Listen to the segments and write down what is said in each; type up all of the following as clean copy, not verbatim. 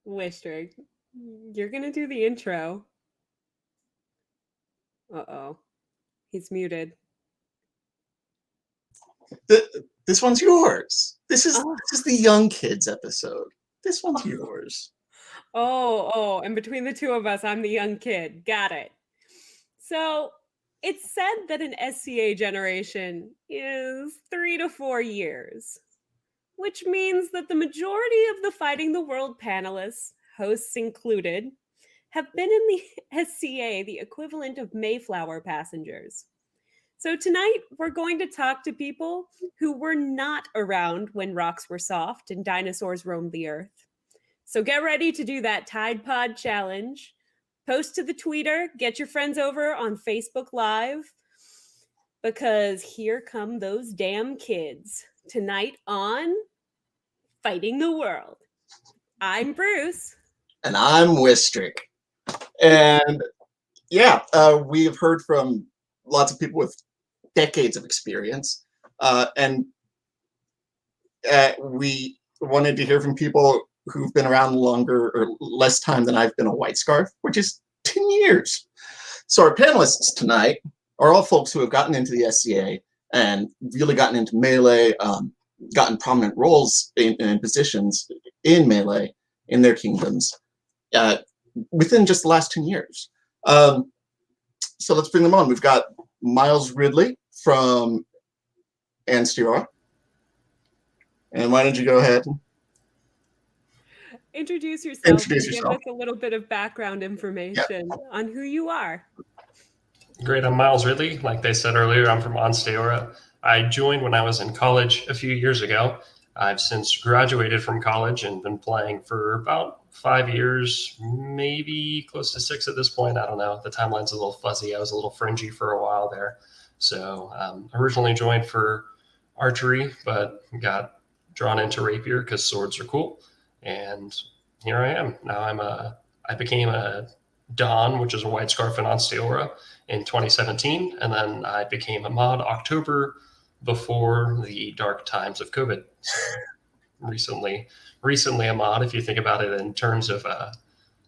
Wistric, you're going to do the intro. Uh-oh. He's muted. This one's yours. This is the young kids episode. This one's yours. Oh, and between the two of us, I'm the young kid. Got it. So it's said that an SCA generation is 3 to 4 years, which means that the majority of the Fighting the World panelists, hosts included, have been in the SCA the equivalent of Mayflower passengers. So tonight, we're going to talk to people who were not around when rocks were soft and dinosaurs roamed the earth. So get ready to do that Tide Pod challenge. Post to the Twitter, get your friends over on Facebook Live, because here come those damn kids tonight on Fighting the World. I'm Bruce. And I'm Wistric. And yeah, we've heard from lots of people with decades of experience. And we wanted to hear from people who've been around longer or less time than I've been a White Scarf, which is 10 years. So our panelists tonight are all folks who have gotten into the SCA and really gotten into Melee, gotten prominent roles in positions in Melee in their kingdoms within just the last 10 years. So let's bring them on. We've got Miles Ridley from Ansteorra. And why don't you go ahead? Introduce yourself. Give us a little bit of background information on who you are. Great. I'm Miles Ridley. Like they said earlier, I'm from Ansteorra. I joined when I was in college a few years ago. I've since graduated from college and been playing for about 5 years, maybe close to 6 at this point. I don't know. The timeline's a little fuzzy. I was a little fringy for a while there. So originally joined for archery, but got drawn into rapier because swords are cool. And here I am. Now I became a Don, which is a White Scarf in Ansteorra in 2017. And then I became a mod October before the dark times of COVID. So recently a mod, if you think about it in terms of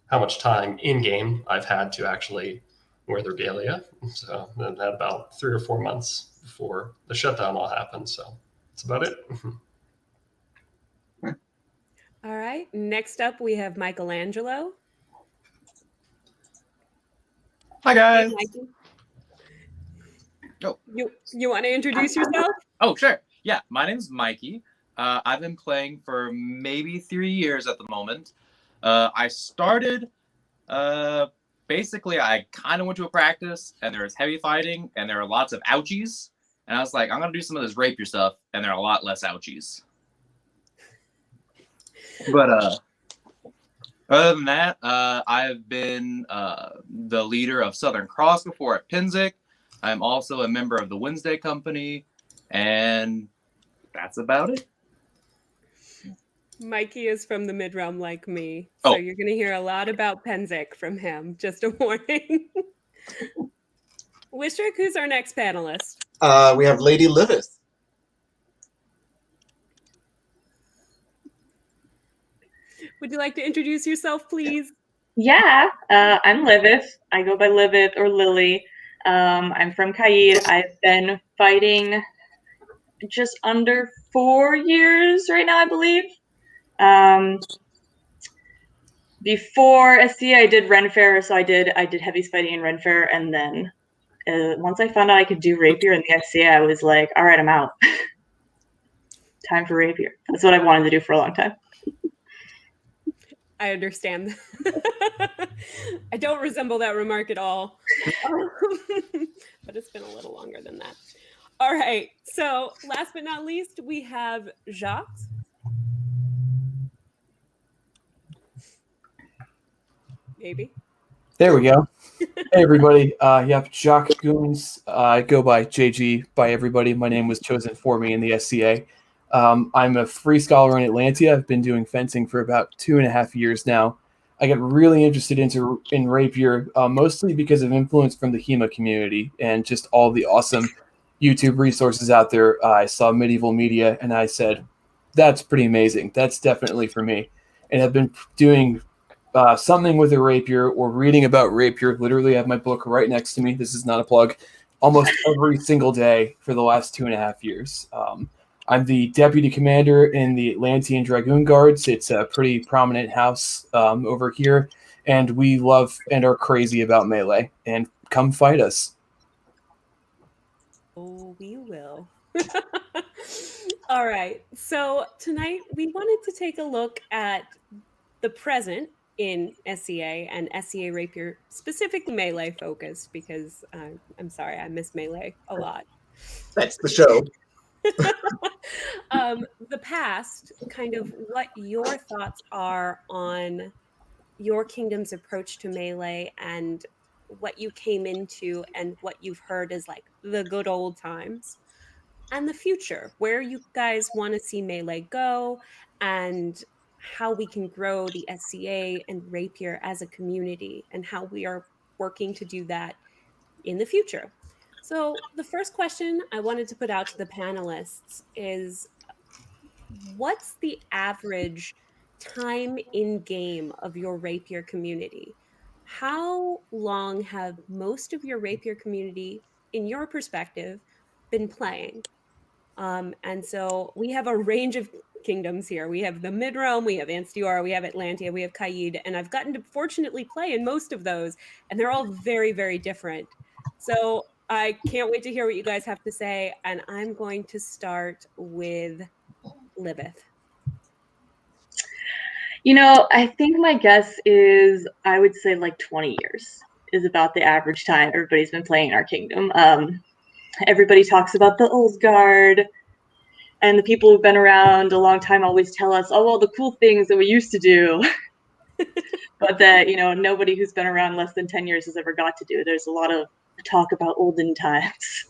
how much time in game I've had to actually wear the regalia. So I had about 3 or 4 months before the shutdown all happened. So that's about it. All right. Next up, we have Michaelangelo. Hi, guys. Hey, oh. You want to introduce yourself? Oh, sure. Yeah, my name's Mikey. I've been playing for maybe 3 years at the moment. I started, basically, I kind of went to a practice, and there was heavy fighting, and there were lots of ouchies. And I was like, I'm going to do some of this rapier stuff, and there are a lot less ouchies. But other than that, I've been the leader of Southern Cross before at Pinzik. I'm also a member of the Wednesday Company, and that's about it. Mikey is from the Midrealm like me, so you're going to hear a lot about Pinzik from him. Just a warning. Wistric, who's our next panelist? We have Lady Livith. Would you like to introduce yourself, please? Yeah, I'm Livith. I go by Livith or Lily. I'm from Caid. I've been fighting just under 4 years right now, I believe. Before SC, I did Renfair, so I did heavy fighting in Renfair, and then once I found out I could do rapier in the SCA, I was like, all right, I'm out. Time for rapier. That's what I've wanted to do for a long time. I understand. I don't resemble that remark at all. But it's been a little longer than that. All right. So last but not least, we have Jacques. Maybe. There we go. Hey, everybody. Jacques Gonse. I go by JG by everybody. My name was chosen for me in the SCA. I'm a free scholar in Atlantia. I've been doing fencing for about 2.5 years now. I got really interested in rapier, mostly because of influence from the HEMA community and just all the awesome YouTube resources out there. I saw medieval media and I said, that's pretty amazing. That's definitely for me. And I've been doing something with a rapier or reading about rapier. Literally, I have my book right next to me. This is not a plug. Almost every single day for the last 2.5 years. I'm the deputy commander in the Atlantean Dragoon Guards. It's a pretty prominent house over here, and we love and are crazy about melee. And come fight us. Oh, we will. All right. So tonight we wanted to take a look at the present in SCA and SCA Rapier, specifically melee focused, because I'm sorry, I miss melee a lot. That's the show. The past, kind of what your thoughts are on your kingdom's approach to melee and what you came into and what you've heard is like the good old times and the future, where you guys want to see melee go and how we can grow the SCA and Rapier as a community and how we are working to do that in the future. So the first question I wanted to put out to the panelists is, what's the average time in game of your Rapier community? How long have most of your Rapier community, in your perspective, been playing? And so we have a range of kingdoms here. We have the Midrealm, we have Ansteorra, we have Atlantia, we have Caid, and I've gotten to fortunately play in most of those, and they're all very, very different. So I can't wait to hear what you guys have to say, and I'm going to start with Livith. I think my guess is I would say like 20 years is about the average time everybody's been playing our kingdom. Everybody talks about the old guard, and the people who've been around a long time always tell us, oh, well, the cool things that we used to do, but that, nobody who's been around less than 10 years has ever got to do. There's a lot of talk about olden times.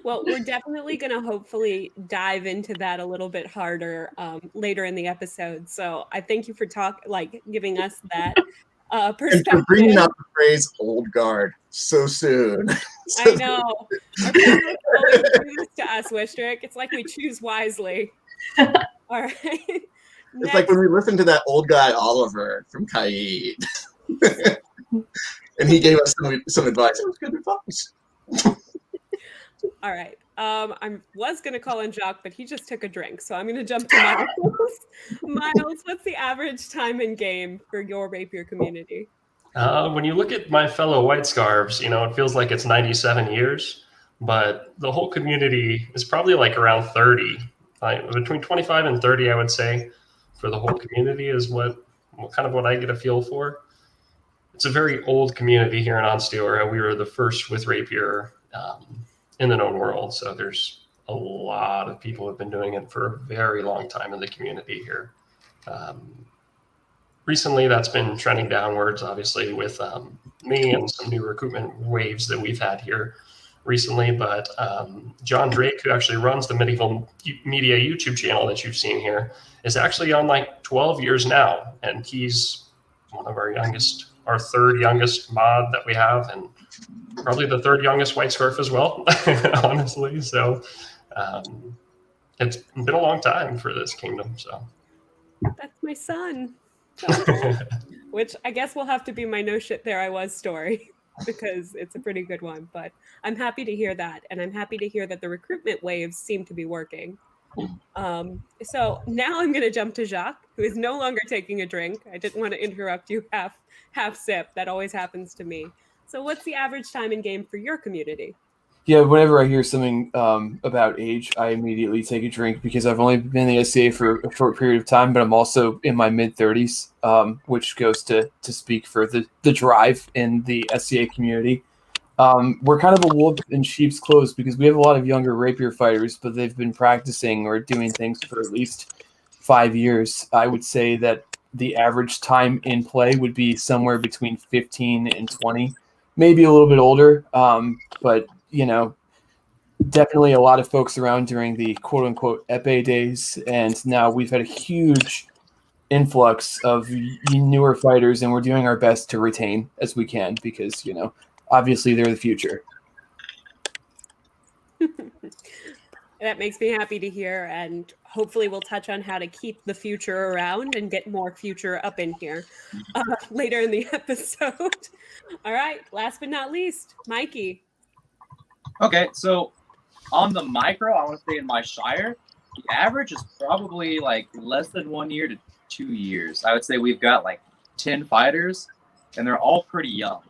Well, we're definitely going to hopefully dive into that a little bit harder later in the episode. So I thank you for giving us that perspective. And for bringing up the phrase "old guard" so soon. I know. Our panelists always do this to us, Wistric. It's like we choose wisely. All right. It's like when we listened to that old guy Oliver from Caid, and he gave us some advice. It was good advice. All right. I was going to call in Jacques, but he just took a drink. So I'm going to jump to Miles. Miles, what's the average time in game for your Rapier community? When you look at my fellow White Scarves, it feels like it's 97 years, but the whole community is probably like around 30. Between 25 and 30, I would say, for the whole community is what I get a feel for. It's a very old community here in Ansteorra. We were the first with Rapier in the known world. So there's a lot of people who have been doing it for a very long time in the community here. Recently, that's been trending downwards, obviously, with me and some new recruitment waves that we've had here recently. But John Drake, who actually runs the Medieval Media YouTube channel that you've seen here, is actually on like 12 years now. And he's one of our youngest, our third youngest mod that we have, and probably the third youngest White Scarf as well, honestly. So it's been a long time for this kingdom. So that's my son. Which I guess will have to be my no shit there I was story, because it's a pretty good one. But I'm happy to hear that, and I'm happy to hear that the recruitment waves seem to be working. So now I'm going to jump to Jacques, who is no longer taking a drink. I didn't want to interrupt you half sip. That always happens to me. So what's the average time in game for your community? Yeah, whenever I hear something about age, I immediately take a drink because I've only been in the SCA for a short period of time, but I'm also in my mid-30s, which goes to speak for the drive in the SCA community. We're kind of a wolf in sheep's clothes because we have a lot of younger Rapier fighters, but they've been practicing or doing things for at least 5 years. I would say that the average time in play would be somewhere between 15 and 20, maybe a little bit older, but definitely a lot of folks around during the quote-unquote epee days, and now we've had a huge influx of newer fighters, and we're doing our best to retain as we can because, obviously they're the future. That makes me happy to hear, and hopefully we'll touch on how to keep the future around and get more future up in here later in the episode. All right, last but not least, Mikey. Okay, so on the micro, I want to say in my shire, the average is probably like less than 1 year to 2 years. I would say we've got like 10 fighters, and they're all pretty young.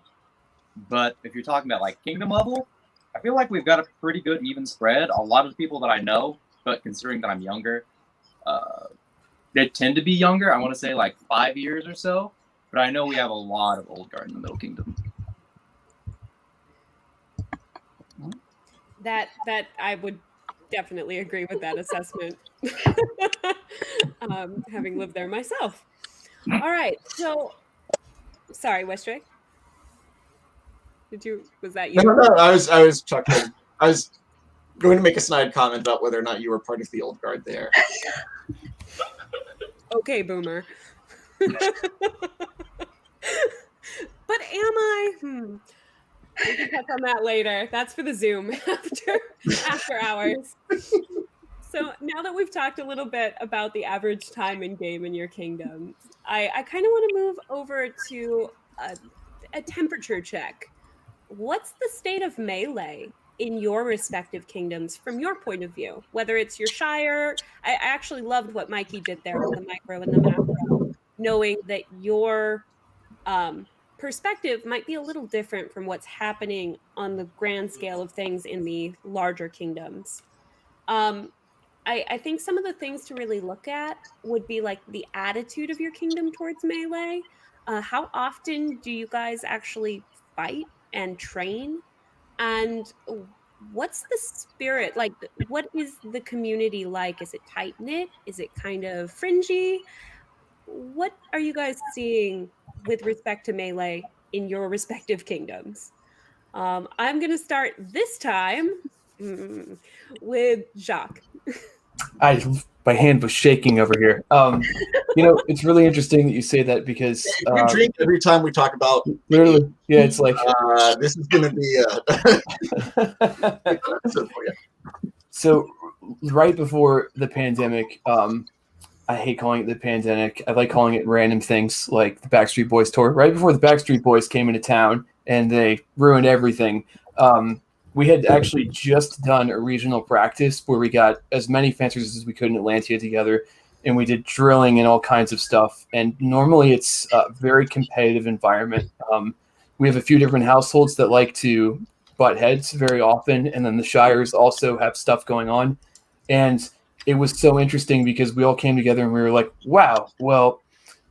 But if you're talking about like kingdom level, I feel like we've got a pretty good even spread. A lot of the people that I know, but considering that I'm younger, they tend to be younger. I want to say like 5 years or so. But I know we have a lot of old guard in the Middle Kingdom. That I would definitely agree with that assessment. Having lived there myself. All right, so sorry, Wistric. Was that you? No, I was chuckling. I was going to make a snide comment about whether or not you were part of the old guard there. Okay, boomer. But am I? We can touch on that later. That's for the Zoom after hours. So now that we've talked a little bit about the average time in game in your kingdom, I kind of want to move over to a temperature check. What's the state of melee in your respective kingdoms from your point of view? Whether it's your shire, I actually loved what Mikey did there with the micro and the macro, knowing that your perspective might be a little different from what's happening on the grand scale of things in the larger kingdoms. I think some of the things to really look at would be like the attitude of your kingdom towards melee. How often do you guys actually fight and train? And what's the spirit? Like, what is the community like? Is it tight-knit? Is it kind of fringy? What are you guys seeing with respect to melee in your respective kingdoms? I'm going to start this time with Jacques. My hand was shaking over here. It's really interesting that you say that because you drink every time we talk about literally, yeah, it's like this is going to be a episode for you. So right before the pandemic, I hate calling it the pandemic. I like calling it random things like the Backstreet Boys tour. Right before the Backstreet Boys came into town and they ruined everything, we had actually just done a regional practice where we got as many fencers as we could in Atlantia together, and we did drilling and all kinds of stuff. And normally it's a very competitive environment. We have a few different households that like to butt heads very often, and then the shires also have stuff going on. And it was so interesting because we all came together and we were like, wow, well,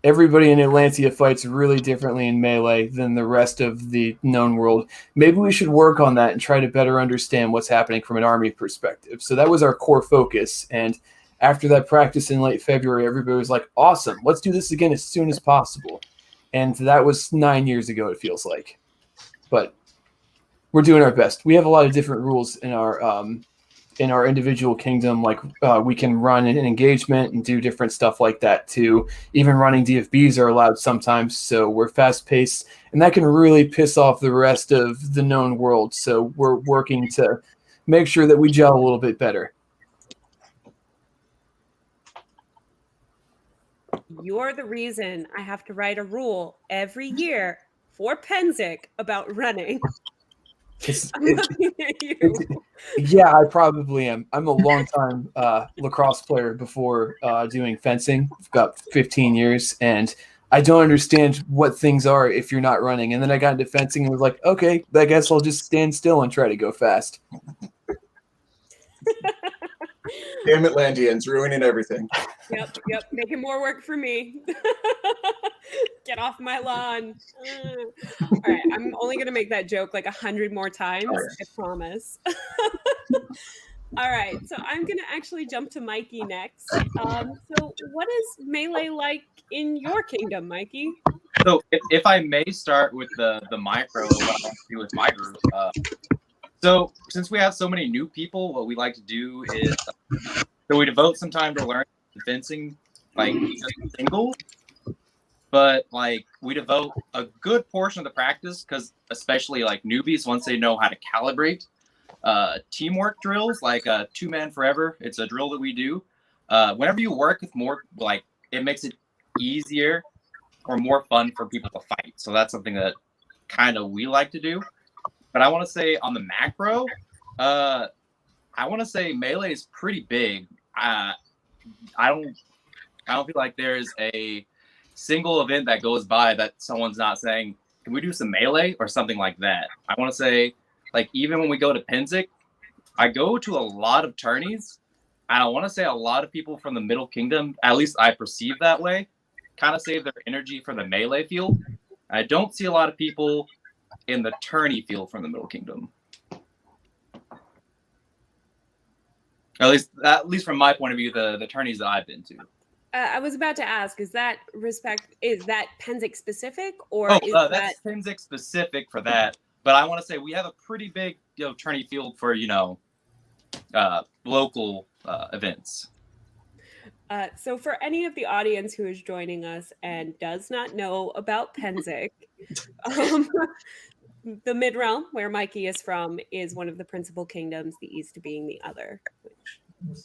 everybody in Atlantia fights really differently in melee than the rest of the known world. Maybe we should work on that and try to better understand what's happening from an army perspective. So that was our core focus. And after that practice in late February, everybody was like, awesome, let's do this again as soon as possible. And that was 9 years ago, it feels like. But we're doing our best. We have a lot of different rules in our individual kingdom, like we can run an engagement and do different stuff like that too. Even running DFBs are allowed sometimes, so we're fast paced, and that can really piss off the rest of the known world. So we're working to make sure that we gel a little bit better. You're the reason I have to write a rule every year for Penzic about running. Yeah, I probably am. I'm a long-time lacrosse player before doing fencing. I've got 15 years, and I don't understand what things are if you're not running. And then I got into fencing and was like, okay, I guess I'll just stand still and try to go fast. Damn Atlanteans, ruining everything. Yep, making more work for me. Get off my lawn. All right, I'm only going to make that joke like 100 more times, I promise. All right, so I'm going to actually jump to Mikey next. So what is melee like in your kingdom, Mikey? So if I may start with the micro, what I like to do with my group. So since we have so many new people, what we like to do is so we devote some time to learning fencing, like just singles. But like we devote a good portion of the practice because especially like newbies, once they know how to calibrate, teamwork drills, like Two Man Forever. It's a drill that we do. Whenever you work with more, like, it makes it easier or more fun for people to fight. So that's something that kind of we like to do. But I want to say on the macro, I want to say melee is pretty big. I don't feel like there's a single event that goes by that someone's not saying, can we do some melee or something like that? I want to say, like, even when we go to Pinzik, I go to a lot of tourneys, and I want to say a lot of people from the Middle Kingdom, at least I perceive that way, kind of save their energy for the melee field. I don't see a lot of people in the tourney field from the Middle Kingdom. At least from my point of view, the tourneys that I've been to. I was about to ask, is that Penzik specific, or that's Pinzik specific for that? But I want to say we have a pretty big, tourney field for local events. So for any of the audience who is joining us and does not know about Penzik, the Midrealm, where Mikey is from, is one of the principal kingdoms, the East being the other, which,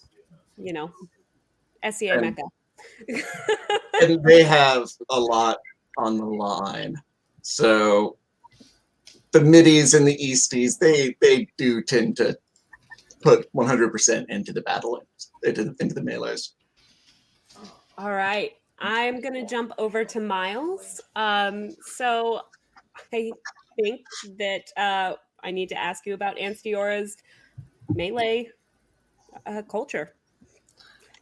SCA Mecca. And they have a lot on the line. So the Middies and the Easties, they do tend to put 100% into the battle, into the melees. All right. I'm going to jump over to Miles. So I think that I need to ask you about Ansteorra's melee culture.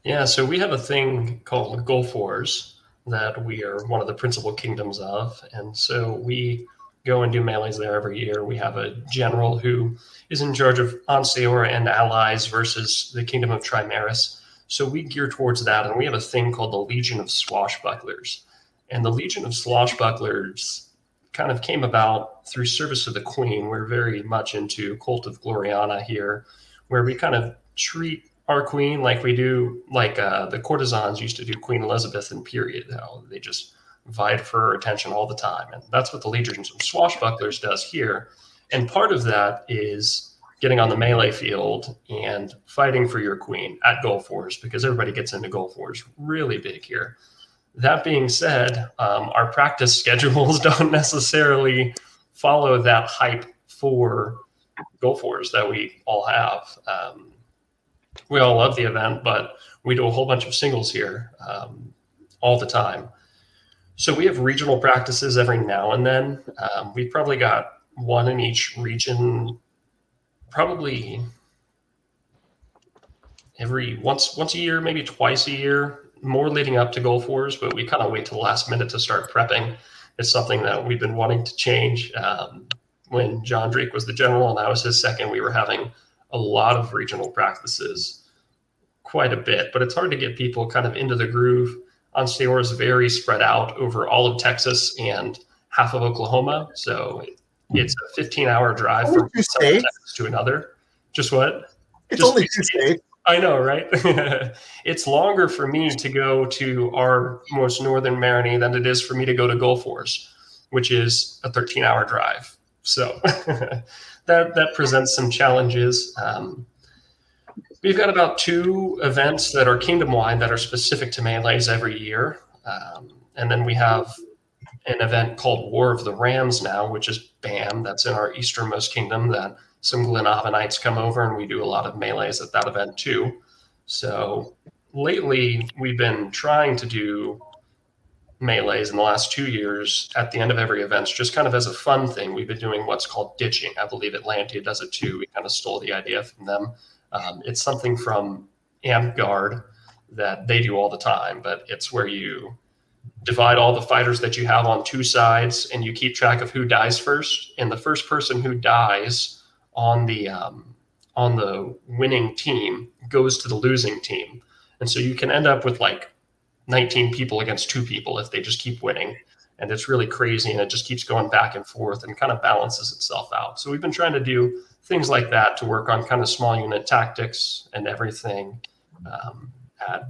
Yeah, so we have a thing called Gulf Wars that we are one of the principal kingdoms of. And so we go and do melees there every year. We have a general who is in charge of Ansteorra and allies versus the kingdom of Trimaris. So we gear towards that. And we have a thing called the Legion of Swashbucklers. And the Legion of Swashbucklers kind of came about through service to the Queen. We're very much into Cult of Gloriana here, where we kind of treat our queen like we do, like the courtesans used to do Queen Elizabeth in period. How they just vied for her attention all the time. And that's what the Legion of Swashbucklers does here. And part of that is getting on the melee field and fighting for your queen at Gulf Wars, because everybody gets into Gulf Wars really big here. That being said, our practice schedules don't necessarily follow that hype for Gulf Wars that we all have. We all love the event, but we do a whole bunch of singles here all the time. So we have regional practices every now and then. We've probably got one in each region, probably every once a year, maybe twice a year, more leading up to Gulf Wars, but we kind of wait till the last minute to start prepping. It's something that we've been wanting to change. When John Drake was the general and I was his second, we were having a lot of regional practices, quite a bit, but it's hard to get people kind of into the groove. Ansteorra is very spread out over all of Texas and half of Oklahoma. So it's a 15-hour drive from one Texas to another. Just what? It's only 2 states. I know, right? It's longer for me to go to our most northern Marini than it is for me to go to Gulf Wars, which is a 13-hour drive. So that presents some challenges. We've got about 2 events that are kingdom-wide that are specific to melees every year. And then we have an event called War of the Rams now, which is BAM. That's in our easternmost kingdom that some Glenavonites come over, and we do a lot of melees at that event too. So lately, we've been trying to do melees in the last 2 years at the end of every event, just kind of as a fun thing. We've been doing what's called ditching. I believe Atlantia does it too. We kind of stole the idea from them. It's something from Amtgard that they do all the time, but it's where you divide all the fighters that you have on 2 sides and you keep track of who dies first. And the first person who dies on the winning team goes to the losing team. And so you can end up with like 19 people against 2 people if they just keep winning. And it's really crazy, and it just keeps going back and forth and kind of balances itself out. So we've been trying to do things like that to work on kind of small unit tactics and everything at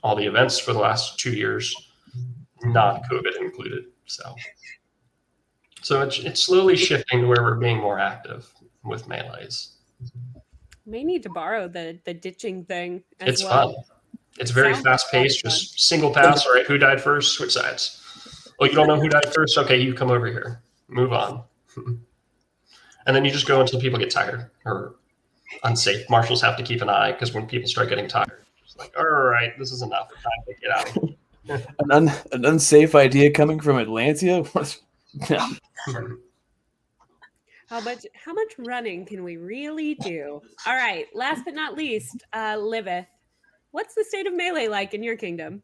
all the events for the last 2 years, not COVID included. So it's slowly shifting to where we're being more active with melees. May need to borrow the ditching thing as It's well. fun. It's very Sounds fast paced, fun. just single pass. All right, who died first? Switch sides. Oh, you don't know who died first? Okay, you come over here. Move on. And then you just go until people get tired or unsafe. Marshals have to keep an eye because when people start getting tired, it's like, all right, this is enough. Time to get out of here. An unsafe idea coming from Atlantia? How much running can we really do? All right, last but not least, Livith. What's the state of melee like in your kingdom?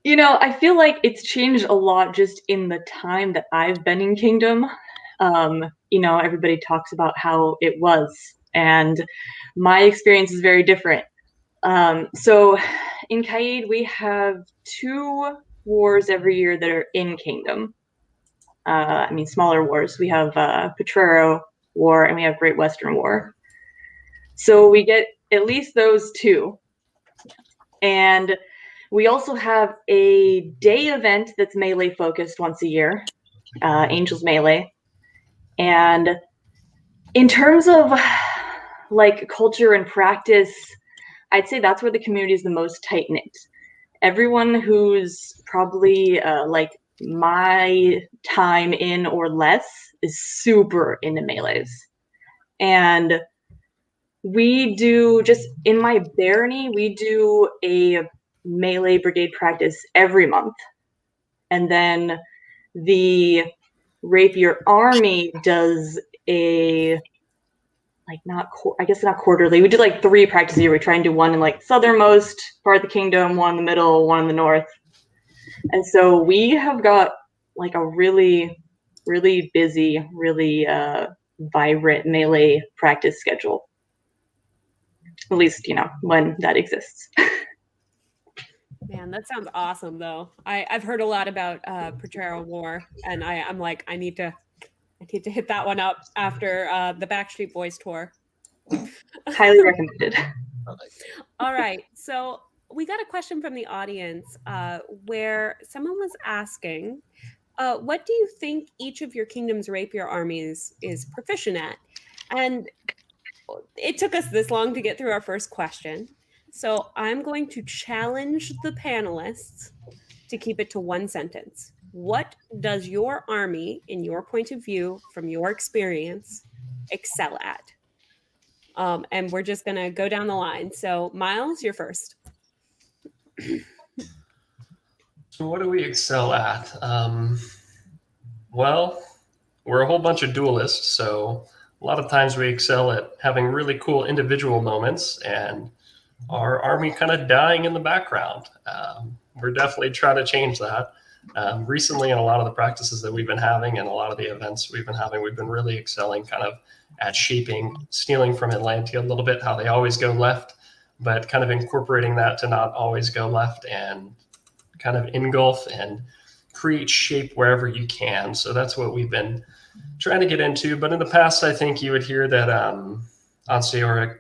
You know, I feel like it's changed a lot just in the time that I've been in Kingdom. You know, everybody talks about how it was, and my experience is very different. So in Caid, we have 2 wars every year that are in Kingdom. I mean, smaller wars. We have Potrero War and we have Great Western War. So we get at least those 2. And we also have a day event that's melee focused once a year, Angels Melee. And in terms of like culture and practice, I'd say that's where the community is the most tight knit. Everyone who's probably like my time in or less is super into melees. And we do, just in my barony, we do a melee brigade practice every month. And then the rapier army does a, like, I guess not quarterly. We do like 3 practices a year. We try and do one in like southernmost part of the kingdom, one in the middle, one in the north. And so we have got like a really, really busy, really vibrant melee practice schedule. At least, you know, when that exists. Man, that sounds awesome, though. I've heard a lot about Potrero War, and I'm like, I need to hit that one up after the Backstreet Boys tour. Highly recommended. All right, so we got a question from the audience where someone was asking, what do you think each of your kingdom's rapier armies is proficient at? And it took us this long to get through our first question. So I'm going to challenge the panelists to keep it to 1 sentence. What does your army, in your point of view, from your experience, excel at? And we're just going to go down the line. So Miles, you're first. So what do we excel at? Well, we're a whole bunch of duelists, so a lot of times we excel at having really cool individual moments and our army kind of dying in the background. We're definitely trying to change that. Recently, in a lot of the practices that we've been having and a lot of the events we've been having, we've been really excelling kind of at shaping, stealing from Atlantia a little bit, how they always go left, but kind of incorporating that to not always go left and kind of engulf and create shape wherever you can. So that's what we've been trying to get into. But in the past, I think you would hear that Ansteorra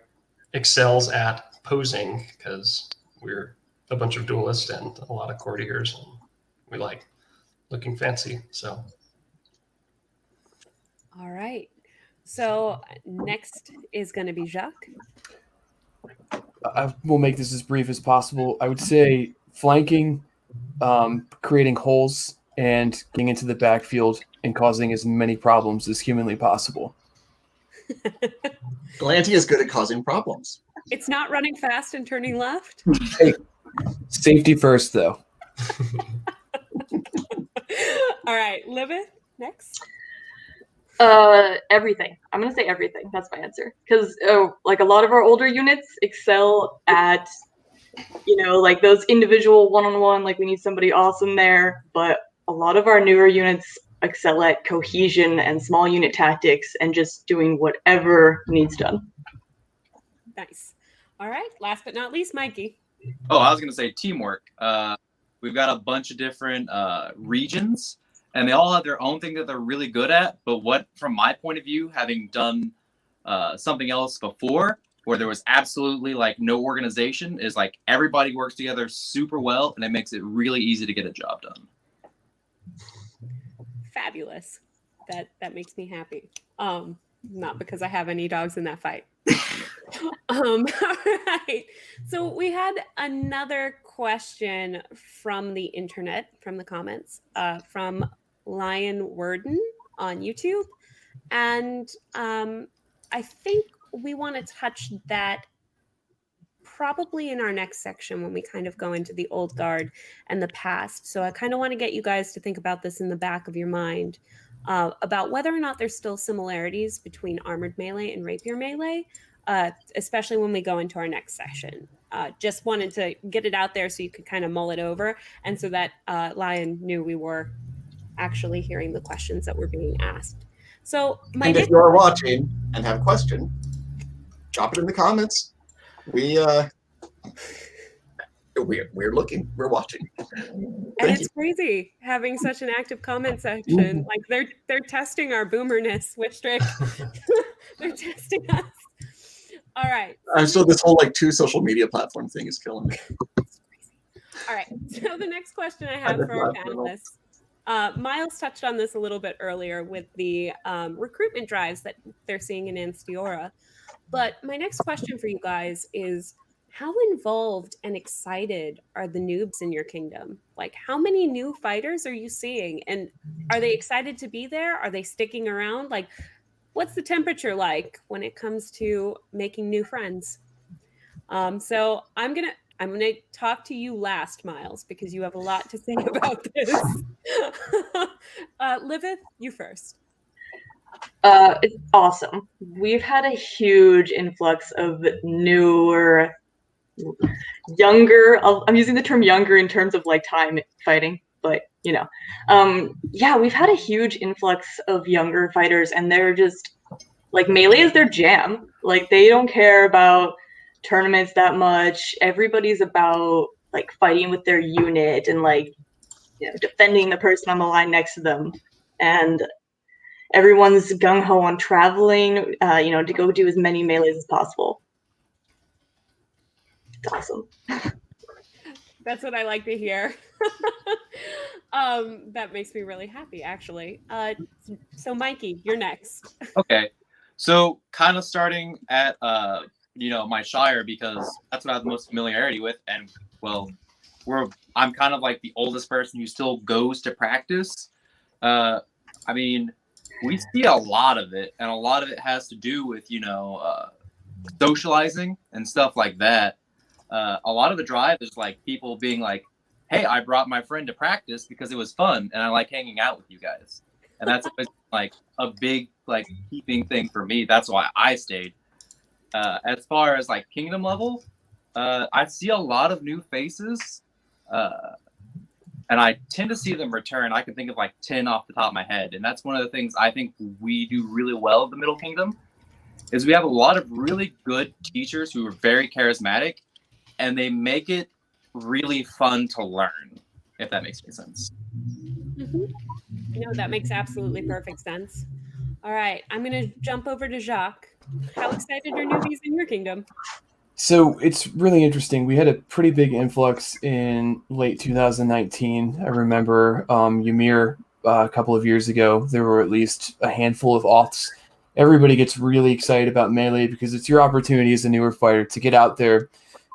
excels at posing because we're a bunch of duelists and a lot of courtiers and we like looking fancy. So All right. So next is going to be Jacques. I will make this as brief as possible. I would say flanking, creating holes, and getting into the backfield and causing as many problems as humanly possible. Atlantia is good at causing problems. It's not running fast and turning left. Hey, safety first, though. All right, Livith, next. Everything. I'm gonna say everything. That's my answer. Because like a lot of our older units excel at, you know, like those individual one-on-one. Like we need somebody awesome there. But a lot of our newer units excel at cohesion and small unit tactics and just doing whatever needs done. Nice. All right. Last but not least, Mikey. Oh, I was going to say teamwork. We've got a bunch of different regions, and they all have their own thing that they're really good at. But what, from my point of view, having done something else before, where there was absolutely like no organization, is like everybody works together super well, and it makes it really easy to get a job done. Fabulous. That makes me happy. Not because I have any dogs in that fight. All right. So we had another question from the internet, from the comments, from Lion Worden on YouTube. And I think we want to touch that probably in our next section when we kind of go into the old guard and the past. So I kind of want to get you guys to think about this in the back of your mind, about whether or not there's still similarities between armored melee and rapier melee, especially when we go into our next session. Just wanted to get it out there so you could kind of mull it over, and so that Lion knew we were actually hearing the questions that were being asked. So and if you're watching and have a question, drop it in the comments. We're looking, we're watching. And it's crazy having such an active comment section. Like they're testing our boomerness, Wistric. They're testing us. All right. So this whole like 2 social media platform thing is killing me. All right. So the next question I have for our panelists. Miles touched on this a little bit earlier with the recruitment drives that they're seeing in Ansteorra. But my next question for you guys is, how involved and excited are the noobs in your kingdom? Like, how many new fighters are you seeing? And are they excited to be there? Are they sticking around? Like, what's the temperature like when it comes to making new friends? So I'm gonna talk to you last, Miles, because you have a lot to say about this. Livith, you first. It's awesome. We've had a huge influx of newer, younger, I'm using the term younger in terms of like time fighting, but you know, yeah, we've had a huge influx of younger fighters, and they're just like, melee is their jam. Like, they don't care about tournaments that much. Everybody's about like fighting with their unit and like, you know, defending the person on the line next to them. And everyone's gung-ho on traveling, you know, to go do as many melees as possible. It's awesome. That's what I like to hear. That makes me really happy, actually. So Mikey, you're next. Okay. So kind of starting at, you know, my Shire, because that's what I have the most familiarity with. And well, I'm kind of like the oldest person who still goes to practice. I mean, we see a lot of it, and a lot of it has to do with, you know, socializing and stuff like that. A lot of the drive is like people being like, hey, I brought my friend to practice because it was fun and I like hanging out with you guys. And that's always like a big like keeping thing for me. That's why I stayed. As far as like kingdom level, I see a lot of new faces. And I tend to see them return. I can think of like 10 off the top of my head. And that's one of the things I think we do really well in the Middle Kingdom, is we have a lot of really good teachers who are very charismatic, and they make it really fun to learn, if that makes any sense. Mm-hmm. No, that makes absolutely perfect sense. All right, I'm going to jump over to Jacques. How excited are newbies in your kingdom? So it's really interesting. We had a pretty big influx in late 2019. I remember Ymir a couple of years ago. There were at least a handful of auths. Everybody gets really excited about melee because it's your opportunity as a newer fighter to get out there.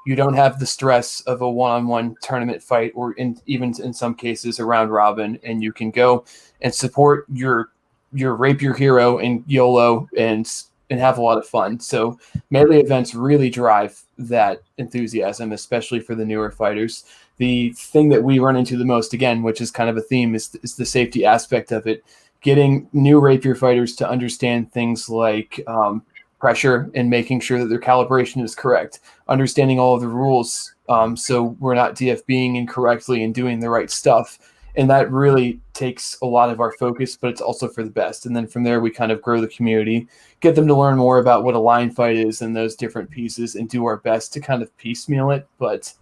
You don't have the stress of a one-on-one tournament fight, or even in some cases a round robin, and you can go and support your rapier hero and YOLO and have a lot of fun. So melee events really drive that enthusiasm, especially for the newer fighters. The thing that we run into the most, again, which is kind of a theme, is the safety aspect of it. Getting new rapier fighters to understand things like pressure and making sure that their calibration is correct, understanding all of the rules, so we're not DFBing incorrectly and doing the right stuff. And that really takes a lot of our focus, but it's also for the best. And then from there, we kind of grow the community, get them to learn more about what a line fight is and those different pieces, and do our best to kind of piecemeal it. But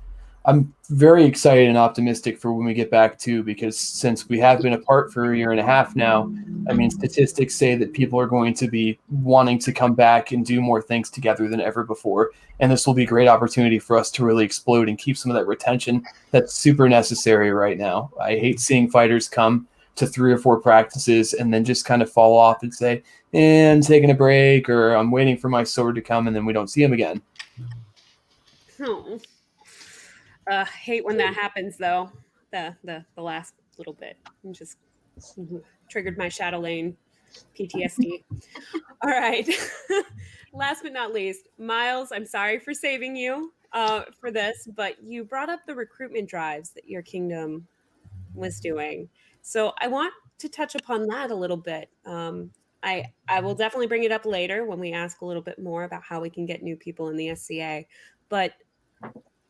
I'm very excited and optimistic for when we get back to, because since we have been apart for a year and a half now, I mean, statistics say that people are going to be wanting to come back and do more things together than ever before. And this will be a great opportunity for us to really explode and keep some of that retention that's super necessary right now. I hate seeing fighters come to 3 or 4 practices and then just kind of fall off and say, I'm taking a break, or I'm waiting for my sword to come, and then we don't see him again. Oh. Hate when that happens, though. The last little bit just triggered my Shadow Lane PTSD. All right. Last but not least, Miles, I'm sorry for saving you for this, but you brought up the recruitment drives that your kingdom was doing. So I want to touch upon that a little bit. I will definitely bring it up later when we ask a little bit more about how we can get new people in the SCA. But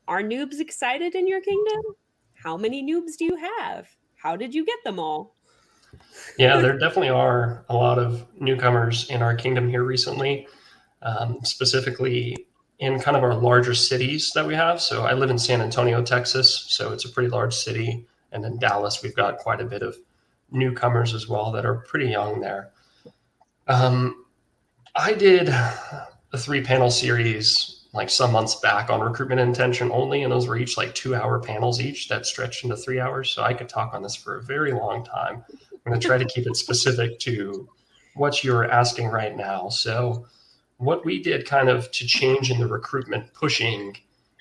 are noobs excited in your kingdom? How many noobs do you have? How did you get them all? Yeah, there definitely are a lot of newcomers in our kingdom here recently, specifically in kind of our larger cities that we have. So I live in San Antonio, Texas, so it's a pretty large city. And in Dallas, we've got quite a bit of newcomers as well that are pretty young there. I did a 3-panel series like some months back on recruitment intention only, and those were each like 2-hour panels each that stretched into 3 hours. So I could talk on this for a very long time. I'm going to try to keep it specific to what you're asking right now. So what we did kind of to change in the recruitment pushing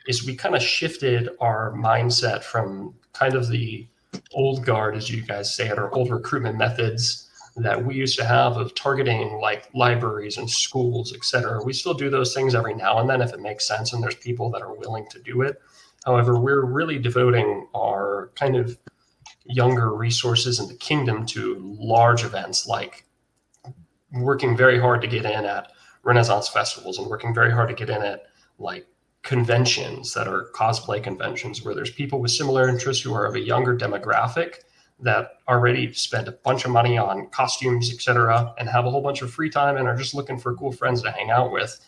is we kind of shifted our mindset from kind of the old guard, as you guys say it, or old recruitment methods that we used to have of targeting like libraries and schools, et cetera. We still do those things every now and then if it makes sense and there's people that are willing to do it. However, we're really devoting our kind of younger resources in the kingdom to large events, like working very hard to get in at Renaissance festivals and working very hard to get in at like conventions that are cosplay conventions where there's people with similar interests who are of a younger demographic that are ready to spend a bunch of money on costumes, etc., and have a whole bunch of free time and are just looking for cool friends to hang out with.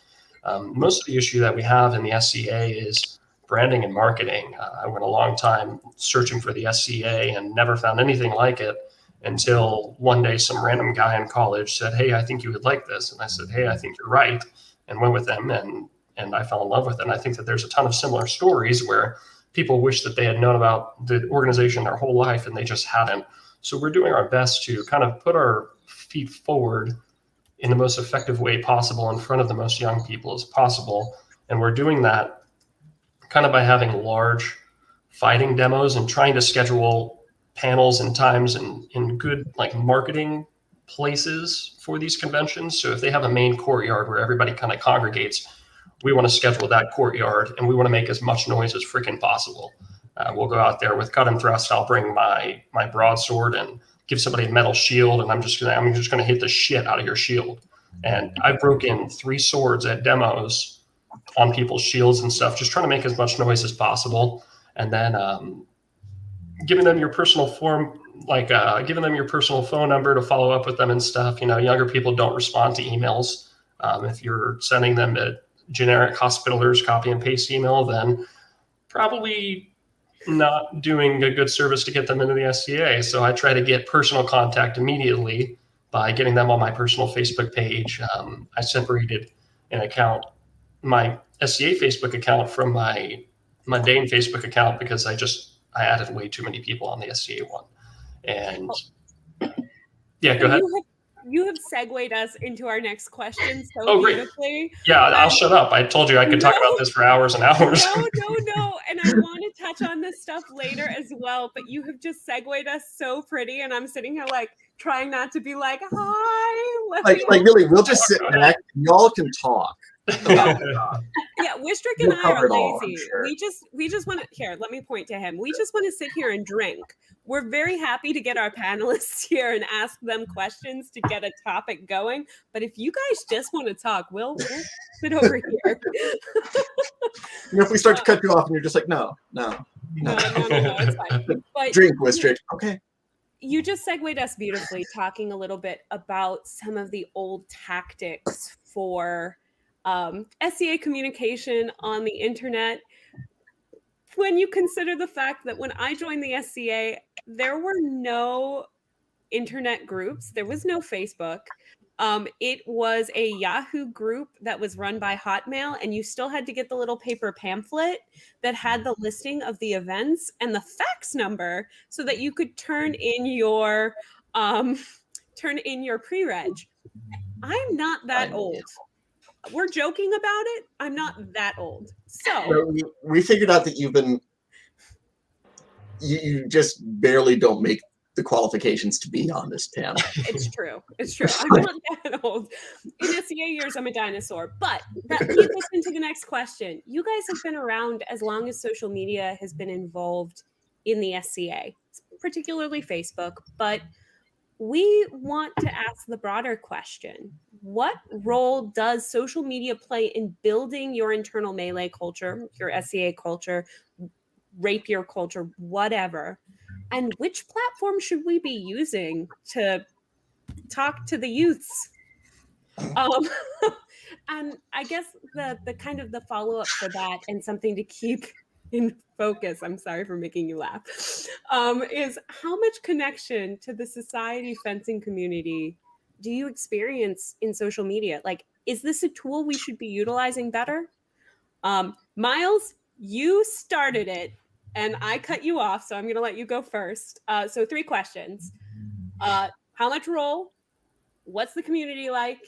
Most of the issue that we have in the SCA is branding and marketing. I went a long time searching for the SCA and never found anything like it until one day some random guy in college said, "Hey, I think you would like this." And I said, "Hey, I think you're right," and went with them, and I fell in love with it. And I think that there's a ton of similar stories where people wish that they had known about the organization their whole life and they just hadn't. So we're doing our best to kind of put our feet forward in the most effective way possible in front of the most young people as possible. And we're doing that kind of by having large fighting demos and trying to schedule panels and times in good like marketing places for these conventions. So if they have a main courtyard where everybody kind of congregates, we want to schedule that courtyard and we want to make as much noise as freaking possible. We'll go out there with cut and thrust. I'll bring my broadsword and give somebody a metal shield, and I'm just gonna hit the shit out of your shield. And I've broken 3 swords at demos on people's shields and stuff, just trying to make as much noise as possible. And then giving them your personal form, like giving them your personal phone number to follow up with them and stuff. You know, younger people don't respond to emails. If you're sending them a generic hospitalers copy and paste email, then probably not doing a good service to get them into the SCA. So I try to get personal contact immediately by getting them on my personal Facebook page. I separated an account, my SCA Facebook account, from my mundane Facebook account because I added way too many people on the SCA one. And yeah, go ahead. You have segued us into our next question so beautifully. Yeah, I'll shut up. I told you I could talk about this for hours and hours. No. And I want to touch on this stuff later as well, but you have just segued us so pretty, and I'm sitting here like trying not to be like, hi. Like really, we'll just sit back and y'all can talk. Yeah, Wistric and I are lazy. Sure. We just want to, here, let me point to him. We just want to sit here and drink. We're very happy to get our panelists here and ask them questions to get a topic going. But if you guys just want to talk, we'll sit over here. You know, if we start to cut you off and you're just like, no, it's fine. But drink, Wistric. Okay. You just segued us beautifully, talking a little bit about some of the old tactics for SCA communication on the internet. When you consider the fact that when I joined the SCA, there were no internet groups, there was no Facebook, It was a Yahoo group that was run by Hotmail, and you still had to get the little paper pamphlet that had the listing of the events and the fax number so that you could turn in your pre-reg. I'm not that old. We're joking about it. I'm not that old. So we figured out that you just barely don't make the qualifications to be on this panel. It's true. I'm not that old. In SEA years, I'm a dinosaur. But that leads us into the next question. You guys have been around as long as social media has been involved in the SCA, particularly Facebook. But we want to ask the broader question. What role does social media play in building your internal melee culture, your SCA culture, rapier culture, whatever? And which platform should we be using to talk to the youths? And I guess the kind of the follow-up for that, and something to keep in focus, I'm sorry for making you laugh, is how much connection to the society fencing community do you experience in social media? Like, is this a tool we should be utilizing better? Miles, you started it and I cut you off, so I'm going to let you go first. So 3 questions. How much role? What's the community like?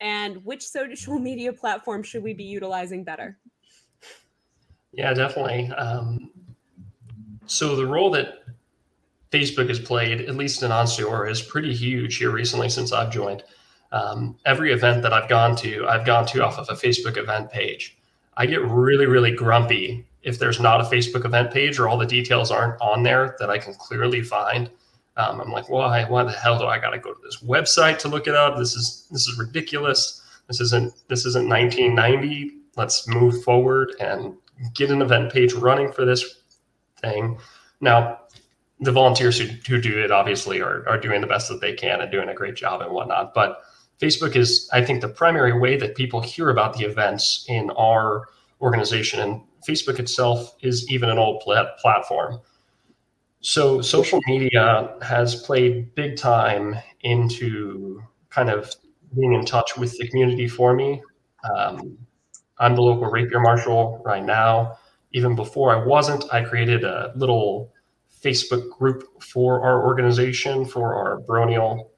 And which social media platform should we be utilizing better? Yeah, definitely. So the role that Facebook has played, at least in Ansteorra, is pretty huge here recently since I've joined. Every event that I've gone to off of a Facebook event page. I get really, really grumpy if there's not a Facebook event page or all the details aren't on there that I can clearly find. I'm like, why the hell do I got to go to this website to look it up? This is ridiculous. This isn't 1990. Let's move forward and get an event page running for this thing. Now, the volunteers who do it obviously are doing the best that they can and doing a great job and whatnot. But Facebook is, I think, the primary way that people hear about the events in our organization. And Facebook itself is even an old platform. So social media has played big time into kind of being in touch with the community for me. I'm the local rapier marshal right now. Even before I wasn't, I created a little Facebook group for our organization, for our baronial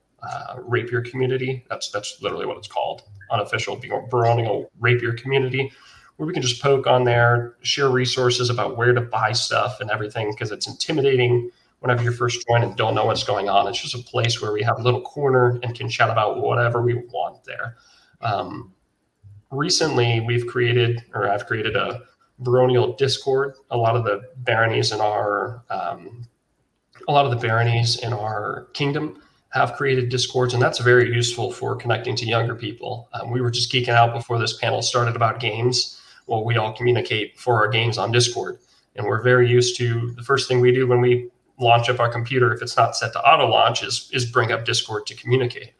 rapier community. That's literally what it's called, unofficial baronial rapier community, where we can just poke on there, share resources about where to buy stuff and everything, because it's intimidating whenever you're first joined and don't know what's going on. It's just a place where we have a little corner and can chat about whatever we want there. Recently, I've created a baronial Discord. A lot of the baronies in our kingdom have created Discords, and that's very useful for connecting to younger people. We were just geeking out before this panel started about games. Well, we all communicate for our games on Discord, and we're very used to the first thing we do when we launch up our computer, if it's not set to auto launch, is bring up Discord to communicate.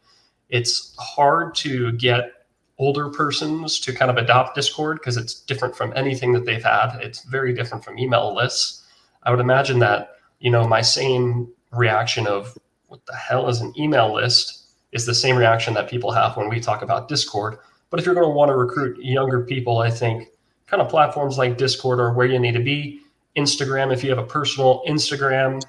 It's hard to get older persons to kind of adopt Discord because it's different from anything that they've had. It's very different from email lists. I would imagine that, my same reaction of what the hell is an email list is the same reaction that people have when we talk about Discord. But if you're going to want to recruit younger people, I think kind of platforms like Discord are where you need to be. Instagram, if you have a personal Instagram,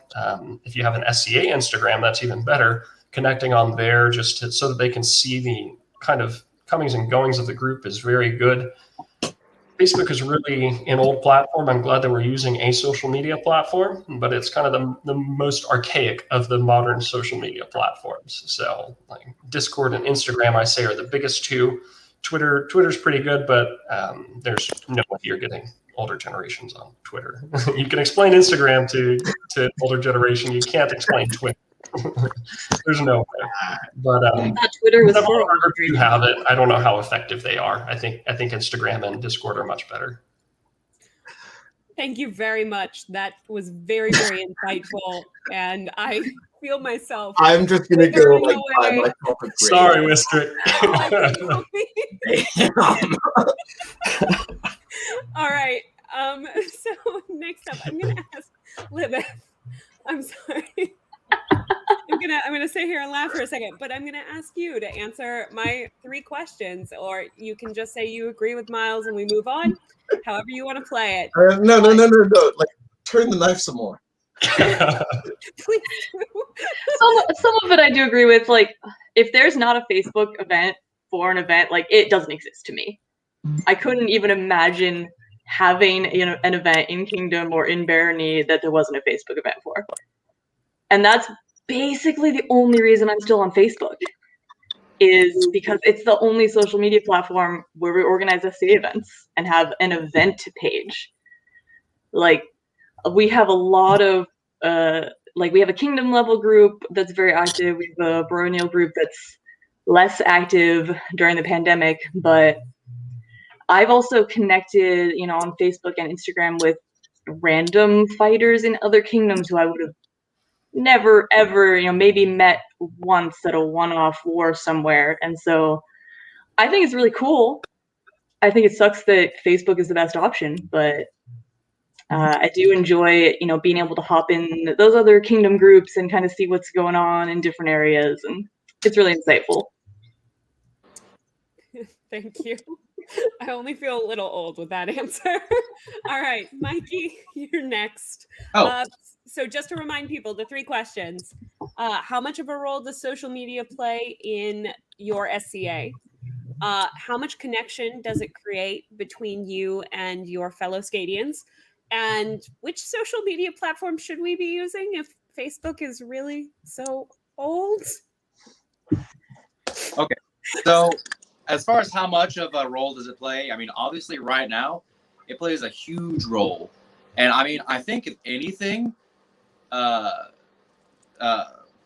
if you have an SCA Instagram, that's even better. Connecting on there so that they can see the kind of comings and goings of the group is very good. Facebook is really an old platform. I'm glad that we're using a social media platform, but it's kind of the most archaic of the modern social media platforms. So like Discord and Instagram, I say, are the biggest two. Twitter's pretty good, but there's no way you're getting older generations on Twitter. You can explain Instagram to older generation. You can't explain Twitter. There's no way. But Twitter was for you have it. I don't know how effective they are. I think Instagram and Discord are much better. Thank you very much. That was very, very insightful, and I feel myself. I'm just gonna go like buy my corporate grade. Sorry, Wistric. All right. So next up, I'm gonna ask Livith. I'm sorry. I'm gonna sit here and laugh for a second, but I'm gonna ask you to answer my 3 questions, or you can just say you agree with Miles and we move on. However you want to play it. No. Like, turn the knife some more. Please do. Some of it I do agree with. Like, if there's not a Facebook event for an event, like, it doesn't exist to me. I couldn't even imagine having an event in Kingdom or in Barony that there wasn't a Facebook event for. And that's basically the only reason I'm still on Facebook, is because it's the only social media platform where we organize SCA events and have an event page. Like, we have a lot of we have a Kingdom level group that's very active. We have a Baronial group that's less active during the pandemic, but I've also connected, on Facebook and Instagram with random fighters in other kingdoms who I would have never, ever, maybe met once at a one-off war somewhere. And so I think it's really cool. I think it sucks that Facebook is the best option, but I do enjoy, being able to hop in those other kingdom groups and kind of see what's going on in different areas. And it's really insightful. Thank you. I only feel a little old with that answer. All right, Mikey, you're next. So just to remind people, the 3 questions. How much of a role does social media play in your SCA? How much connection does it create between you and your fellow Scadians? And which social media platform should we be using if Facebook is really so old? Okay, so as far as how much of a role does it play, I mean, obviously right now, it plays a huge role. And I mean, I think if anything,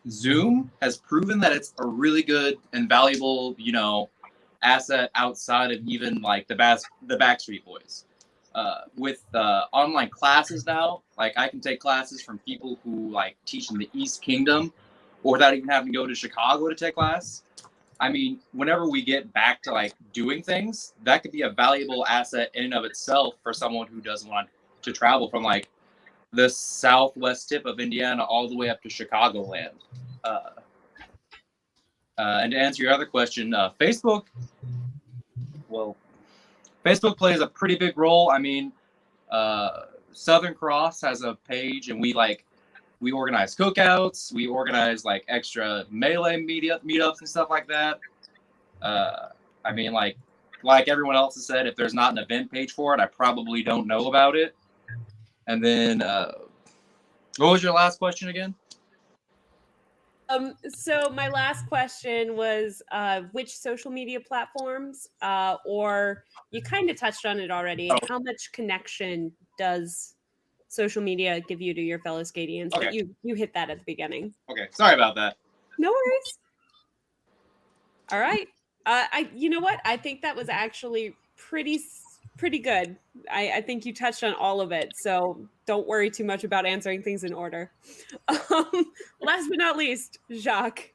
Zoom has proven that it's a really good and valuable, asset outside of even like the Backstreet Boys. With online classes now, like I can take classes from people who like teach in the East Kingdom, or without even having to go to Chicago to take class. I mean, whenever we get back to like doing things, that could be a valuable asset in and of itself for someone who doesn't want to travel from like the southwest tip of Indiana all the way up to Chicagoland. And to answer your other question, Facebook plays a pretty big role. I mean, Southern Cross has a page, and we organize cookouts. We organize like extra melee meetups and stuff like that. I mean, like everyone else has said, if there's not an event page for it, I probably don't know about it. And then, what was your last question again? So my last question was, which social media platforms, or you kind of touched on it already. Oh. How much connection does social media give you to your fellow Scadians? Okay. But you hit that at the beginning. Okay, sorry about that. No worries. All right. You know what? I think that was actually pretty good. I think you touched on all of it, so don't worry too much about answering things in order. Last but not least, Jacques.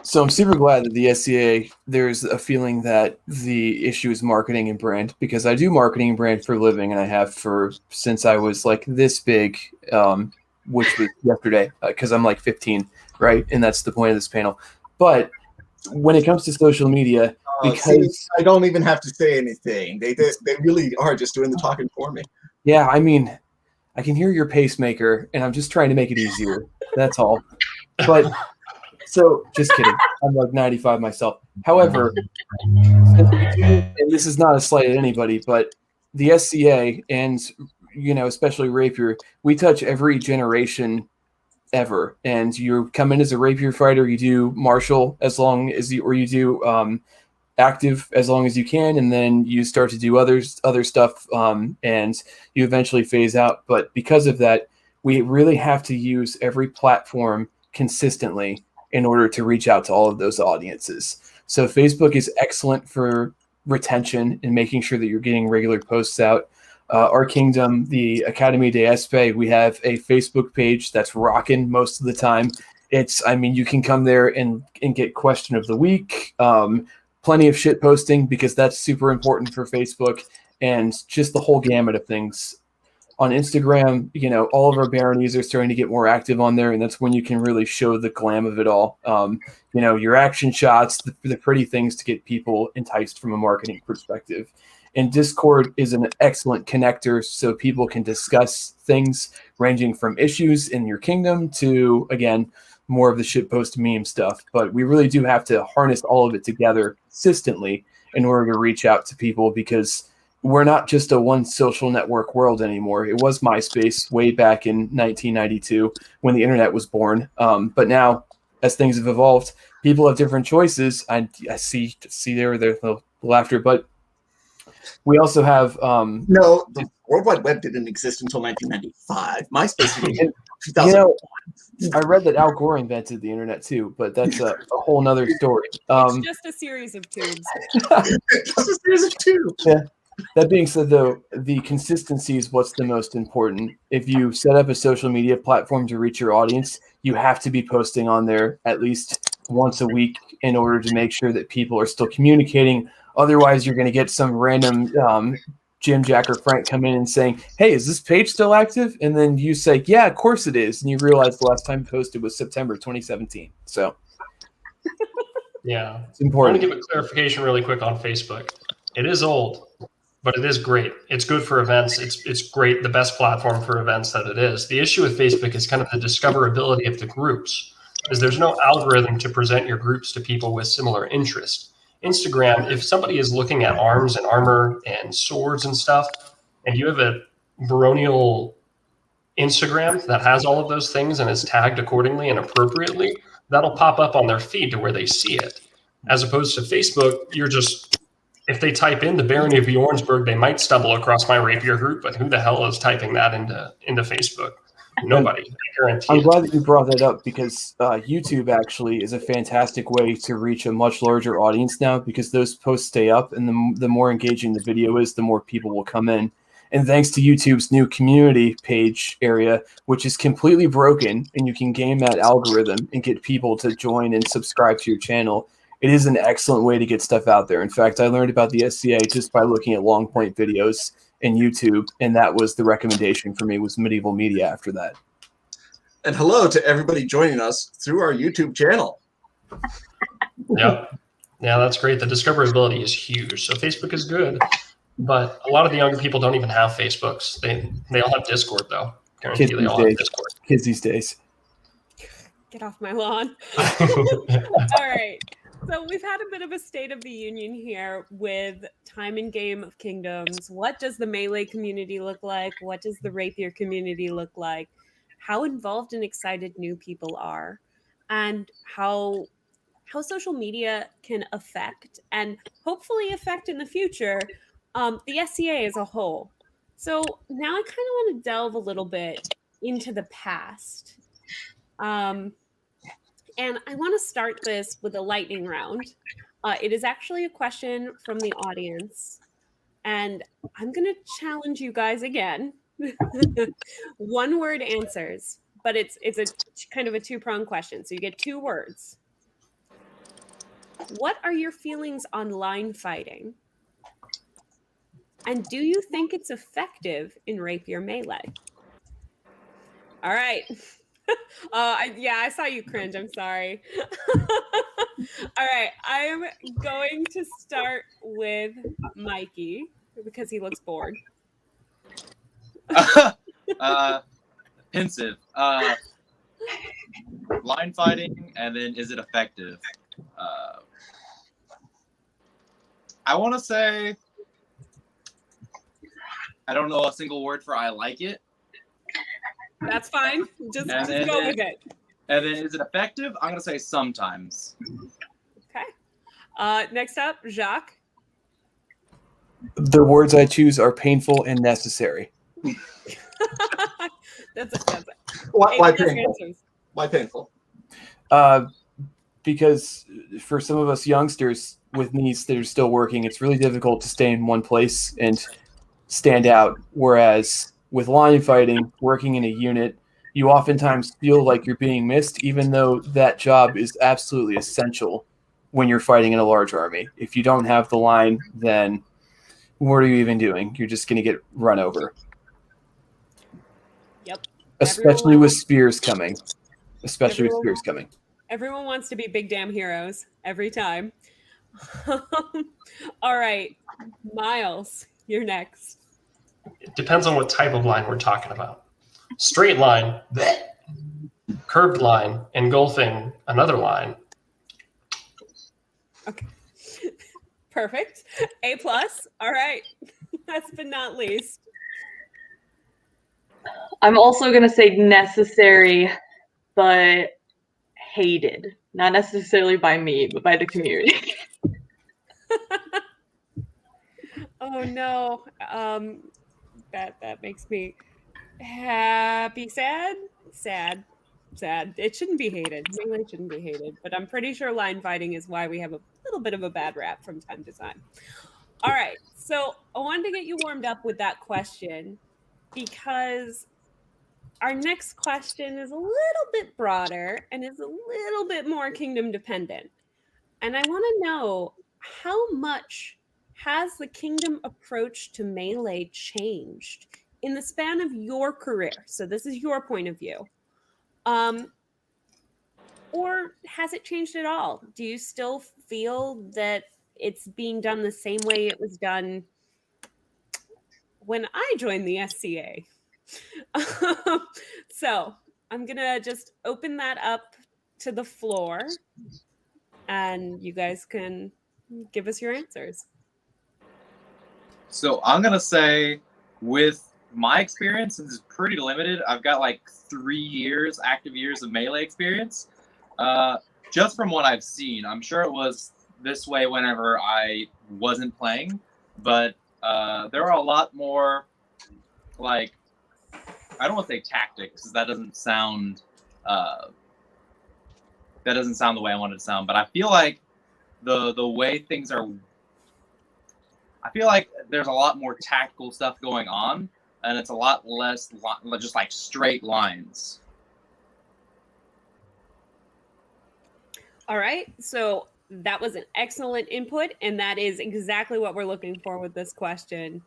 So I'm super glad that the SCA, there's a feeling that the issue is marketing and brand, because I do marketing and brand for a living, and I have since I was like this big, which was yesterday, because I'm like 15, right? And that's the point of this panel. But when it comes to social media, because I don't even have to say anything. They really are just doing the talking for me. Yeah, I mean, I can hear your pacemaker, and I'm just trying to make it easier. That's all. But so, just kidding. I'm like 95 myself. However, and this is not a slight at anybody, but the SCA and especially Rapier, we touch every generation ever. And you come in as a Rapier fighter, you do martial as long as you do active as long as you can, and then you start to do other stuff, and you eventually phase out. But because of that, we really have to use every platform consistently in order to reach out to all of those audiences. So Facebook is excellent for retention and making sure that you're getting regular posts out. Our kingdom, the Academy de Espe, we have a Facebook page that's rocking most of the time. You can come there and get question of the week, plenty of shit posting, because that's super important for Facebook, and just the whole gamut of things. On Instagram, all of our baronies are starting to get more active on there, and that's when you can really show the glam of it all. Your action shots, the pretty things to get people enticed from a marketing perspective. And Discord is an excellent connector so people can discuss things ranging from issues in your kingdom to, again, more of the shitpost meme stuff. But we really do have to harness all of it together consistently in order to reach out to people, because we're not just a one social network world anymore. It was MySpace way back in 1992 when the internet was born. But now, as things have evolved, people have different choices. I see there the laughter, but we also have no, the World Wide Web didn't exist until 1995. MySpace didn't exist until 2001. I read that Al Gore invented the internet too, but that's a whole nother story. It's just a series of tubes. Just a series of tubes. Yeah. That being said, though, the consistency is what's the most important. If you set up a social media platform to reach your audience, you have to be posting on there at least once a week in order to make sure that people are still communicating. Otherwise, you're going to get some random Jim, Jack, or Frank come in and saying, "Hey, is this page still active?" And then you say, "Yeah, of course it is." And you realize the last time you posted was September 2017. So, yeah, it's important. I want to give a clarification really quick on Facebook. It is old, but it is great. It's good for events. It's great, the best platform for events that it is. The issue with Facebook is kind of the discoverability of the groups, is there's no algorithm to present your groups to people with similar interest. Instagram, if somebody is looking at arms and armor and swords and stuff, and you have a baronial Instagram that has all of those things and is tagged accordingly and appropriately, that'll pop up on their feed to where they see it. As opposed to Facebook, if they type in the Barony of Bjornsburg, they might stumble across my rapier group, but who the hell is typing that into Facebook? Nobody. I guarantee I'm it. glad that you brought that up, because YouTube actually is a fantastic way to reach a much larger audience now, because those posts stay up, and the more engaging the video is, the more people will come in. And thanks to YouTube's new community page area, which is completely broken, and you can game that algorithm and get people to join and subscribe to your channel, it is an excellent way to get stuff out there. In fact, I learned about the SCA just by looking at long point videos in YouTube, and that was the recommendation for me, was Medieval Media after that. And hello to everybody joining us through our YouTube channel. Yep. Yeah, that's great. The discoverability is huge. So Facebook is good, but a lot of the younger people don't even have Facebooks. They all have Discord, though. Guarantee Kids they all have Discord. Kids these days. Get off my lawn. All right. So we've had a bit of a state of the union here with Time in Game of Kingdoms. What does the melee community look like? What does the rapier community look like? How involved and excited new people are, and how social media can affect and hopefully affect in the future the SCA as a whole. So now I kind of want to delve a little bit into the past. And I want to start this with a lightning round. It is actually a question from the audience, and I'm going to challenge you guys again. One-word answers, but it's a kind of a two-pronged question, so you get 2 words. What are your feelings on line fighting? And do you think it's effective in rapier melee? All right. I saw you cringe. I'm sorry. All right. I'm going to start with Mikey because he looks bored. Pensive. Line fighting, and then is it effective? I want to say, I don't know a single word for I like it. That's fine. Just go with it. And then is it effective? I'm going to say sometimes. Okay. Next up, Jacques. The words I choose are painful and necessary. That's it. Why painful? Why painful? Because for some of us youngsters with knees that are still working, it's really difficult to stay in one place and stand out. Whereas with line fighting, working in a unit, you oftentimes feel like you're being missed, even though that job is absolutely essential when you're fighting in a large army. If you don't have the line, then what are you even doing? You're just going to get run over. Especially with spears coming. Especially with spears coming. Everyone wants to be big damn heroes every time. All right, Miles, you're next. It depends on what type of line we're talking about. Straight line, bleh. Curved line, engulfing another line. Okay. Perfect. A+. All right. Last but not least. I'm also going to say necessary, but hated. Not necessarily by me, but by the community. Oh no. That makes me happy, sad. It shouldn't be hated. Melee shouldn't be hated, but I'm pretty sure line fighting is why we have a little bit of a bad rap from time to time. All right, so I wanted to get you warmed up with that question because our next question is a little bit broader and is a little bit more kingdom dependent. And I want to know, how much has the kingdom approach to melee changed in the span of your career? So this is your point of view. Or has it changed at all? Do you still feel that it's being done the same way it was done when I joined the SCA? So I'm going to just open that up to the floor and you guys can give us your answers. So I'm going to say, with my experience, it's pretty limited. I've got like 3 years, active years of melee experience. Just from what I've seen, I'm sure it was this way whenever I wasn't playing, but there are a lot more, like, I don't want to say tactics, because that doesn't sound the way I want it to sound, but I feel like the way things are, I feel like there's a lot more tactical stuff going on, and it's a lot less just like straight lines. All right, so that was an excellent input, and that is exactly what we're looking for with this question.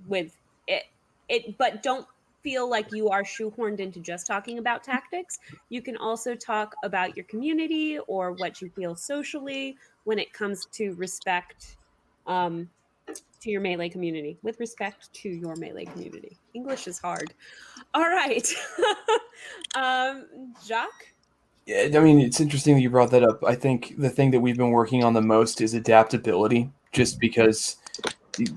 With it, but don't feel like you are shoehorned into just talking about tactics. You can also talk about your community or what you feel socially when it comes to respect to your melee community. With respect to your melee community. English is hard. All right, Jacques? Yeah, I mean, it's interesting that you brought that up. I think the thing that we've been working on the most is adaptability, just because,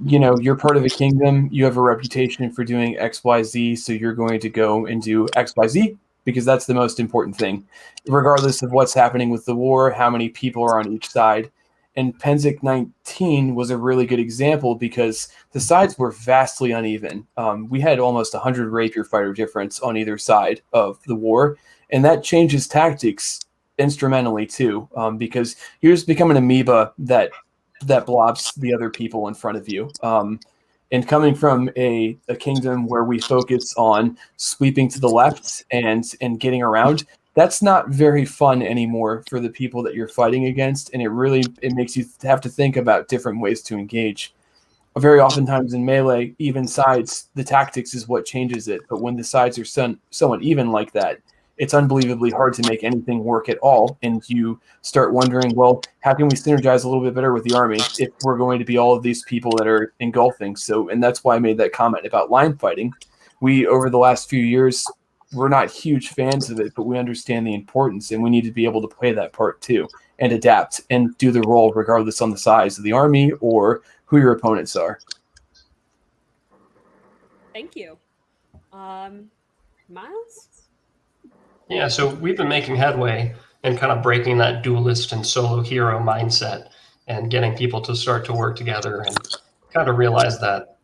you know, you're part of a kingdom, you have a reputation for doing XYZ, so you're going to go and do XYZ because that's the most important thing, regardless of what's happening with the war, how many people are on each side. And Penzik 19 was a really good example because the sides were vastly uneven. We had almost 100 rapier fighter difference on either side of the war. And that changes tactics instrumentally too, because you're just becoming an amoeba that blobs the other people in front of you. And coming from a kingdom where we focus on sweeping to the left and getting around, that's not very fun anymore for the people that you're fighting against. And it makes you have to think about different ways to engage. Very oftentimes in melee, even sides, the tactics is what changes it. But when the sides are somewhat even like that, it's unbelievably hard to make anything work at all. And you start wondering, well, how can we synergize a little bit better with the army if we're going to be all of these people that are engulfing? So, and that's why I made that comment about line fighting. We, over the last few years, we're not huge fans of it, but we understand the importance and we need to be able to play that part too and adapt and do the role regardless on the size of the army or who your opponents are. Thank you. Miles? Yeah, so we've been making headway in kind of breaking that duelist and solo hero mindset and getting people to start to work together and kind of realize that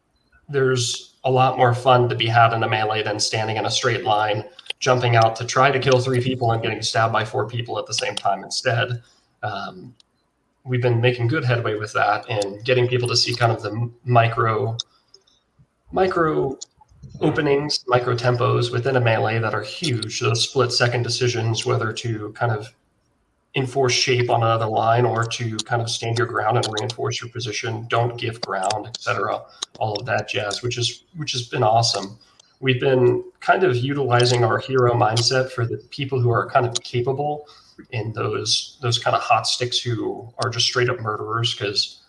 there's a lot more fun to be had in a melee than standing in a straight line, jumping out to try to kill 3 people and getting stabbed by 4 people at the same time instead. We've been making good headway with that and getting people to see kind of the micro openings, micro tempos within a melee that are huge. Those split-second decisions, whether to kind of enforce shape on another line or to kind of stand your ground and reinforce your position, don't give ground, etc. All of that jazz, which has been awesome. we've been kind of utilizing our hero mindset for the people who are kind of capable in those kind of hot sticks who are just straight up murderers, because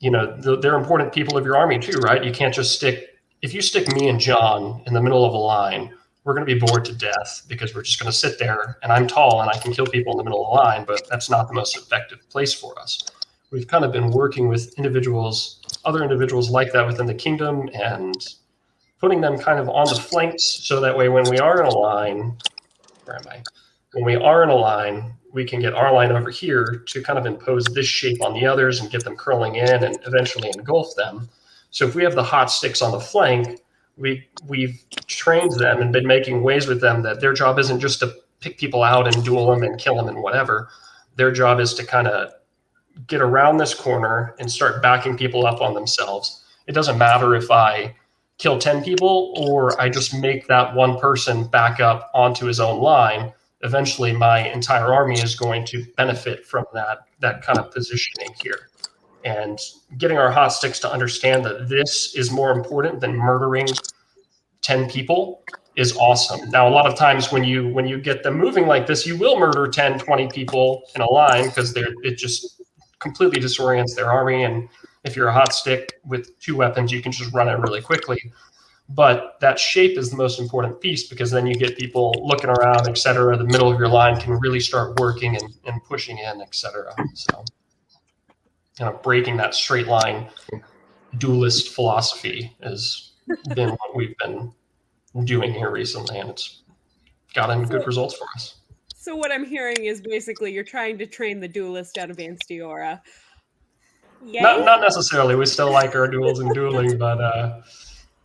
they're important people of your army too, right? You can't just if you stick me and John in the middle of a line, we're going to be bored to death because we're just going to sit there, and I'm tall and I can kill people in the middle of the line, but that's not the most effective place for us. We've kind of been working with other individuals like that within the kingdom, and putting them kind of on the flanks, so that way when we are in a line, when we are in a line, we can get our line over here to kind of impose this shape on the others and get them curling in and eventually engulf them. So if we have the hot sticks on the flank, we've trained them and been making ways with them that their job isn't just to pick people out and duel them and kill them and whatever. Their job is to kind of get around this corner and start backing people up on themselves. It doesn't matter if I kill 10 people or I just make that one person back up onto his own line. Eventually my entire army is going to benefit from that kind of positioning here. And getting our hot sticks to understand that this is more important than murdering 10 people is awesome. Now, a lot of times when you get them moving like this, you will murder 10, 20 people in a line because it just completely disorients their army. And if you're a hot stick with 2 weapons, you can just run it really quickly. But that shape is the most important piece, because then you get people looking around, et cetera. The middle of your line can really start working and pushing in, et cetera. So breaking that straight line duelist philosophy has been what we've been doing here recently, and it's gotten good results for us. So what I'm hearing is basically you're trying to train the duelist out of Ansteorra. Yay? Not necessarily. We still like our duels and dueling, but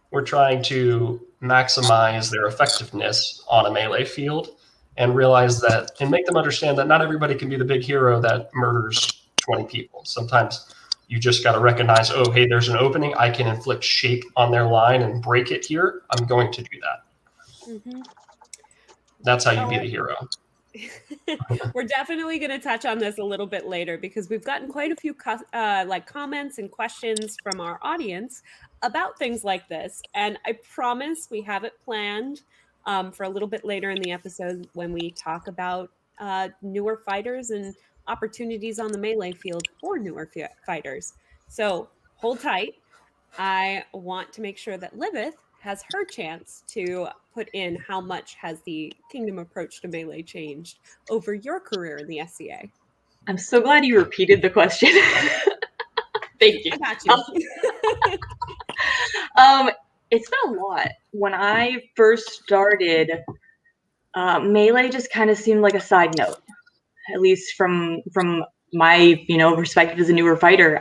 we're trying to maximize their effectiveness on a melee field and realize that, and make them understand that not everybody can be the big hero that murders 20 people. Sometimes you just got to recognize, oh, hey, there's an opening. I can inflict shape on their line and break it here. I'm going to do that. Mm-hmm. That's how you be the hero. We're definitely going to touch on this a little bit later, because we've gotten quite a few comments and questions from our audience about things like this. And I promise we have it planned for a little bit later in the episode when we talk about newer fighters and opportunities on the melee field for newer fighters. So hold tight. I want to make sure that Livith has her chance to put in how much has the kingdom approach to melee changed over your career in the SCA. I'm so glad you repeated the question. Thank you. I got you. It's been a lot. When I first started, melee just kind of seemed like a side note, at least from my perspective as a newer fighter.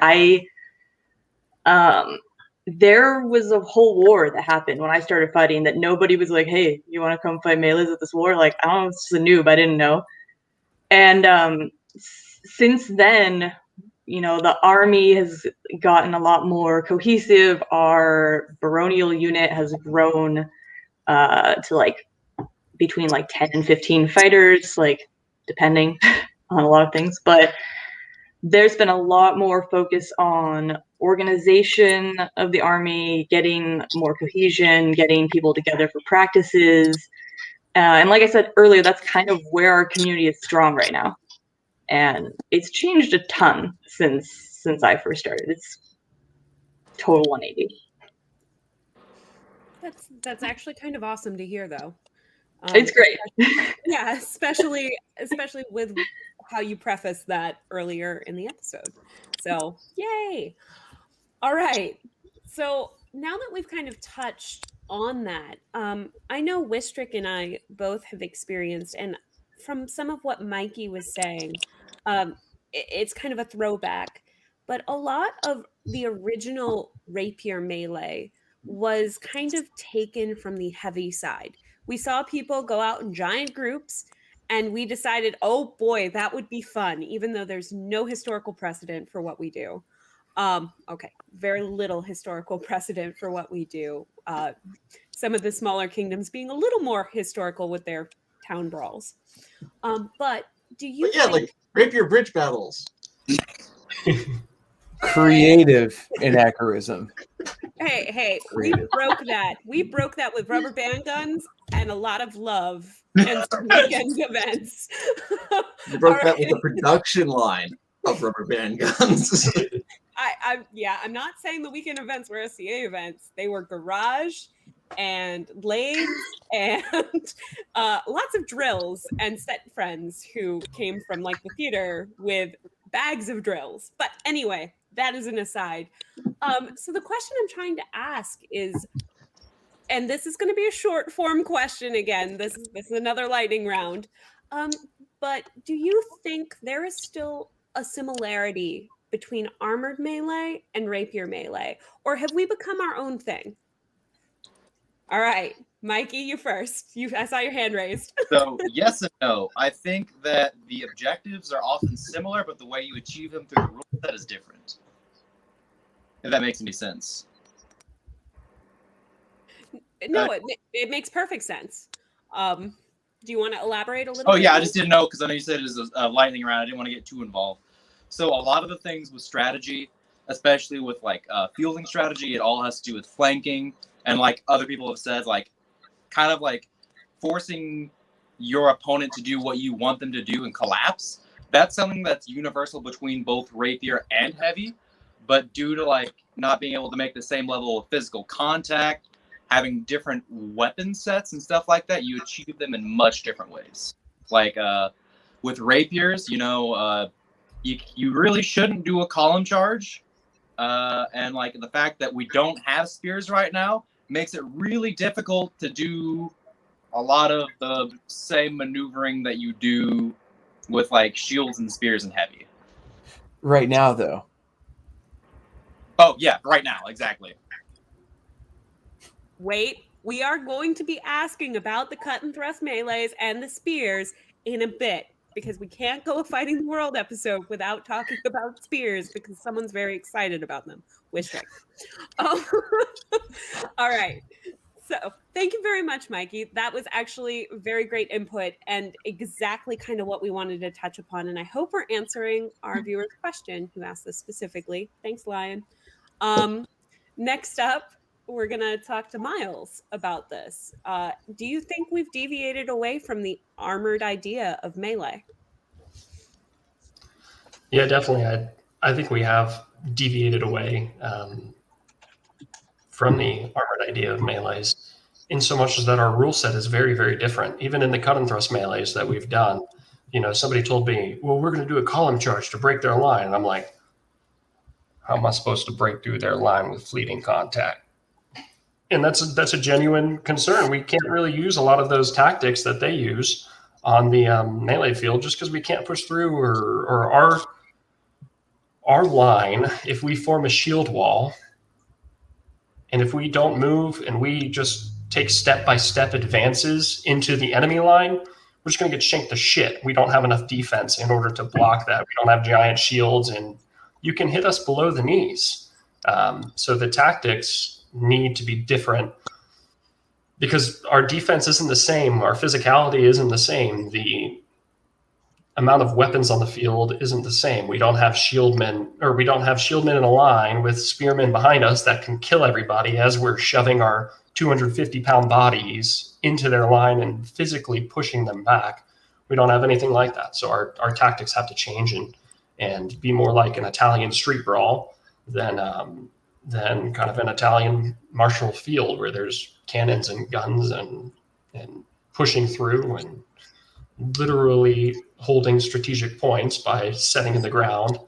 There was a whole war that happened when I started fighting that nobody was like, hey, you want to come fight melees at this war? Like, I don't know, it's just a noob. I didn't know. And since then, the army has gotten a lot more cohesive. Our baronial unit has grown to between 10 and 15 fighters, depending on a lot of things. But there's been a lot more focus on organization of the army, getting more cohesion, getting people together for practices. And like I said earlier, that's kind of where our community is strong right now. And it's changed a ton since I first started. It's total 180. That's actually kind of awesome to hear, though. It's great. Yeah, especially with how you preface that earlier in the episode. So, yay. All right. So now that we've kind of touched on that, I know Wistric and I both have experienced, and from some of what Mikey was saying, it's kind of a throwback, but a lot of the original rapier melee was kind of taken from the heavy side. We saw people go out in giant groups, and we decided, oh boy, that would be fun, even though there's no historical precedent for what we do. Okay, very little historical precedent for what we do. Some of the smaller kingdoms being a little more historical with their town brawls. But do you like rapier bridge battles. Creative anachronism. Hey, we broke that. We broke that with rubber band guns and a lot of love and some weekend events. You broke that All with a production line of rubber band guns. I'm not saying the weekend events were SCA events. They were garage and lathes and lots of drills and set friends who came from like the theater with bags of drills. But anyway, that is an aside. So the question I'm trying to ask is, and this is going to be a short form question again. This is another lightning round. But do you think there is still a similarity between armored melee and rapier melee, or have we become our own thing? All right, Mikey, you first. I saw your hand raised. So yes and no. I think that the objectives are often similar, but the way you achieve them through the rule set is different. If that makes any sense. No, it makes perfect sense. Do you want to elaborate a little bit? Oh yeah, I just didn't know because I know you said it was a lightning round. I didn't want to get too involved. So a lot of the things with strategy, especially with like fielding strategy, it all has to do with flanking. And like other people have said, like kind of like forcing your opponent to do what you want them to do and collapse. That's something that's universal between both rapier and heavy. But due to like not being able to make the same level of physical contact, having different weapon sets and stuff like that, you achieve them in much different ways. Like with rapiers, you really shouldn't do a column charge. And like the fact that we don't have spears right now makes it really difficult to do a lot of the same maneuvering that you do with like shields and spears and heavy. Right now, though. Oh, yeah, right now, exactly. Wait, we are going to be asking about the cut and thrust melees and the spears in a bit, because we can't go a Fighting the World episode without talking about spears because someone's very excited about them. Wistric. All right. So thank you very much, Mikey. That was actually very great input and exactly kind of what we wanted to touch upon. And I hope we're answering our viewer's question who asked this specifically. Thanks, Lion. Next up, we're going to talk to Miles about this. Do you think we've deviated away from the armored idea of melee? Yeah, definitely. I think we have deviated away from the armored idea of melees, in so much as that our rule set is very, very different. Even in the cut and thrust melees that we've done, somebody told me, well, we're going to do a column charge to break their line. And I'm like, how am I supposed to break through their line with fleeting contact? And that's a genuine concern. We can't really use a lot of those tactics that they use on the melee field just because we can't push through, or our line, if we form a shield wall, and if we don't move and we just take step-by-step advances into the enemy line, we're just going to get shanked to shit. We don't have enough defense in order to block that. We don't have giant shields, and you can hit us below the knees. So the tactics need to be different because our defense isn't the same. Our physicality isn't the same. The amount of weapons on the field isn't the same. We don't have shieldmen in a line with spearmen behind us that can kill everybody as we're shoving our 250-pound bodies into their line and physically pushing them back. We don't have anything like that. So our tactics have to change and be more like an Italian street brawl than kind of an Italian martial field where there's cannons and guns and pushing through and literally holding strategic points by setting in the ground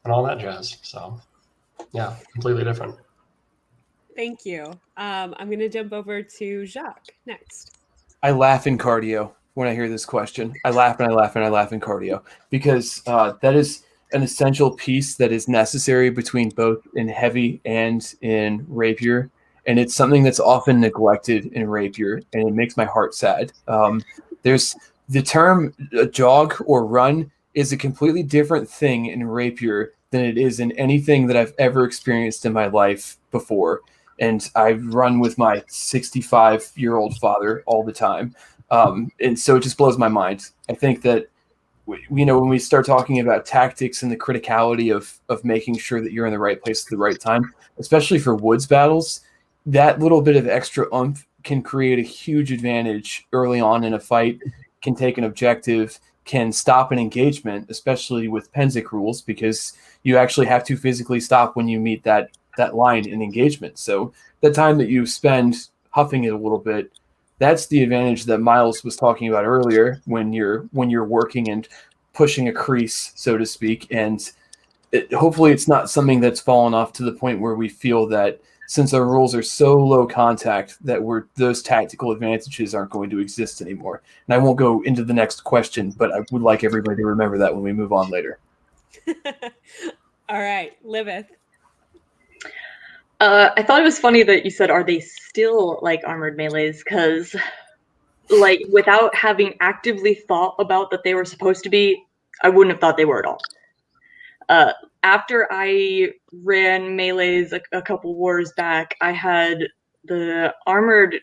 and all that jazz. So yeah, completely different. Thank you. I'm going to jump over to Jacques next. I laugh in cardio when I hear this question. I laugh and I laugh and I laugh in cardio because that is an essential piece that is necessary between both in heavy and in rapier. And it's something that's often neglected in rapier, and it makes my heart sad. There's the term jog or run is a completely different thing in rapier than it is in anything that I've ever experienced in my life before. And I run with my 65-year-old father all the time. And so it just blows my mind. I think that when we start talking about tactics and the criticality of making sure that you're in the right place at the right time, especially for woods battles, that little bit of extra oomph can create a huge advantage early on in a fight, can take an objective, can stop an engagement, especially with Penzik rules, because you actually have to physically stop when you meet that line in engagement. So the time that you spend huffing it a little bit, that's the advantage that Miles was talking about earlier when you're working and pushing a crease, so to speak. And hopefully it's not something that's fallen off to the point where we feel that since our rules are so low contact that those tactical advantages aren't going to exist anymore. And I won't go into the next question, but I would like everybody to remember that when we move on later. All right, Livith. I thought it was funny that you said, are they still like armored melees? Because like without having actively thought about that they were supposed to be, I wouldn't have thought they were at all. After I ran melees a couple wars back, I had the armored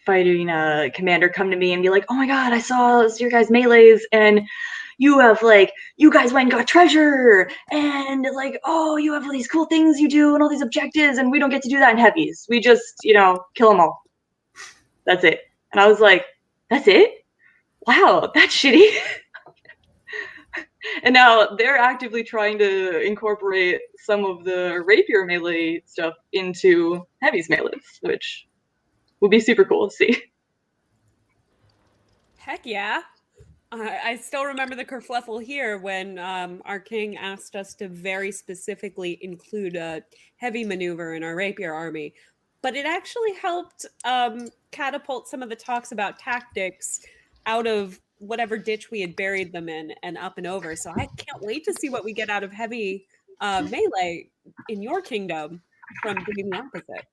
fighting commander come to me and be like, oh my god, I saw your guys' melees, and you guys went and got treasure, and like, oh, you have all these cool things you do and all these objectives, and we don't get to do that in heavies. We just, kill them all. That's it. And I was like, that's it? Wow, that's shitty. And now they're actively trying to incorporate some of the rapier melee stuff into heavies melees, which would be super cool to see. Heck yeah. I still remember the kerfluffle here when our king asked us to very specifically include a heavy maneuver in our rapier army. But it actually helped catapult some of the talks about tactics out of whatever ditch we had buried them in and up and over. So I can't wait to see what we get out of heavy melee in your kingdom from doing the opposite.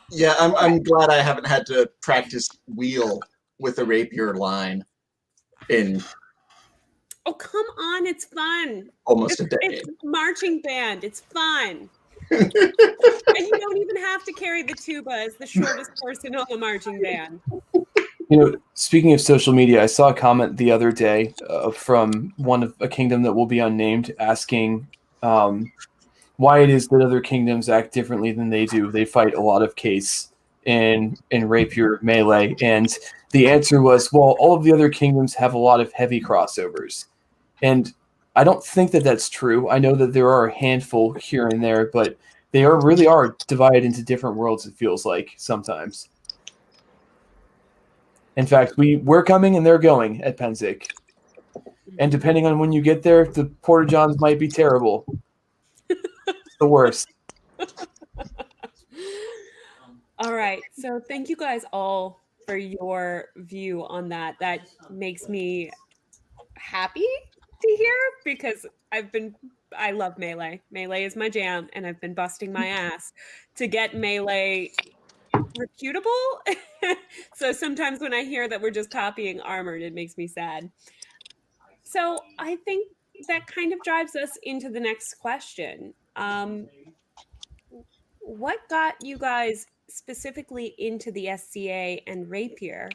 Yeah, I'm glad I haven't had to practice wheel with a rapier line in Oh, come on, it's fun. almost a decade. It's marching band. It's fun. And you don't even have to carry the tuba as the shortest person on the marching band. Speaking of social media, I saw a comment the other day from one of a kingdom that will be unnamed asking why it is that other kingdoms act differently than they do. They fight a lot of case in rapier melee, and the answer was, well, all of the other kingdoms have a lot of heavy crossovers. And I don't think that that's true. I know that there are a handful here and there, but they really are divided into different worlds, it feels like, sometimes. In fact, we're coming and they're going at Penzik. And depending on when you get there, the Porta-Johns might be terrible. It's the worst. All right. So thank you guys all for your view on that. That makes me happy to hear because I love melee. Melee is my jam, and I've been busting my ass to get melee reputable. So sometimes when I hear that we're just copying armored, it makes me sad. So I think that kind of drives us into the next question. What got you guys specifically into the SCA and rapier?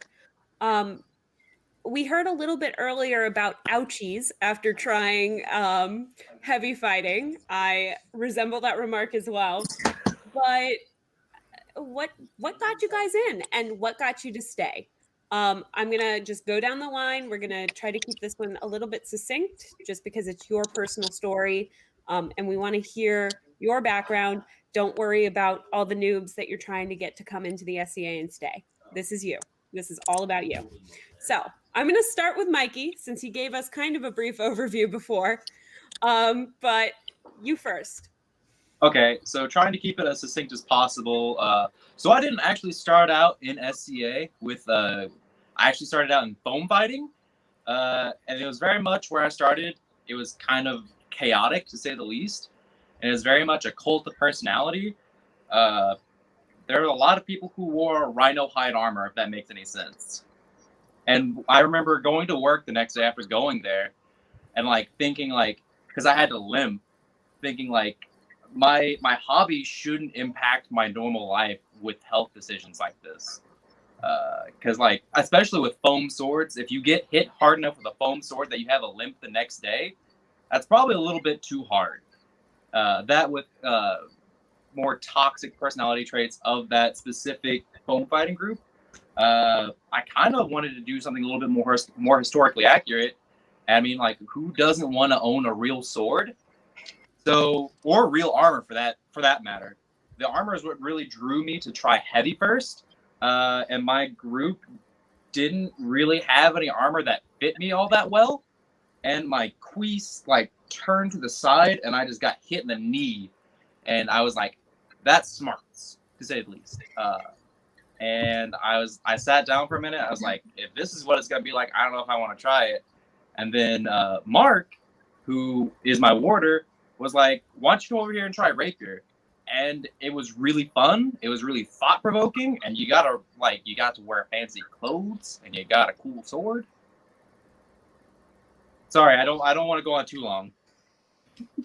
We heard a little bit earlier about ouchies after trying heavy fighting. I resemble that remark as well. But what got you guys in, and what got you to stay? I'm gonna just go down the line. We're gonna try to keep this one a little bit succinct, just because it's your personal story, and we want to hear your background. Don't worry about all the noobs that you're trying to get to come into the SCA and stay. This is you. This is all about you. So I'm going to start with Mikey, since he gave us kind of a brief overview before. But you first. Okay, so trying to keep it as succinct as possible. So I didn't actually start out in SCA with, I actually started out in foam fighting. And it was very much where I started. It was kind of chaotic, to say the least. And it was very much a cult of personality. There were a lot of people who wore rhino hide armor, if that makes any sense. And I remember going to work the next day after going there and thinking because I had to limp, thinking my hobby shouldn't impact my normal life with health decisions like this. Because like, especially with foam swords, if you get hit hard enough with a foam sword that you have a limp the next day, that's probably a little bit too hard. That with more toxic personality traits of that specific foam fighting group, I kind of wanted to do something a little bit more historically accurate. I mean, like, who doesn't want to own a real sword? So, or real armor for that matter. The armor is what really drew me to try heavy first, and my group didn't really have any armor that fit me all that well, and my cuisse like turned to the side, and I just got hit in the knee, and I was like, "That's smarts, to say the least." And I sat down for a minute. I was like, "If this is what it's gonna be like, I don't know if I want to try it." And then Mark, who is my warder, was like, "Why don't you come over here and try rapier?" And it was really fun. It was really thought-provoking, and you got to wear fancy clothes, and you got a cool sword. Sorry, I don't want to go on too long.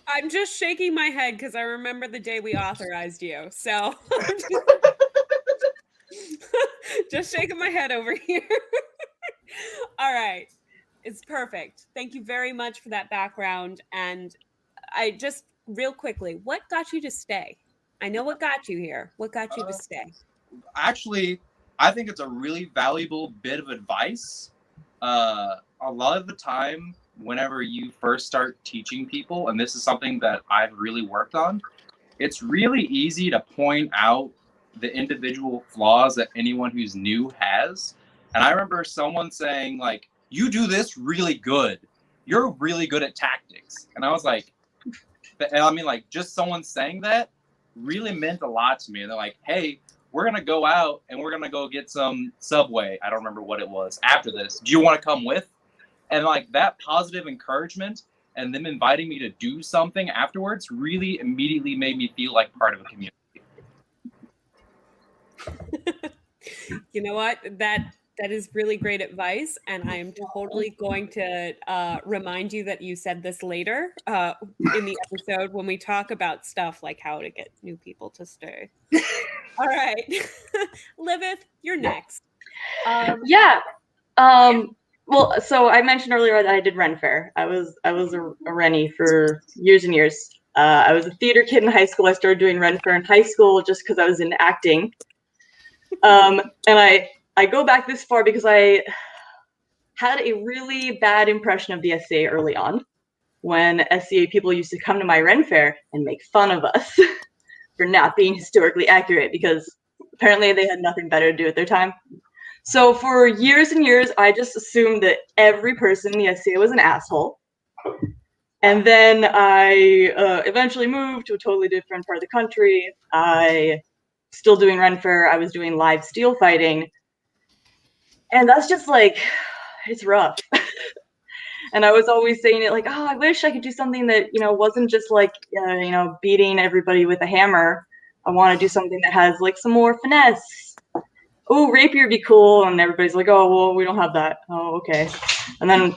I'm just shaking my head because I remember the day we authorized you. So just shaking my head over here. All right. It's perfect. Thank you very much for that background. And I just real quickly, what got you to stay? I know what got you here. What got you to stay? Actually, I think it's a really valuable bit of advice. A lot of the time, whenever you first start teaching people, and this is something that I've really worked on, it's really easy to point out the individual flaws that anyone who's new has. And I remember someone saying, like, "You do this really good. You're really good at tactics." And I was like, I mean, like, just someone saying that really meant a lot to me. And they're like, "Hey, we're going to go out and we're going to go get some Subway." I don't remember what it was after this. "Do you want to come with?" And like that positive encouragement and them inviting me to do something afterwards really immediately made me feel like part of a community. You know what? That is really great advice, and I am totally going to remind you that you said this later in the episode when we talk about stuff like how to get new people to stay. All right, Livith, you're next. Well, so I mentioned earlier that I did Ren Fair. I was a Rennie for years and years. I was a theater kid in high school. I started doing Ren Fair in high school just because I was in acting. And I go back this far because I had a really bad impression of the SCA early on, when SCA people used to come to my Ren Fair and make fun of us for not being historically accurate, because apparently they had nothing better to do at their time. So for years and years, I just assumed that every person in the SCA was an asshole. And then I eventually moved to a totally different part of the country. I still doing Ren Fair. I was doing live steel fighting. And that's just like, it's rough. And I was always saying it like, "Oh, I wish I could do something that, wasn't just like, beating everybody with a hammer. I want to do something that has like some more finesse. Oh, rapier would be cool." And everybody's like, "Oh, well, we don't have that." Oh, okay. And then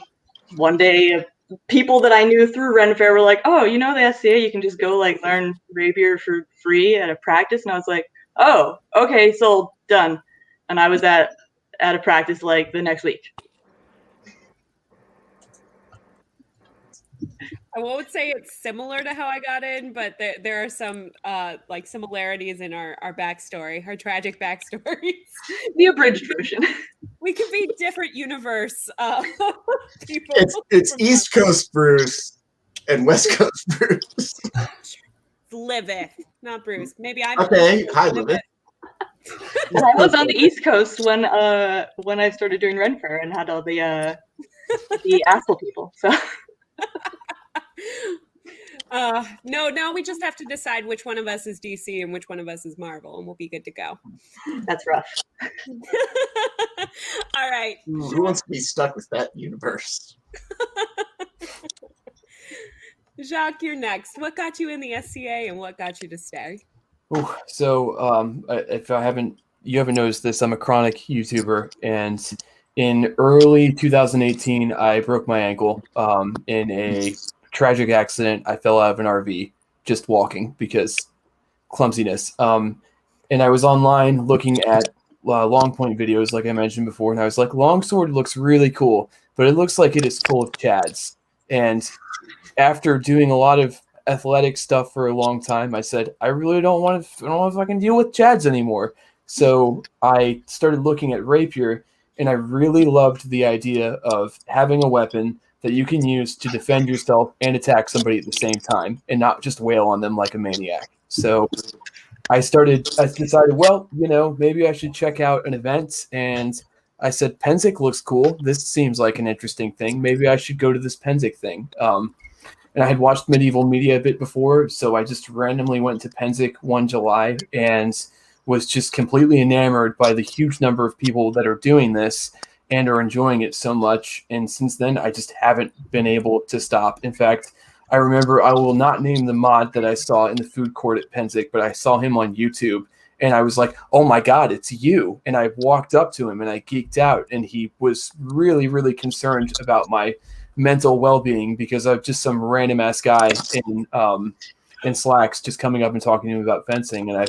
one day, people that I knew through Ren Fair were like, "Oh, the SCA, you can just go like learn rapier for free at a practice." And I was like, "Oh, okay, so done." And I was at a practice like the next week. I won't say it's similar to how I got in, but there are some like similarities in our backstory, our tragic backstories. The abridged version. We could be different universe people. It's East Coast Bruce and West Coast Bruce. Livith, not Bruce. Maybe I'm okay. Hi, Livith. And I was on the East Coast when I started doing Ren Fair and had all the asshole people. So. No, we just have to decide which one of us is DC and which one of us is Marvel, and we'll be good to go. That's rough. All right. Who wants to be stuck with that universe? Jacques, you're next. What got you in the SCA and what got you to stay? So if you haven't noticed this, I'm a chronic YouTuber, and in early 2018, I broke my ankle in a tragic accident. I fell out of an RV just walking because clumsiness. And I was online looking at long point videos, like I mentioned before, and I was like, longsword looks really cool, but it looks like it is full of chads. And after doing a lot of athletic stuff for a long time, I said, I really don't want to. I don't know if I can deal with chads anymore. So I started looking at rapier, and I really loved the idea of having a weapon that you can use to defend yourself and attack somebody at the same time, and not just wail on them like a maniac. So I decided, well, maybe I should check out an event, and I said, Penzik looks cool. This seems like an interesting thing. Maybe I should go to this Penzik thing. And I had watched Medieval Media a bit before, so I just randomly went to Penzik one July and was just completely enamored by the huge number of people that are doing this and are enjoying it so much. And since then, I just haven't been able to stop. In fact, I remember, I will not name the mod that I saw in the food court at Penzik, but I saw him on YouTube, and I was like, oh my God, it's you. And I walked up to him and I geeked out, and he was really, really concerned about my mental well-being because I'm just some random ass guy in slacks just coming up and talking to him about fencing, and I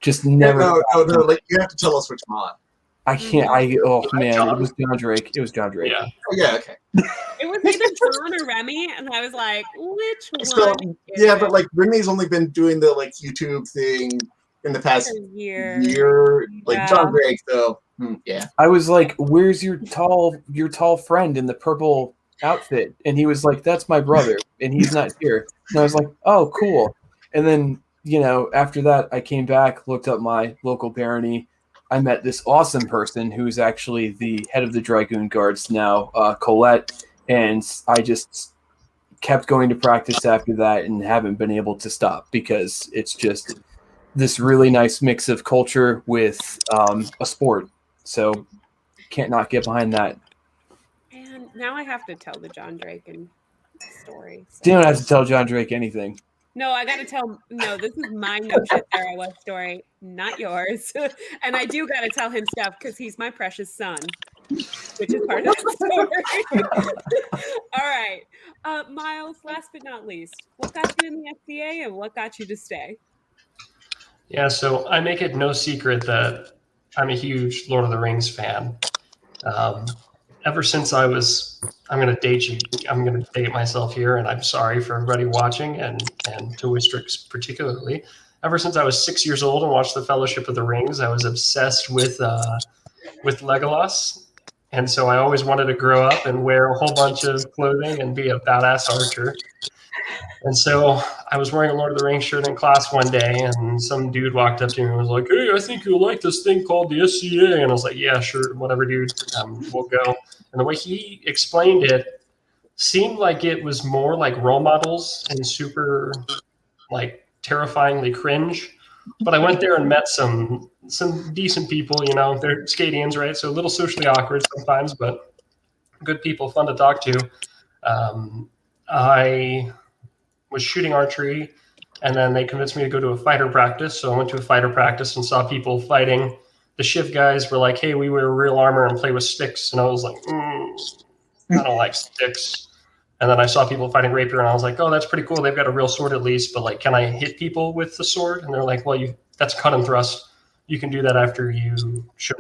just never. No, like you have to tell us which mod. I can't. It was John Drake. It was John Drake. Yeah. Oh yeah, okay. It was either John or Remy, and I was like, which one? So, yeah, but like Remy's only been doing the like YouTube thing in the past year. Like Yeah. John Drake, though. Yeah. I was like, "Where's your tall friend in the purple outfit?" And he was like, "That's my brother, and he's not here." And I was like, "Oh, cool." And then after that, I came back, looked up my local barony. I met this awesome person who's actually the head of the Dragoon Guards now, Colette, and I just kept going to practice after that and haven't been able to stop because it's just this really nice mix of culture with a sport. So can't not get behind that. And now I have to tell the John Drake story. So. You don't have to tell John Drake anything. No, I got to tell. No, this is my no shit there I was story, not yours. And I do got to tell him stuff because he's my precious son, which is part of the story. All right. Miles, last but not least, what got you in the SCA and what got you to stay? Yeah, so I make it no secret that I'm a huge Lord of the Rings fan. Ever since I'm going to date you. I'm going to date myself here, and I'm sorry for everybody watching, and to Wistric particularly. Ever since I was 6 years old and watched The Fellowship of the Rings, I was obsessed with Legolas, and so I always wanted to grow up and wear a whole bunch of clothing and be a badass archer. And so I was wearing a Lord of the Rings shirt in class one day, and some dude walked up to me and was like, "Hey, I think you'll like this thing called the SCA." And I was like, "Yeah, sure, whatever, dude. We'll go." And the way he explained it seemed like it was more like role models and super, like, terrifyingly cringe. But I went there and met some decent people. They're Scadians, right? So a little socially awkward sometimes, but good people, fun to talk to. I was shooting archery, and then they convinced me to go to a fighter practice. So I went to a fighter practice and saw people fighting. The shift guys were like, "Hey, we wear real armor and play with sticks." And I was like, I don't like sticks. And then I saw people fighting rapier, and I was like, "Oh, that's pretty cool. They've got a real sword at least, but like, can I hit people with the sword?" And they're like, "Well, that's cut and thrust. You can do that after you show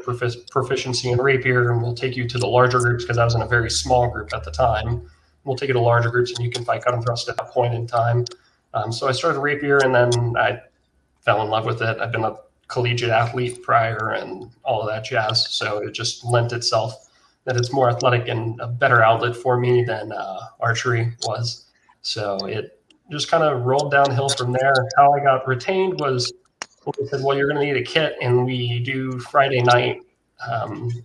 proficiency in rapier, and we'll take you to the larger groups," because I was in a very small group at the time. "We'll take you to larger groups, and you can fight cut and thrust at that point in time." So I started rapier, and then I fell in love with it. I've been a collegiate athlete prior and all of that jazz. So it just lent itself that it's more athletic and a better outlet for me than archery was. So it just kind of rolled downhill from there. How I got retained was, we said, "Well, you're going to need a kit," and we do Friday night,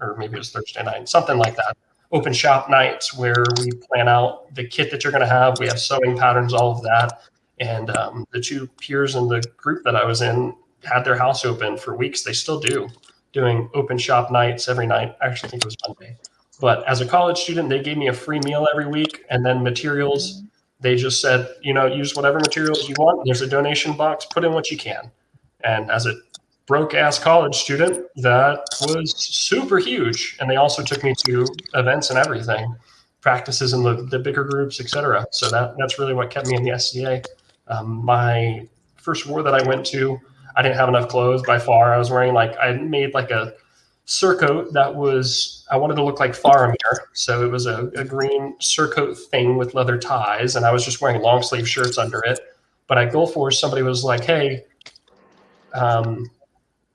or maybe it was Thursday night, something like that. Open shop nights where we plan out the kit that you're going to have. We have sewing patterns, all of that. And the two peers in the group that I was in had their house open for weeks. They still do, doing open shop nights every night. I actually think it was Monday. But as a college student, they gave me a free meal every week, and then materials. They just said, use whatever materials you want. There's a donation box. Put in what you can. And as a broke-ass college student, that was super huge. And they also took me to events and everything, practices in the bigger groups, etc. So that's really what kept me in the SCA. My first war that I went to, I didn't have enough clothes by far. I was wearing I made like a surcoat that was, I wanted to look like Faramir. So it was a green surcoat thing with leather ties, and I was just wearing long sleeve shirts under it. But at Gulf Wars, somebody was like, hey,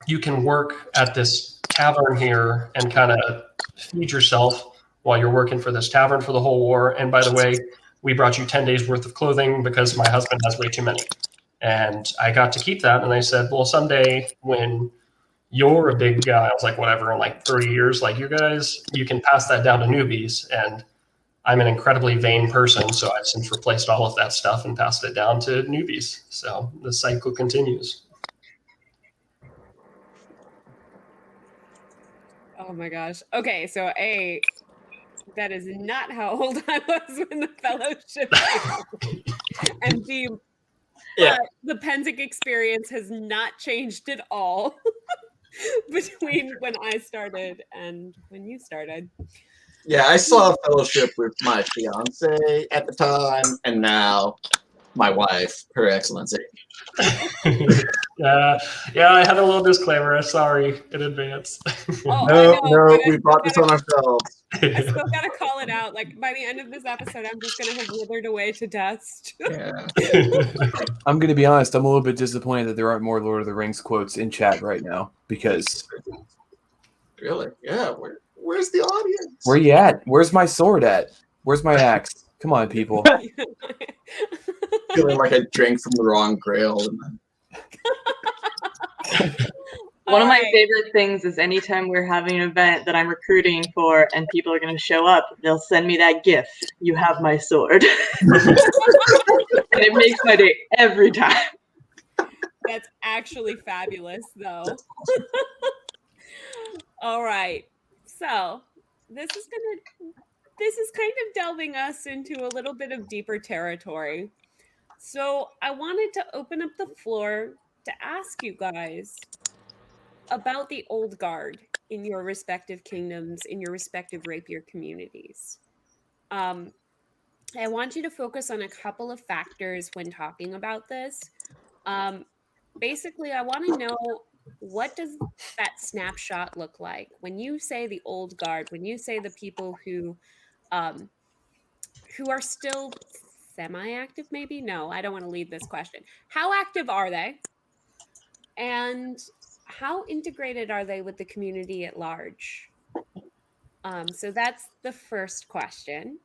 you can work at this tavern here and kind of feed yourself while you're working for this tavern for the whole war. And by the way, we brought you 10 days worth of clothing because my husband has way too many. And I got to keep that. And they said, well, someday when you're a big guy, I was like, whatever, in like 30 years, like you guys, you can pass that down to newbies. And I'm an incredibly vain person. So I've since replaced all of that stuff and passed it down to newbies. So the cycle continues. Oh my gosh. Okay, so that is not how old I was when the fellowship came. And B, the Penzic experience has not changed at all between when I started and when you started. Yeah, I saw a fellowship with my fiance at the time, and now my wife, Her Excellency. Yeah, I had a little disclaimer. Sorry in advance. No, we brought this on ourselves. I still gotta call it out. Like by the end of this episode, I'm just gonna have withered away to dust. Yeah. I'm gonna be honest. I'm a little bit disappointed that there aren't more Lord of the Rings quotes in chat right now because. Really? Yeah. Where's the audience? Where you at? Where's my sword at? Where's my axe? Come on, people. Feeling like I drank from the wrong grail. One of my favorite things is anytime we're having an event that I'm recruiting for and people are going to show up, they'll send me that gift. You have my sword. And it makes my day every time. That's actually fabulous, though. All right. So this is kind of delving us into a little bit of deeper territory. So I wanted to open up the floor to ask you guys about the old guard in your respective kingdoms, in your respective rapier communities. I want you to focus on a couple of factors when talking about this. Basically, I want to know, what does that snapshot look like when you say the old guard, when you say the people who are still semi-active? Maybe no, I don't want to lead this question. How active are they, and how integrated are they with the community at large? So that's the first question,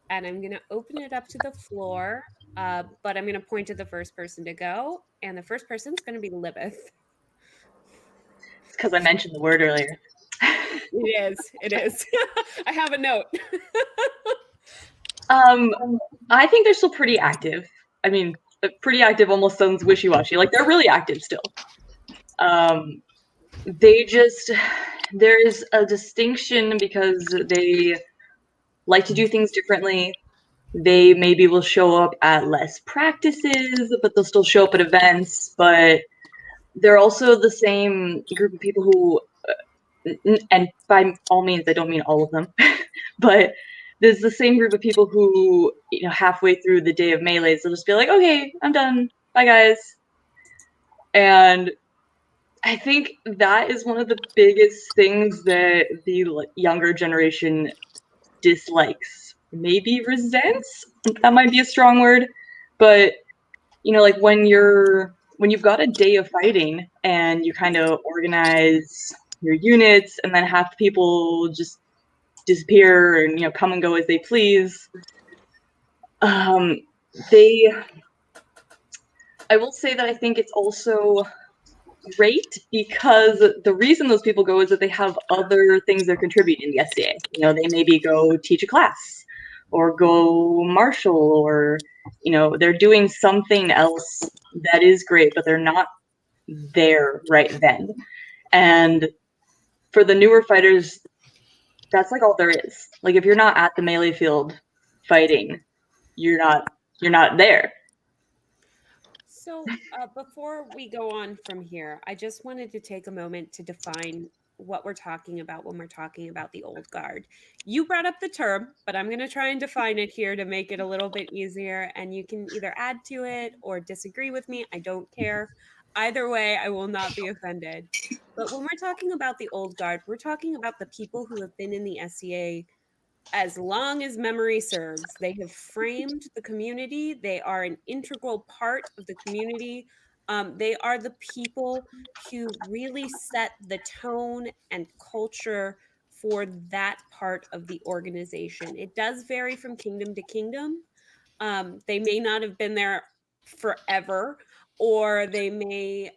and I'm going to open it up to the floor, but I'm going to point to the first person to go, and the first person is going to be Livith. It's because I mentioned the word earlier. It is. I have a note. I think they're still pretty active. I mean, pretty active almost sounds wishy-washy. Like, they're really active still. There's a distinction because they like to do things differently. They maybe will show up at less practices, but they'll still show up at events. But they're also the same group of people who, and by all means, I don't mean all of them, but there's the same group of people who, halfway through the day of melees, they'll just be like, okay, I'm done. Bye, guys. And I think that is one of the biggest things that the younger generation dislikes, maybe resents. That might be a strong word, but like when you've got a day of fighting and you kind of organize your units, and then half the people just disappear and come and go as they please. I will say that I think it's also great because the reason those people go is that they have other things they're contributing in the SCA. They maybe go teach a class or go marshal, or they're doing something else that is great, but they're not there right then. And for the newer fighters, that's like all there is. Like, if you're not at the melee field fighting, you're not there. So before we go on from here, I just wanted to take a moment to define what we're talking about when we're talking about the old guard. You brought up the term, but I'm going to try and define it here to make it a little bit easier, and you can either add to it or disagree with me. I don't care. Either way, I will not be offended. But when we're talking about the old guard, we're talking about the people who have been in the SCA as long as memory serves. They have framed the community. They are an integral part of the community. They are the people who really set the tone and culture for that part of the organization. It does vary from kingdom to kingdom. They may not have been there forever, or they may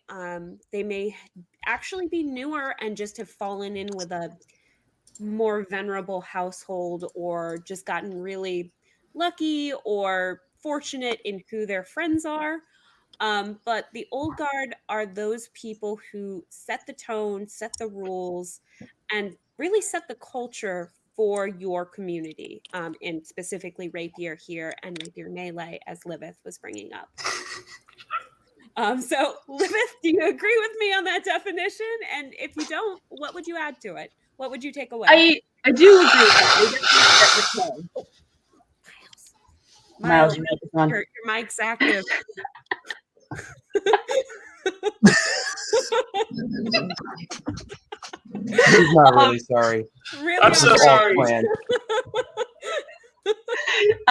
actually be newer and just have fallen in with a more venerable household, or just gotten really lucky or fortunate in who their friends are. But the old guard are those people who set the tone, set the rules, and really set the culture for your community, and specifically rapier here and rapier melee, as Livith was bringing up. So, Livith, do you agree with me on that definition? And if you don't, what would you add to it? What would you take away? I do agree with that. They definitely set the tone. Miles, your mic's active. He's not really sorry. Really I'm so sorry.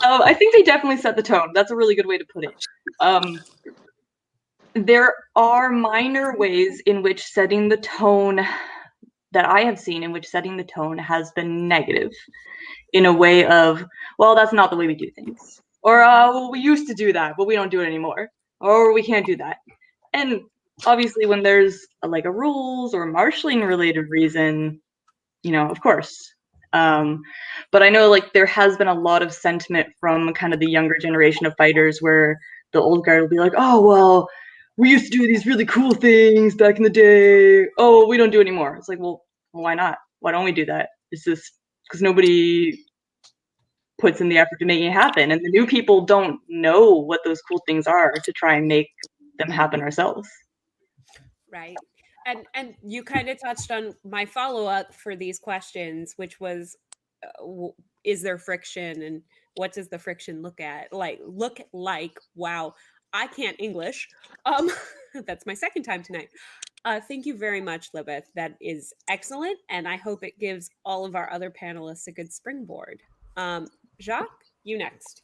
I think they definitely set the tone. That's a really good way to put it. There are minor ways in which setting the tone that I have seen in which setting the tone has been negative, in a way of, well, that's not the way we do things. Or, well, we used to do that, but we don't do it anymore. Or we can't do that. And obviously when there's like a rules or marshalling related reason, you know, of course. But I know like there has been a lot of sentiment from kind of the younger generation of fighters where the old guard will be like, oh, well, we used to do these really cool things back in the day. Oh, we don't do it anymore. It's like, well, why not? Why don't we do that? It's just because nobody puts in the effort to make it happen. And the new people don't know what those cool things are to try and make them happen ourselves. Right. And you kind of touched on my follow-up for these questions, which was, is there friction, and what does the friction look like? Wow, I can't English. That's my second time tonight. Thank you very much, Livith. That is excellent, and I hope it gives all of our other panelists a good springboard. Jacques, you next.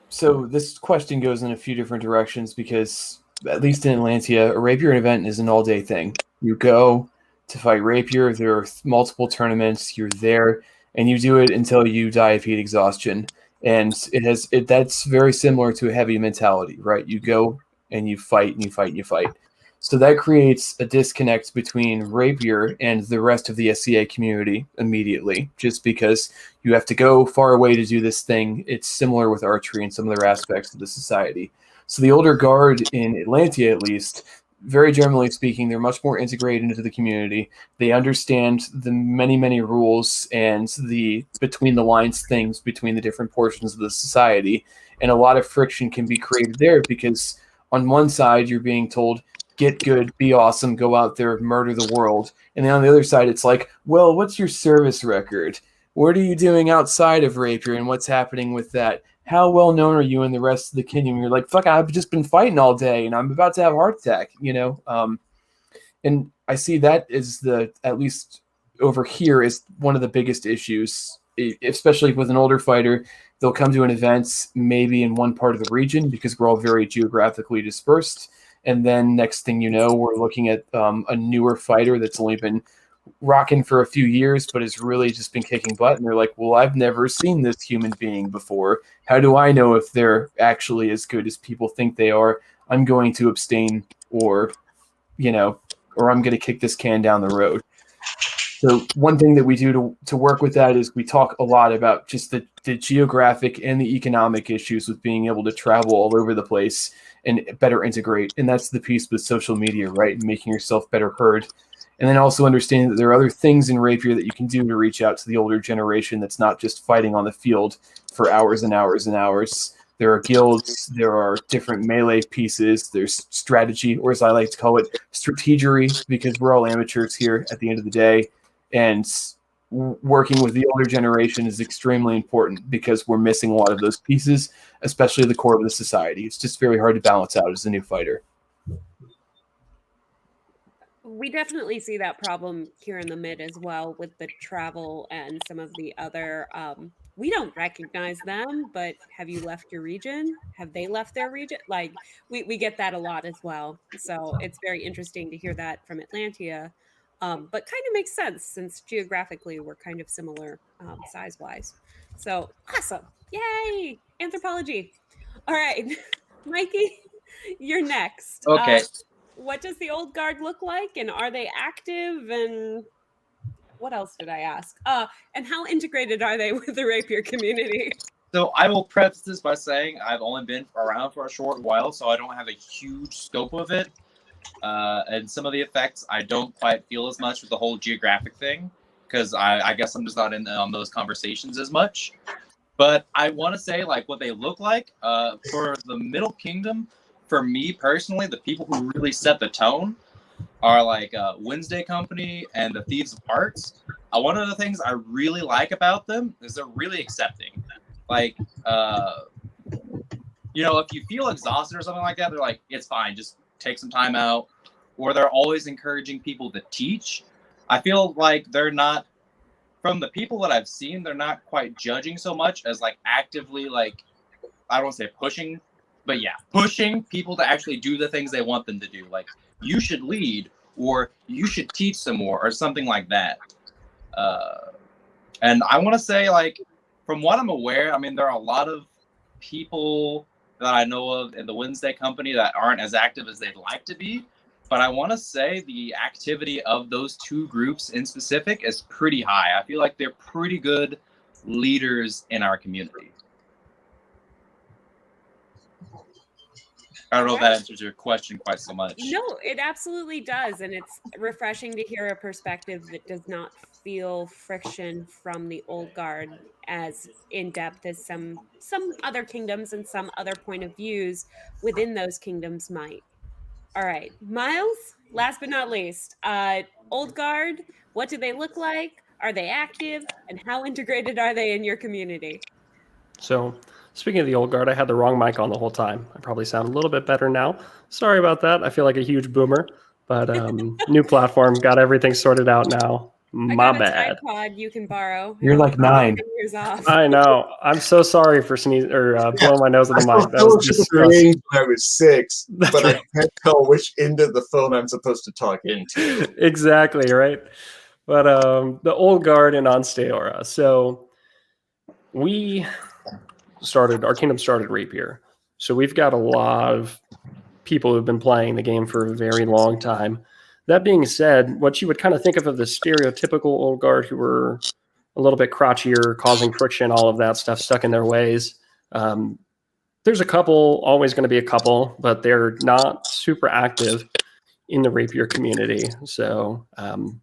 So this question goes in a few different directions because, at least in Atlantia, a rapier event is an all-day thing. You go to fight rapier. There are multiple tournaments. You're there, and you do it until you die of heat exhaustion. And that's very similar to a heavy mentality, right? You go and you fight and you fight and you fight. So that creates a disconnect between rapier and the rest of the SCA community immediately, just because you have to go far away to do this thing. It's similar with archery and some other aspects of the society. So the older guard in Atlantia, at least, very generally speaking, they're much more integrated into the community. They understand the many, many rules and the between the lines things between the different portions of the society. And a lot of friction can be created there because on one side, you're being told, get good, be awesome, go out there, murder the world. And then on the other side, it's like, well, what's your service record? What are you doing outside of rapier and what's happening with that? How well known are you in the rest of the kingdom? You're like, fuck, I've just been fighting all day and I'm about to have a heart attack, you know? And I see that as at least over here, is one of the biggest issues, especially with an older fighter. They'll come to an event maybe in one part of the region because we're all very geographically dispersed. And then next thing you know, we're looking at a newer fighter that's only been rocking for a few years, but has really just been kicking butt. And they're like, well, I've never seen this human being before. How do I know if they're actually as good as people think they are? I'm going to abstain, or I'm going to kick this can down the road. So one thing that we do to work with that is we talk a lot about just the geographic and the economic issues with being able to travel all over the place and better integrate. And that's the piece with social media, right? And making yourself better heard. And then also understanding that there are other things in rapier that you can do to reach out to the older generation that's not just fighting on the field for hours and hours and hours. There are guilds, there are different melee pieces, there's strategy, or as I like to call it, strategery, because we're all amateurs here at the end of the day. And working with the older generation is extremely important because we're missing a lot of those pieces, especially the core of the society. It's just very hard to balance out as a new fighter. We definitely see that problem here in the mid as well with the travel and some of the other. We don't recognize them, but have you left your region? Have they left their region? Like we get that a lot as well. So it's very interesting to hear that from Atlantia, but kind of makes sense since geographically we're kind of similar size wise. So awesome! Yay! Anthropology. All right, Mikey, you're next. Okay. What does the old guard look like, and are they active, and what else did I ask? And how integrated are they with the rapier community? So I will preface this by saying I've only been around for a short while, so I don't have a huge scope of it. And some of the effects I don't quite feel as much with the whole geographic thing, because I guess I'm just not in on those conversations as much. But I want to say like what they look like for the Middle Kingdom. For me personally, the people who really set the tone are like Wednesday Company and the Thieves of Hearts. One of the things I really like about them is they're really accepting. Like, you know, if you feel exhausted or something like that, they're like, it's fine, just take some time out. Or they're always encouraging people to teach. I feel like they're not, from the people that I've seen, they're not quite judging so much as like actively like, I don't want to say pushing, but yeah, pushing people to actually do the things they want them to do. Like, you should lead, or you should teach some more, or something like that. And I want to say, like, from what I'm aware, I mean, there are a lot of people that I know of in the Wednesday Company that aren't as active as they'd like to be. But I want to say the activity of those two groups in specific is pretty high. I feel like they're pretty good leaders in our community. I don't know if that answers your question quite so much. No, it absolutely does. And it's refreshing to hear a perspective that does not feel friction from the old guard as in-depth as some other kingdoms and some other point of views within those kingdoms might. All right, Miles, last but not least, old guard, what do they look like? Are they active? And how integrated are they in your community? So, speaking of the old guard, I had the wrong mic on the whole time. I probably sound a little bit better now. Sorry about that. I feel like a huge boomer, but new platform, got everything sorted out now. My bad. A tripod you can borrow. You're like 9. I know. I'm so sorry for sneezing or blowing my nose with the mic. That was disgusting. When I was 6, but I can't tell which end of the phone I'm supposed to talk into. Exactly, right? But the old guard in Ansteorra. So our kingdom started rapier. So we've got a lot of people who've been playing the game for a very long time. That being said, what you would kind of think of the stereotypical old guard who were a little bit crotchier, causing friction, all of that stuff, stuck in their ways. There's a couple, always going to be a couple, but they're not super active in the rapier community. So, and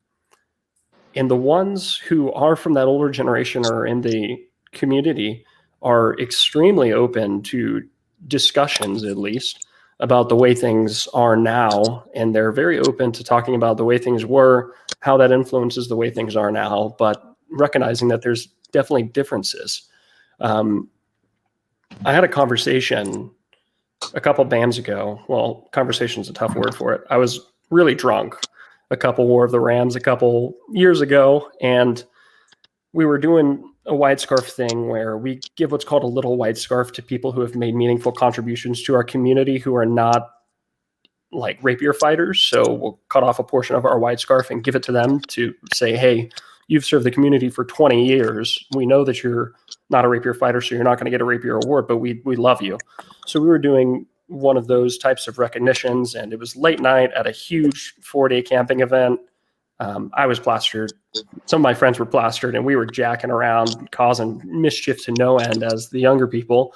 the ones who are from that older generation or in the community are extremely open to discussions, at least, about the way things are now, and they're very open to talking about the way things were, how that influences the way things are now, but recognizing that there's definitely differences. I had a conversation a couple bands ago. Well, conversation's a tough word for it. I was really drunk a couple War of the Rams a couple years ago, and we were doing a white scarf thing where we give what's called a little white scarf to people who have made meaningful contributions to our community who are not like rapier fighters. So we'll cut off a portion of our white scarf and give it to them to say, hey, you've served the community for 20 years. We know that you're not a rapier fighter, so you're not going to get a rapier award, but we love you. So we were doing one of those types of recognitions, and it was late night at a huge 4-day camping event. I was plastered. Some of my friends were plastered, and we were jacking around, causing mischief to no end as the younger people.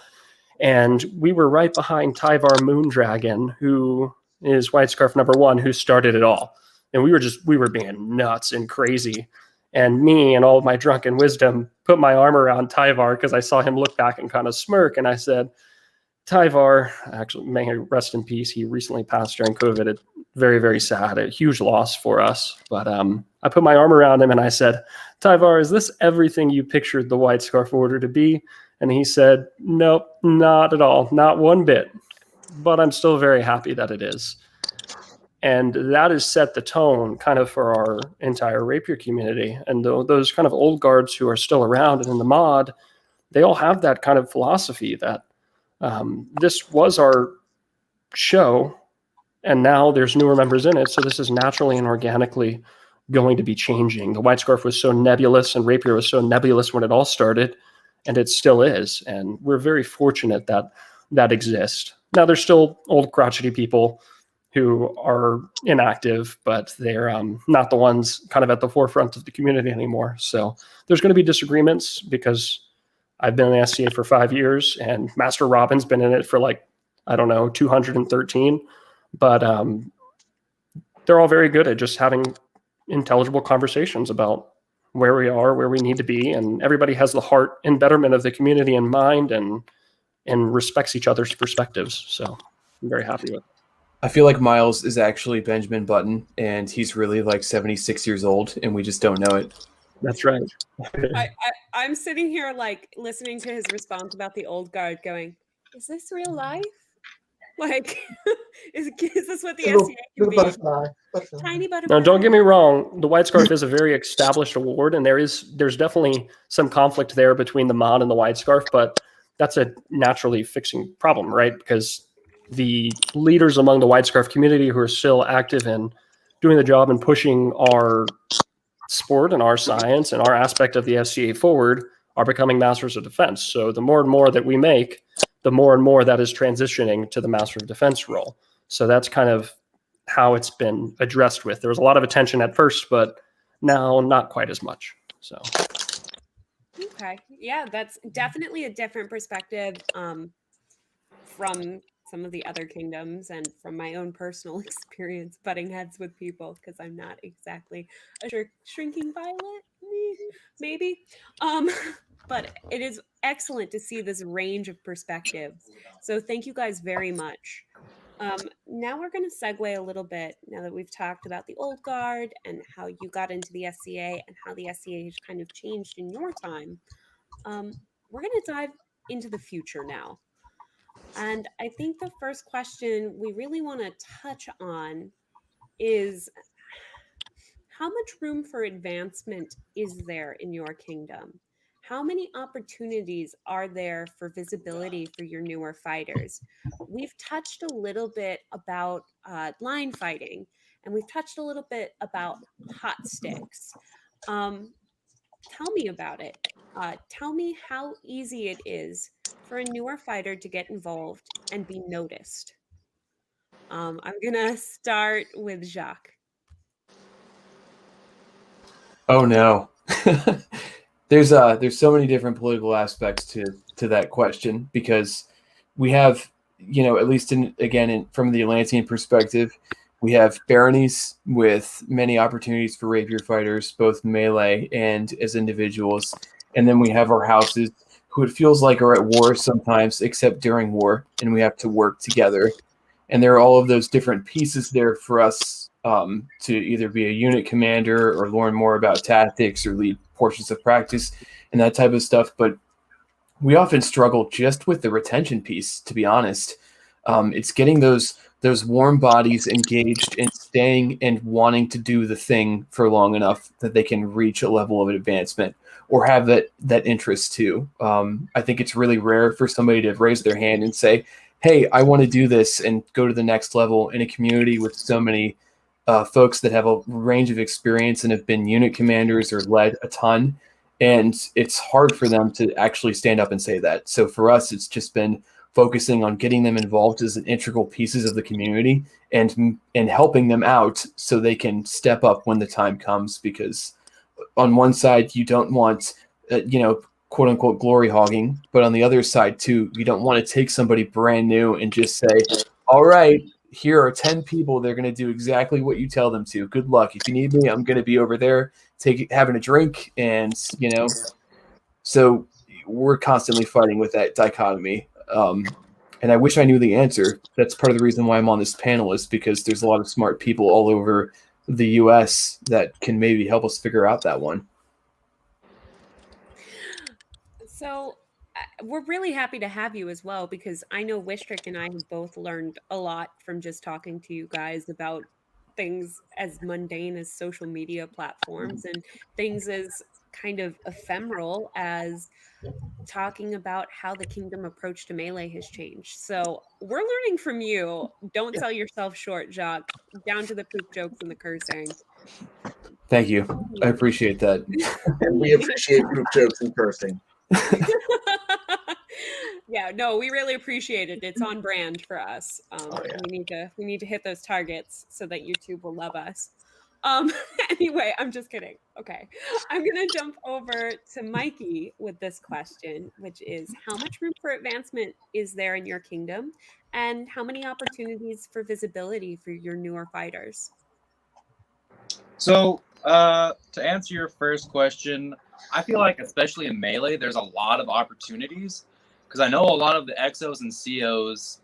And we were right behind Tyvar Moondragon, who is White Scarf #1, who started it all. And we were being nuts and crazy. And me and all of my drunken wisdom put my arm around Tyvar because I saw him look back and kind of smirk. And I said, Tyvar, actually, may he rest in peace. He recently passed during COVID. It very, very sad, a huge loss for us. But I put my arm around him and I said, Tyvar, is this everything you pictured the White Scarf Order to be? And he said, nope, not at all, not one bit. But I'm still very happy that it is. And that has set the tone kind of for our entire rapier community. And those kind of old guards who are still around and in the mod, they all have that kind of philosophy that this was our show, and now there's newer members in it. So this is naturally and organically going to be changing. The White Scarf was so nebulous and rapier was so nebulous when it all started, and it still is. And we're very fortunate that that exists. Now there's still old crotchety people who are inactive, but they're not the ones kind of at the forefront of the community anymore. So there's going to be disagreements because I've been in the SCA for 5 years and Master Robin's been in it for 213, but they're all very good at just having intelligible conversations about where we are, where we need to be. And everybody has the heart and betterment of the community in mind and respects each other's perspectives. So I'm very happy with it. I feel like Miles is actually Benjamin Button, and he's really 76 years old, and we just don't know it. That's right. I'm sitting here listening to his response about the old guard going, is this real life? Is this what the SCA can be? Butterfly. Tiny butterfly. Now, don't get me wrong. The White Scarf is a very established award, and there's definitely some conflict there between the mod and the White Scarf, but that's a naturally fixing problem, right? Because the leaders among the White Scarf community who are still active in doing the job and pushing our sport and our science and our aspect of the SCA forward are becoming Masters of Defense. So the more and more that we make, the more and more that is transitioning to the Master of Defense role. So that's kind of how it's been addressed with. There was a lot of attention at first, but now not quite as much. So. Okay. Yeah, that's definitely a different perspective from some of the other kingdoms and from my own personal experience butting heads with people, because I'm not exactly a shrinking violet, maybe. But it is excellent to see this range of perspectives. So thank you guys very much. Now we're going to segue a little bit, now that we've talked about the old guard and how you got into the SCA and how the SCA has kind of changed in your time. We're going to dive into the future now. And I think the first question we really want to touch on is, how much room for advancement is there in your kingdom? How many opportunities are there for visibility for your newer fighters? We've touched a little bit about line fighting, and we've touched a little bit about hot sticks. Tell me about it. Tell me how easy it is for a newer fighter to get involved and be noticed. I'm gonna start with Jacques. Oh no. There's so many different political aspects to that question, because we have, at least from the Atlantean perspective, we have baronies with many opportunities for rapier fighters, both melee and as individuals. And then we have our houses, who it feels like are at war sometimes, except during war, and we have to work together. And there are all of those different pieces there for us to either be a unit commander or learn more about tactics or lead portions of practice and that type of stuff. But we often struggle just with the retention piece, to be honest. It's getting those warm bodies engaged and staying and wanting to do the thing for long enough that they can reach a level of advancement or have that interest too. I think it's really rare for somebody to raise their hand and say, hey, I want to do this and go to the next level in a community with so many folks that have a range of experience and have been unit commanders or led a ton. And it's hard for them to actually stand up and say that. So for us, it's just been focusing on getting them involved as an integral pieces of the community and helping them out so they can step up when the time comes. Because on one side, you don't want, quote unquote, glory hogging, but on the other side too, you don't want to take somebody brand new and just say, all right, here are 10 people. They're going to do exactly what you tell them to. Good luck. If you need me, I'm going to be over there having a drink. And, so we're constantly fighting with that dichotomy. And I wish I knew the answer. That's part of the reason why I'm on this panel, is because there's a lot of smart people all over the US that can maybe help us figure out that one. So we're really happy to have you as well, because I know Wistric and I have both learned a lot from just talking to you guys about things as mundane as social media platforms and things as kind of ephemeral as talking about how the kingdom approach to melee has changed. So we're learning from you. Don't sell yourself short, Jacques. Down to the poop jokes and the cursing. Thank you. I appreciate that. And we appreciate group jokes and cursing. Yeah, no, we really appreciate it. It's on brand for us. Yeah. We need to hit those targets so that YouTube will love us. Anyway, I'm just kidding. Okay, I'm gonna jump over to Mikey with this question, which is: how much room for advancement is there in your kingdom, and how many opportunities for visibility for your newer fighters? So, to answer your first question, I feel like especially in Melee, there's a lot of opportunities, because I know a lot of the XOs and COs,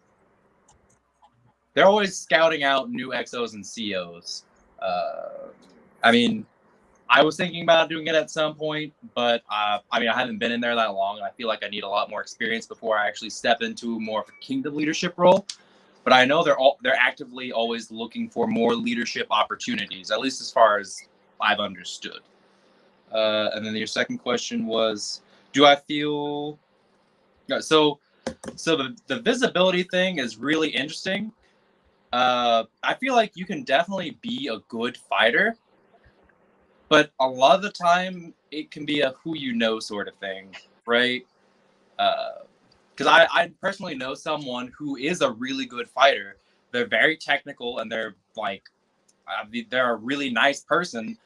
they're always scouting out new XOs and COs. I mean, I was thinking about doing it at some point, but I haven't been in there that long, and I feel like I need a lot more experience before I actually step into more of a kingdom leadership role. But I know they're actively always looking for more leadership opportunities, at least as far as I've understood. And then your second question was, do I feel... So the visibility thing is really interesting. I feel like you can definitely be a good fighter, but a lot of the time it can be a who you know sort of thing, right? Because I personally know someone who is a really good fighter. They're very technical, and they're a really nice person,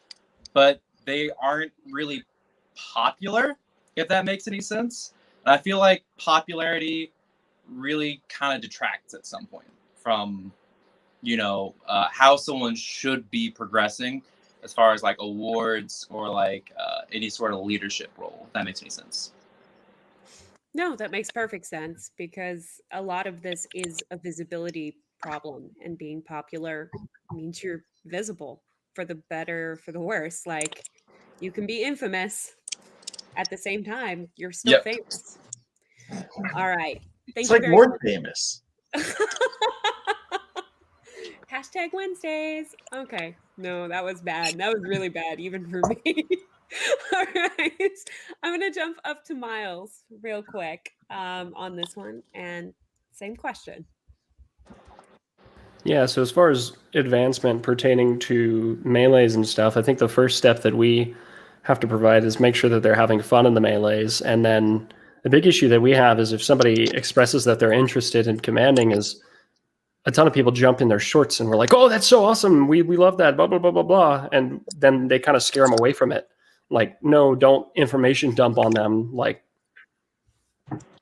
but they aren't really popular, if that makes any sense. And I feel like popularity really kind of detracts at some point from, how someone should be progressing as far as like awards or like any sort of leadership role, if that makes any sense. No, that makes perfect sense, because a lot of this is a visibility problem, and being popular means you're visible, for the better, for the worse. Like, you can be infamous at the same time, you're still Yep. famous. All right. Thank It's you like very more much. famous. Hashtag Wednesdays. Okay. No, that was bad. That was really bad, even for me. All right. I'm going to jump up to Miles real quick on this one. And same question. Yeah, so as far as advancement pertaining to melees and stuff, I think the first step that we have to provide is make sure that they're having fun in the melees. And then the big issue that we have is if somebody expresses that they're interested in commanding, is a ton of people jump in their shorts and we're like, oh, that's so awesome. We love that, blah, blah, blah, blah, blah. And then they kind of scare them away from it. Like, no, don't information dump on them. Like,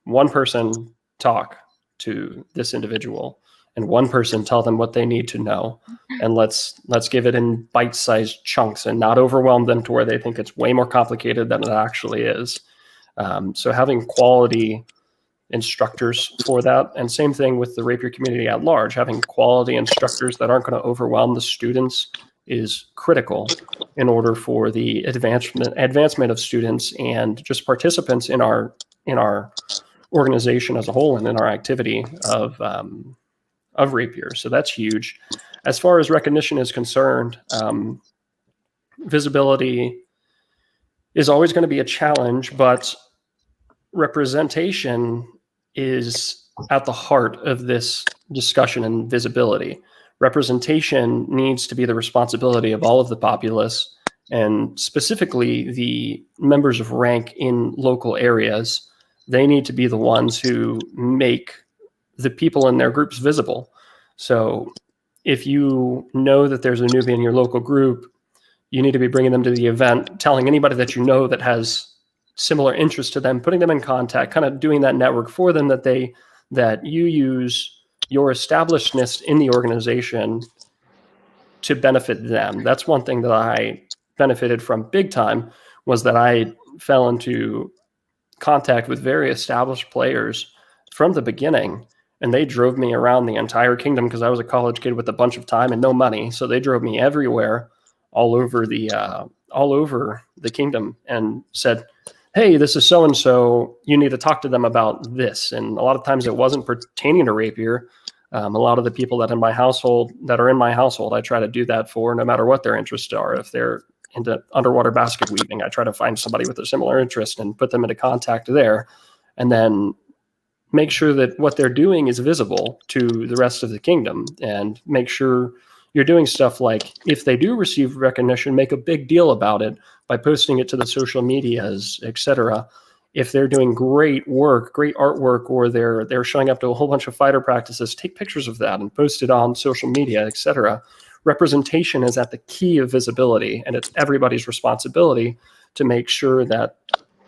one person talk to this individual, and one person tell them what they need to know, and let's give it in bite-sized chunks and not overwhelm them to where they think it's way more complicated than it actually is. So having quality instructors for that, and same thing with the rapier community at large, having quality instructors that aren't going to overwhelm the students is critical in order for the advancement of students and just participants in our organization as a whole and in our activity of rapier. So that's huge. As far as recognition is concerned, visibility is always going to be a challenge, but representation is at the heart of this discussion and visibility. Representation needs to be the responsibility of all of the populace, and specifically the members of rank in local areas. They need to be the ones who make the people in their groups visible. So if you know that there's a newbie in your local group, you need to be bringing them to the event, telling anybody that you know that has similar interest to them, putting them in contact, kind of doing that network for them, that you use your establishedness in the organization to benefit them. That's one thing that I benefited from big time, was that I fell into contact with very established players from the beginning. And they drove me around the entire kingdom because I was a college kid with a bunch of time and no money. So they drove me everywhere, all over the kingdom, and said, "Hey, this is so and so. You need to talk to them about this." And a lot of times it wasn't pertaining to rapier. A lot of the people that are in my household, I try to do that for, no matter what their interests are. If they're into underwater basket weaving, I try to find somebody with a similar interest and put them into contact there, and then make sure that what they're doing is visible to the rest of the kingdom, and make sure you're doing stuff like, if they do receive recognition, make a big deal about it by posting it to the social medias, etc. If they're doing great work, great artwork, or they're showing up to a whole bunch of fighter practices, take pictures of that and post it on social media, etc. Representation is at the key of visibility, and it's everybody's responsibility to make sure that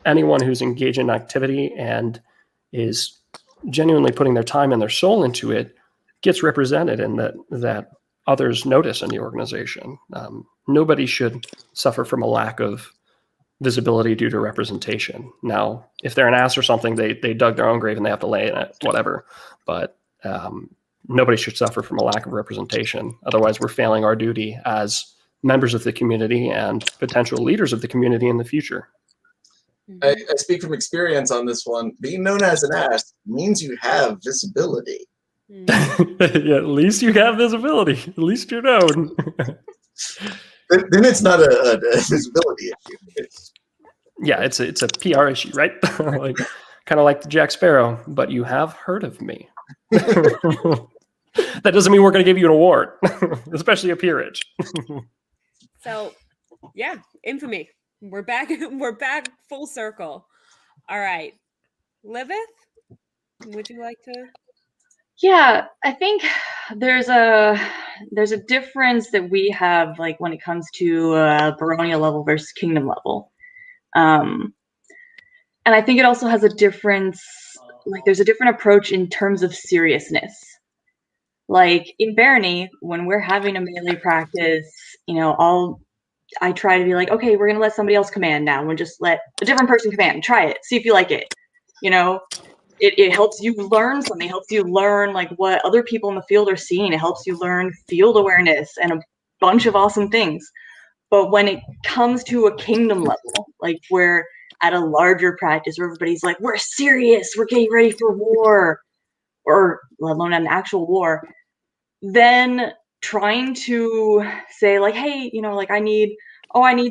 anyone who's engaged in activity and is genuinely putting their time and their soul into it gets represented, and that others notice in the organization. Nobody should suffer from a lack of visibility due to representation. Now, if they're an ass or something, they dug their own grave and they have to lay in it, whatever. But nobody should suffer from a lack of representation. Otherwise, we're failing our duty as members of the community and potential leaders of the community in the future. I speak from experience on this one. Being known as an ass means you have visibility. Yeah, at least you have visibility. At least you're known. Then it's not a visibility issue. Yeah, it's a PR issue, right? Like, kind of like the Jack Sparrow, but you have heard of me. That doesn't mean we're going to give you an award, especially a peerage. So, yeah, infamy. We're back. We're back full circle. All right, Livith, would you like to? Yeah, I think there's a difference that we have, like, when it comes to Baronia level versus Kingdom level, and I think it also has a difference. Like, there's a different approach in terms of seriousness. Like in Barony, when we're having a melee practice, I try to be like, okay, we're gonna let somebody else command now. We'll just let a different person command. Try it, see if you like it. It helps you learn something. It helps you learn like what other people in the field are seeing. It helps you learn field awareness and a bunch of awesome things. But when it comes to a kingdom level, like we're at a larger practice where everybody's like, we're serious, we're getting ready for war, or let alone an actual war, then trying to say like, hey, like I need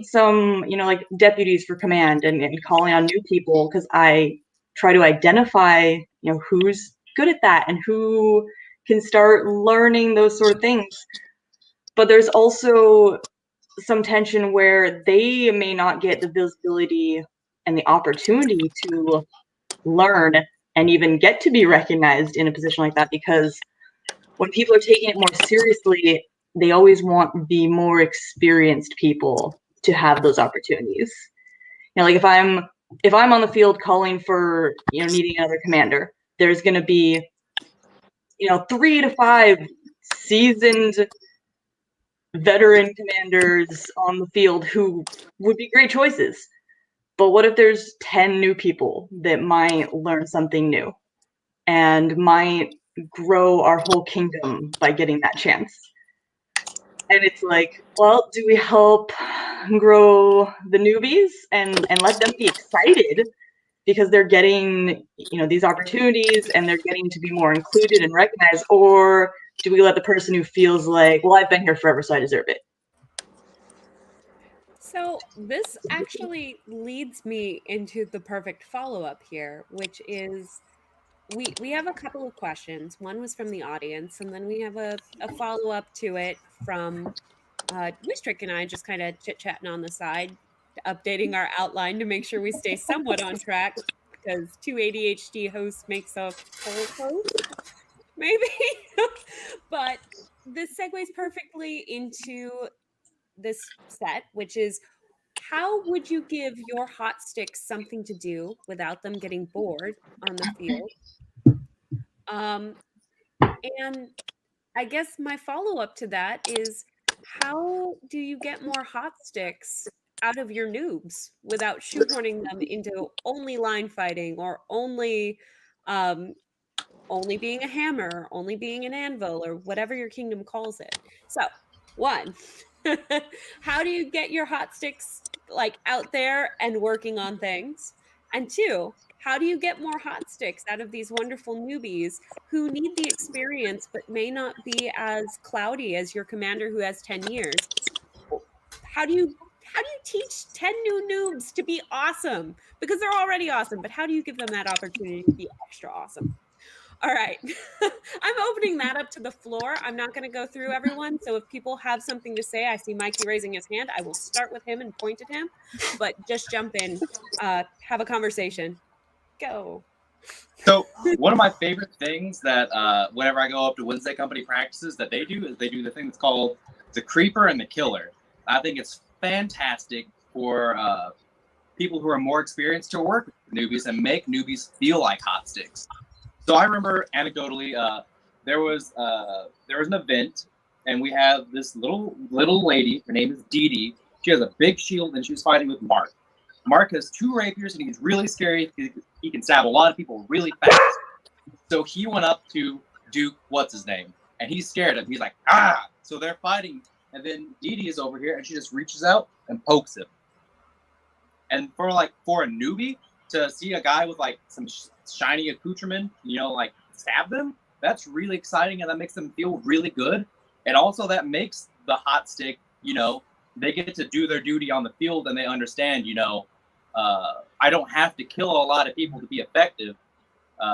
some, like deputies for command, and calling on new people, because I try to identify, who's good at that and who can start learning those sort of things. But there's also some tension where they may not get the visibility and the opportunity to learn and even get to be recognized in a position like that, because when people are taking it more seriously, they always want the more experienced people to have those opportunities. Like if I'm on the field calling for, needing another commander, there's going to be, 3 to 5 seasoned veteran commanders on the field who would be great choices. But what if there's 10 new people that might learn something new and might grow our whole kingdom by getting that chance? And it's like, well, do we help grow the newbies and let them be excited because they're getting, these opportunities and they're getting to be more included and recognized? Or do we let the person who feels like, well, I've been here forever, so I deserve it? So this actually leads me into the perfect follow-up here, which is we have a couple of questions. One was from the audience, and then we have a follow-up to it from Wistric and I just kind of chit-chatting on the side, updating our outline to make sure we stay somewhat on track, because 2 ADHD hosts makes a full host, maybe. But this segues perfectly into this set, which is, how would you give your hot sticks something to do without them getting bored on the field? And I guess my follow-up to that is, how do you get more hot sticks out of your noobs without shoehorning them into only line fighting or only only being a hammer, only being an anvil, or whatever your kingdom calls it. So, one, how do you get your hot sticks like out there and working on things? And two, how do you get more hot sticks out of these wonderful newbies who need the experience but may not be as cloudy as your commander who has 10 years? How do you teach 10 new noobs to be awesome? Because they're already awesome, but how do you give them that opportunity to be extra awesome? All right. I'm opening that up to the floor. I'm not going to go through everyone. So if people have something to say, I see Mikey raising his hand. I will start with him and point at him, but just jump in, have a conversation. Go. So one of my favorite things that whenever I go up to Wednesday company practices that they do is they do the thing that's called the creeper and the killer. I think it's fantastic for people who are more experienced to work with newbies and make newbies feel like hot sticks. So I remember anecdotally, there was an event, and we have this little lady. Her name is Dee Dee. She has a big shield, and she was fighting with Mark. Mark has 2 rapiers, and he's really scary. He can stab a lot of people really fast. So he went up to Duke, what's his name, and he's scared of him. He's like, ah! So they're fighting, and then Dee Dee is over here, and she just reaches out and pokes him. And for a newbie to see a guy with like some shiny accoutrement, like stab them, that's really exciting, and that makes them feel really good. And also that makes the hot stick, they get to do their duty on the field, and they understand, I don't have to kill a lot of people to be effective.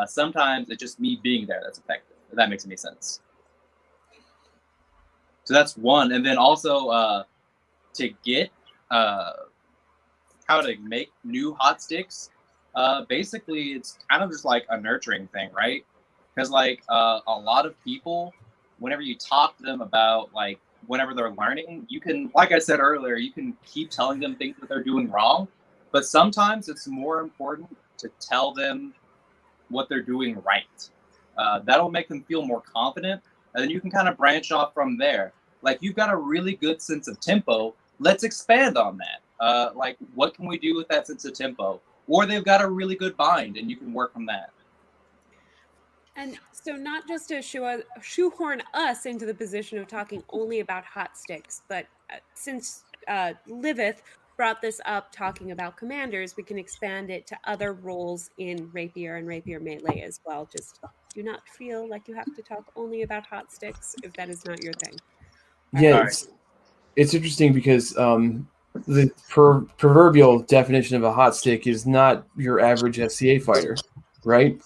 Sometimes it's just me being there that's effective, if that makes any sense. So that's one. And then also to get how to make new hot sticks, basically it's kind of just like a nurturing thing, right? Because a lot of people, whenever you talk to them about whenever they're learning, you can, like I said earlier, you can keep telling them things that they're doing wrong, but sometimes it's more important to tell them what they're doing right. That'll make them feel more confident, and then you can kind of branch off from there. You've got a really good sense of tempo. Let's expand on that. What can we do with that sense of tempo? Or they've got a really good bind, and you can work from that. And so not just to shoehorn us into the position of talking only about hot sticks, but since Livith brought this up talking about commanders, we can expand it to other roles in Rapier and Rapier Melee as well. Just do not feel like you have to talk only about hot sticks if that is not your thing. Yeah, it's interesting because the proverbial definition of a hot stick is not your average SCA fighter, right?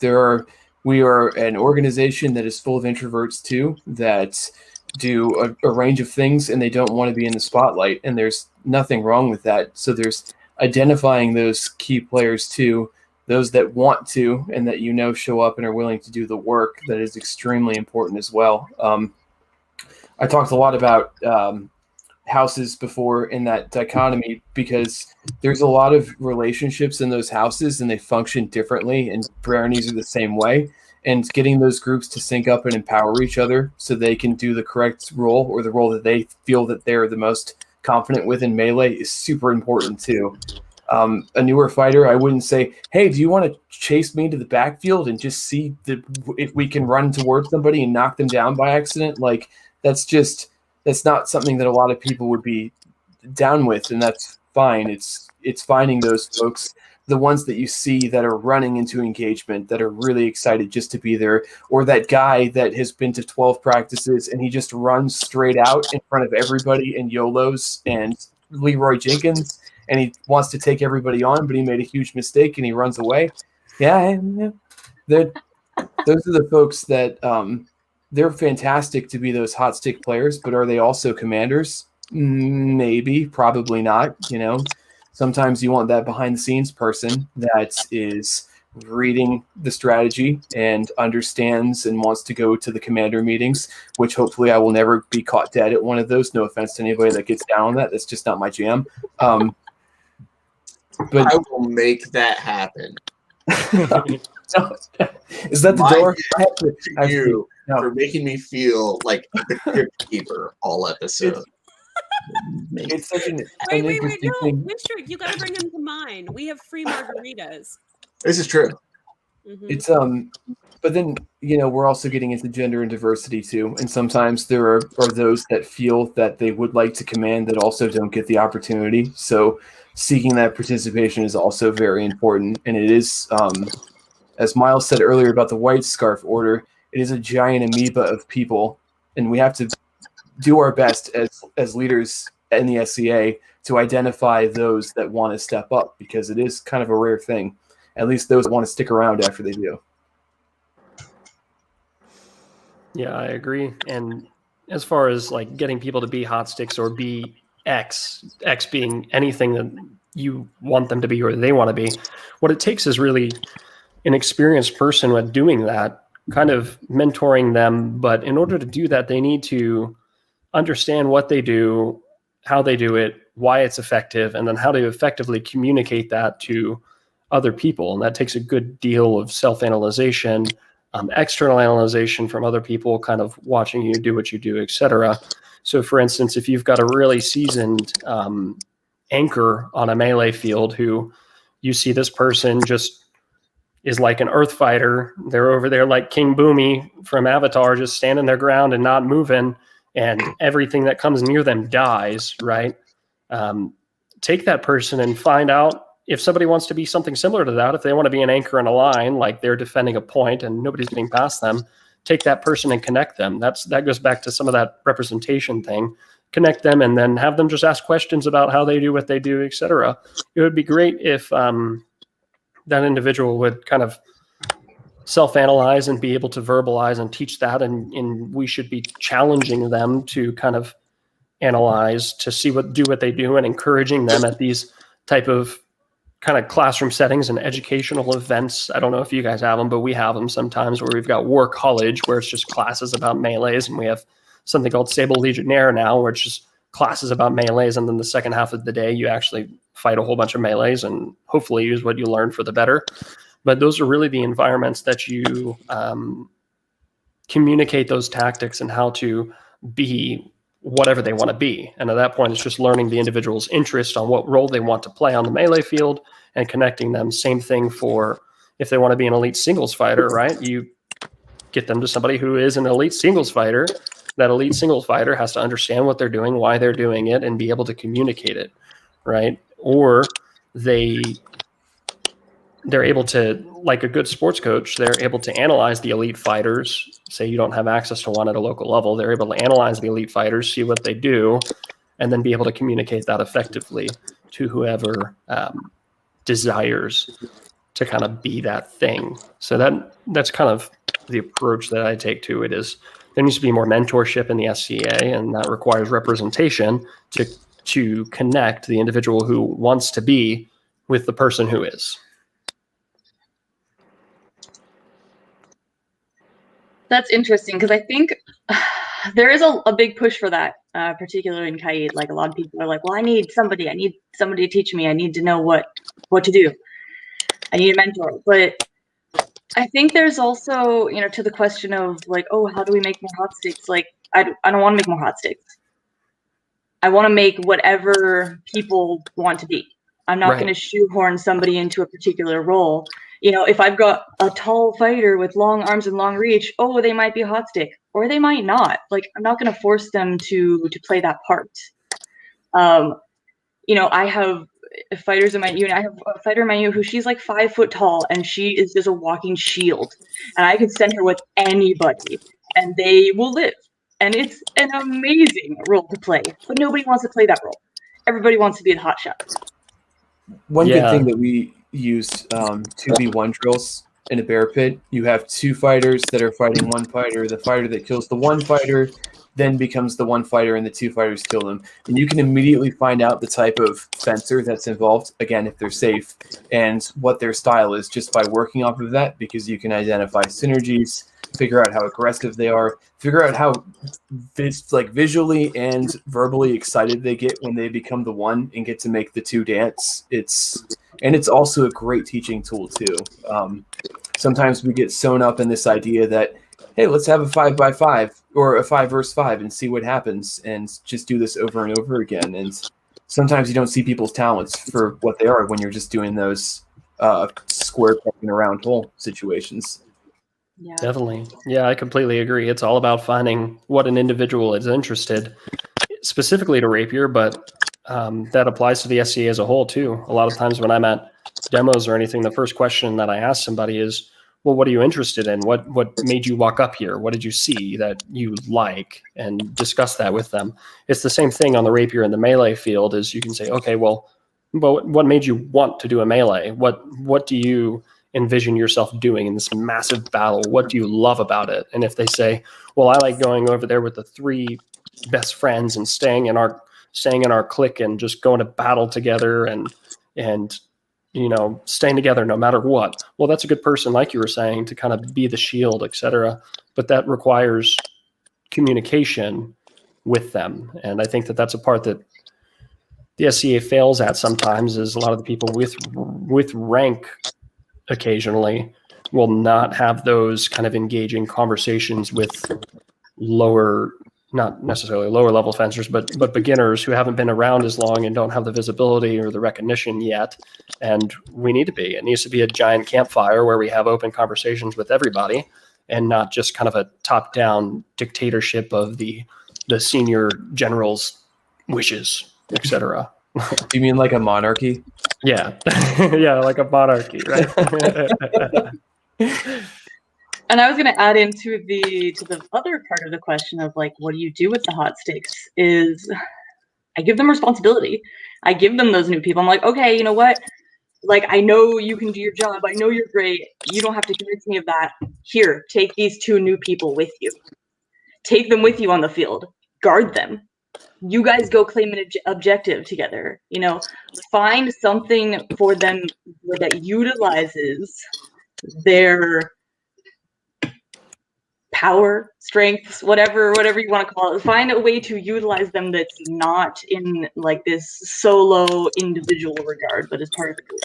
We are an organization that is full of introverts too, that do a range of things, and they don't want to be in the spotlight, and there's nothing wrong with that. So there's identifying those key players too, those that want to and that show up and are willing to do the work, that is extremely important as well. I talked a lot about houses before in that dichotomy because there's a lot of relationships in those houses and they function differently, and baronies are the same way. And getting those groups to sync up and empower each other so they can do the correct role, or the role that they feel that they're the most confident with in melee, is super important too. A newer fighter, I wouldn't say, hey, do you want to chase me to the backfield and just see if we can run towards somebody and knock them down by accident? That's not something that a lot of people would be down with, and that's fine. It's finding those folks, the ones that you see that are running into engagement, that are really excited just to be there, or that guy that has been to 12 practices and he just runs straight out in front of everybody and YOLOs and Leroy Jenkins, and he wants to take everybody on, but he made a huge mistake and he runs away. Yeah. Those are the folks that they're fantastic to be those hot stick players, but are they also commanders? Maybe, probably not. Sometimes you want that behind the scenes person that is reading the strategy and understands and wants to go to the commander meetings, which hopefully I will never be caught dead at one of those. No offense to anybody that gets down on that. That's just not my jam. But I will make that happen. Is that the door? You for making me feel like the crypt keeper all episode. It's such an Wait, interesting thing. Wistric, you got to bring them to mine. We have free margaritas. This is true. Mhm. It's but then we're also getting into gender and diversity too, and sometimes there are those that feel that they would like to command that also don't get the opportunity. So seeking that participation is also very important, and it is as Miles said earlier about the White Scarf Order, it is a giant amoeba of people, and we have to do our best as leaders in the SCA to identify those that want to step up, because it is kind of a rare thing. At least those that want to stick around after they do. Yeah, I agree. And as far as like getting people to be hot sticks or be X being anything that you want them to be or they want to be, what it takes is really an experienced person with doing that, kind of mentoring them. But in order to do that, they need to understand what they do, how they do it, why it's effective, and then how to effectively communicate that to other people. And that takes a good deal of self-analyzation, external analyzation from other people, kind of watching you do what you do, etc. So for instance, if you've got a really seasoned anchor on a melee field who you see this person just is like an earth fighter, they're over there like King Boomy from Avatar, just standing their ground and not moving, and everything that comes near them dies, right? Take that person and find out if somebody wants to be something similar to that, if they want to be an anchor in a line, like they're defending a point and nobody's getting past them, take that person and connect them. That goes back to some of that representation thing. Connect them and then have them just ask questions about how they do what they do, etc. It would be great if that individual would kind of self-analyze and be able to verbalize and teach that. And we should be challenging them to kind of analyze, to do what they do, and encouraging them at these type of kind of classroom settings and educational events. I don't know if you guys have them, but we have them sometimes where we've got War College, where it's just classes about melees, and we have something called Sable Legionnaire now, where it's just classes about melees, and then the second half of the day you actually fight a whole bunch of melees and hopefully use what you learn for the better. But those are really the environments that you communicate those tactics and how to be whatever they want to be. And at that point, it's just learning the individual's interest on what role they want to play on the melee field and connecting them. Same thing for if they want to be an elite singles fighter, right? You get them to somebody who is an elite singles fighter. That elite singles fighter has to understand what they're doing, why they're doing it, and be able to communicate it, right? Or they're able to, like a good sports coach, they're able to analyze the elite fighters. Say you don't have access to one at a local level, they're able to analyze the elite fighters, see what they do, and then be able to communicate that effectively to whoever desires to kind of be that thing. So that's kind of the approach that I take to it. Is there needs to be more mentorship in the SCA, and that requires representation to connect the individual who wants to be with the person who is. That's interesting, because I think there is a big push for that, particularly in Caid. Like, a lot of people are like, well, I need somebody to teach me. I need to know what to do. I need a mentor. But I think there's also, to the question of like, oh, how do we make more hot sticks? Like, I don't want to make more hot sticks. I want to make whatever people want to be. I'm not going to shoehorn somebody into a particular role. If I've got a tall fighter with long arms and long reach, oh, they might be a hot stick, or they might not. Like, I'm not going to force them to play that part. I have fighters in my unit. I have a fighter in my unit who she's like 5 foot tall, and she is just a walking shield. And I could send her with anybody, and they will live. And it's an amazing role to play. But nobody wants to play that role. Everybody wants to be a hot shot. One good thing that we use 2v1 drills in a bear pit, you have two fighters that are fighting one fighter. The fighter that kills the one fighter then becomes the one fighter, and the two fighters kill them. And you can immediately find out the type of fencer that's involved, again, if they're safe, and what their style is just by working off of that, because you can identify synergies, figure out how aggressive they are, figure out how visually and verbally excited they get when they become the one and get to make the two dance. It's also a great teaching tool too. Sometimes we get sewn up in this idea that, hey, let's have a 5x5 or a 5 versus 5 and see what happens, and just do this over and over again. And sometimes you don't see people's talents for what they are when you're just doing those square pegging around hole situations. Yeah. Definitely. Yeah, I completely agree. It's all about finding what an individual is interested, specifically to rapier, but that applies to the SCA as a whole too. A lot of times when I'm at demos or anything, the first question that I ask somebody is, well, what are you interested in? What made you walk up here? What did you see that you like? And discuss that with them. It's the same thing on the rapier and the melee field. Is you can say, okay, well, but what made you want to do a melee? What do you envision yourself doing in this massive battle? What do you love about it? And if they say, well, I like going over there with the 3 best friends and staying in our clique and just going to battle together and staying together no matter what. Well, that's a good person, like you were saying, to kind of be the shield, etc. But that requires communication with them. And I think that that's a part that the SCA fails at sometimes, is a lot of the people with rank occasionally will not have those kind of engaging conversations with not necessarily lower level fencers, but beginners who haven't been around as long and don't have the visibility or the recognition yet. And we need to be. It needs to be a giant campfire where we have open conversations with everybody, and not just kind of a top-down dictatorship of the senior general's wishes, etc. You mean like a monarchy? Yeah, yeah, like a monarchy, right? And I was going to add into the other part of the question of like, what do you do with the hot sticks? Is I give them responsibility. I give them those new people. I'm like, okay, you know what? Like, I know you can do your job. I know you're great. You don't have to convince me of that. Here, take these 2 new people with you. Take them with you on the field. Guard them. You guys go claim an objective together. Find something for them that utilizes their power, strengths, whatever you want to call it. Find a way to utilize them that's not in like this solo individual regard, but as part of the group.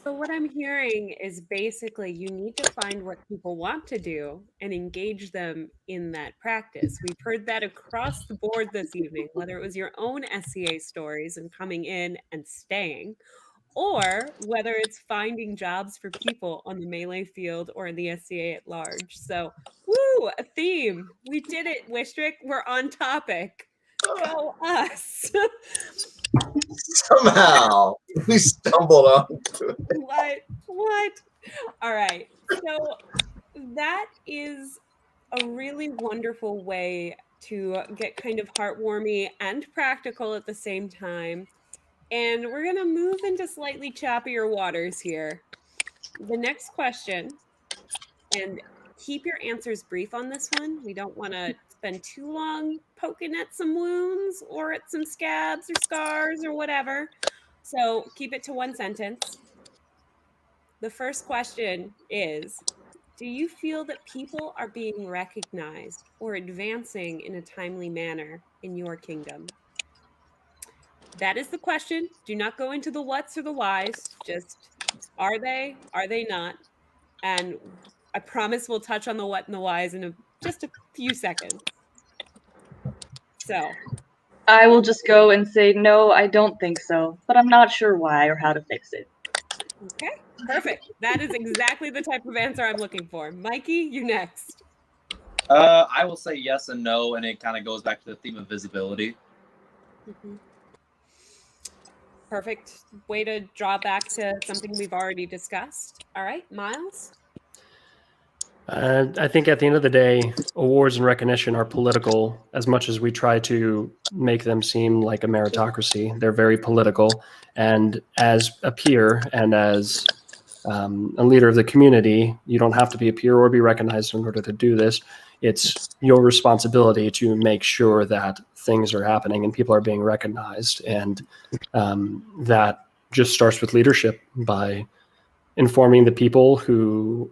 So what I'm hearing is basically you need to find what people want to do and engage them in that practice. We've heard that across the board this evening, whether it was your own SCA stories and coming in and staying, or whether it's finding jobs for people on the melee field or in the SCA at large. So, woo, a theme. We did it, Wistric. We're on topic. Go us. Somehow we stumbled onto it. What? All right. So that is a really wonderful way to get kind of heartwarming and practical at the same time. And we're going to move into slightly choppier waters here. The next question, and keep your answers brief on this one. We don't want to spend too long poking at some wounds or at some scabs or scars or whatever. So keep it to 1 sentence. The first question is, do you feel that people are being recognized or advancing in a timely manner in your kingdom? That is the question. Do not go into the whats or the whys. Just, are they not? And I promise we'll touch on the what and the whys in just a few seconds. So I will just go and say, no, I don't think so, but I'm not sure why or how to fix it. Okay, perfect. That is exactly the type of answer I'm looking for. Mikey, you next. I will say yes and no, and it kind of goes back to the theme of visibility. Mm-hmm. Perfect way to draw back to something we've already discussed. All right, Miles? I think at the end of the day, awards and recognition are political as much as we try to make them seem like a meritocracy. They're very political. And as a peer and as a leader of the community, you don't have to be a peer or be recognized in order to do this. It's your responsibility to make sure that things are happening and people are being recognized. And that just starts with leadership by informing the people who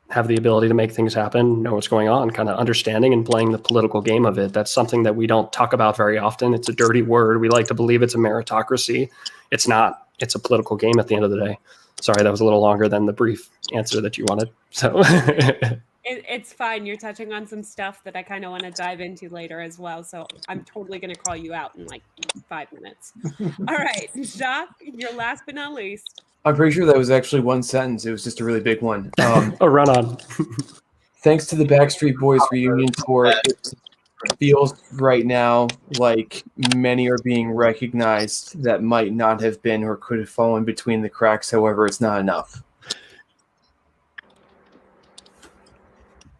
have the ability to make things happen, know what's going on, kind of understanding and playing the political game of it. That's something that we don't talk about very often. It's a dirty word. We like to believe it's a meritocracy. It's not. It's a political game at the end of the day. Sorry, that was a little longer than the brief answer that you wanted. So It's fine. You're touching on some stuff that I kind of want to dive into later as well. So I'm totally going to call you out in like 5 minutes. All right, Jacques, your last but not least. I'm pretty sure that was actually one sentence. It was just a really big one. A run on. Thanks to the Backstreet Boys reunion tour, it feels right now like many are being recognized that might not have been or could have fallen between the cracks. However, it's not enough.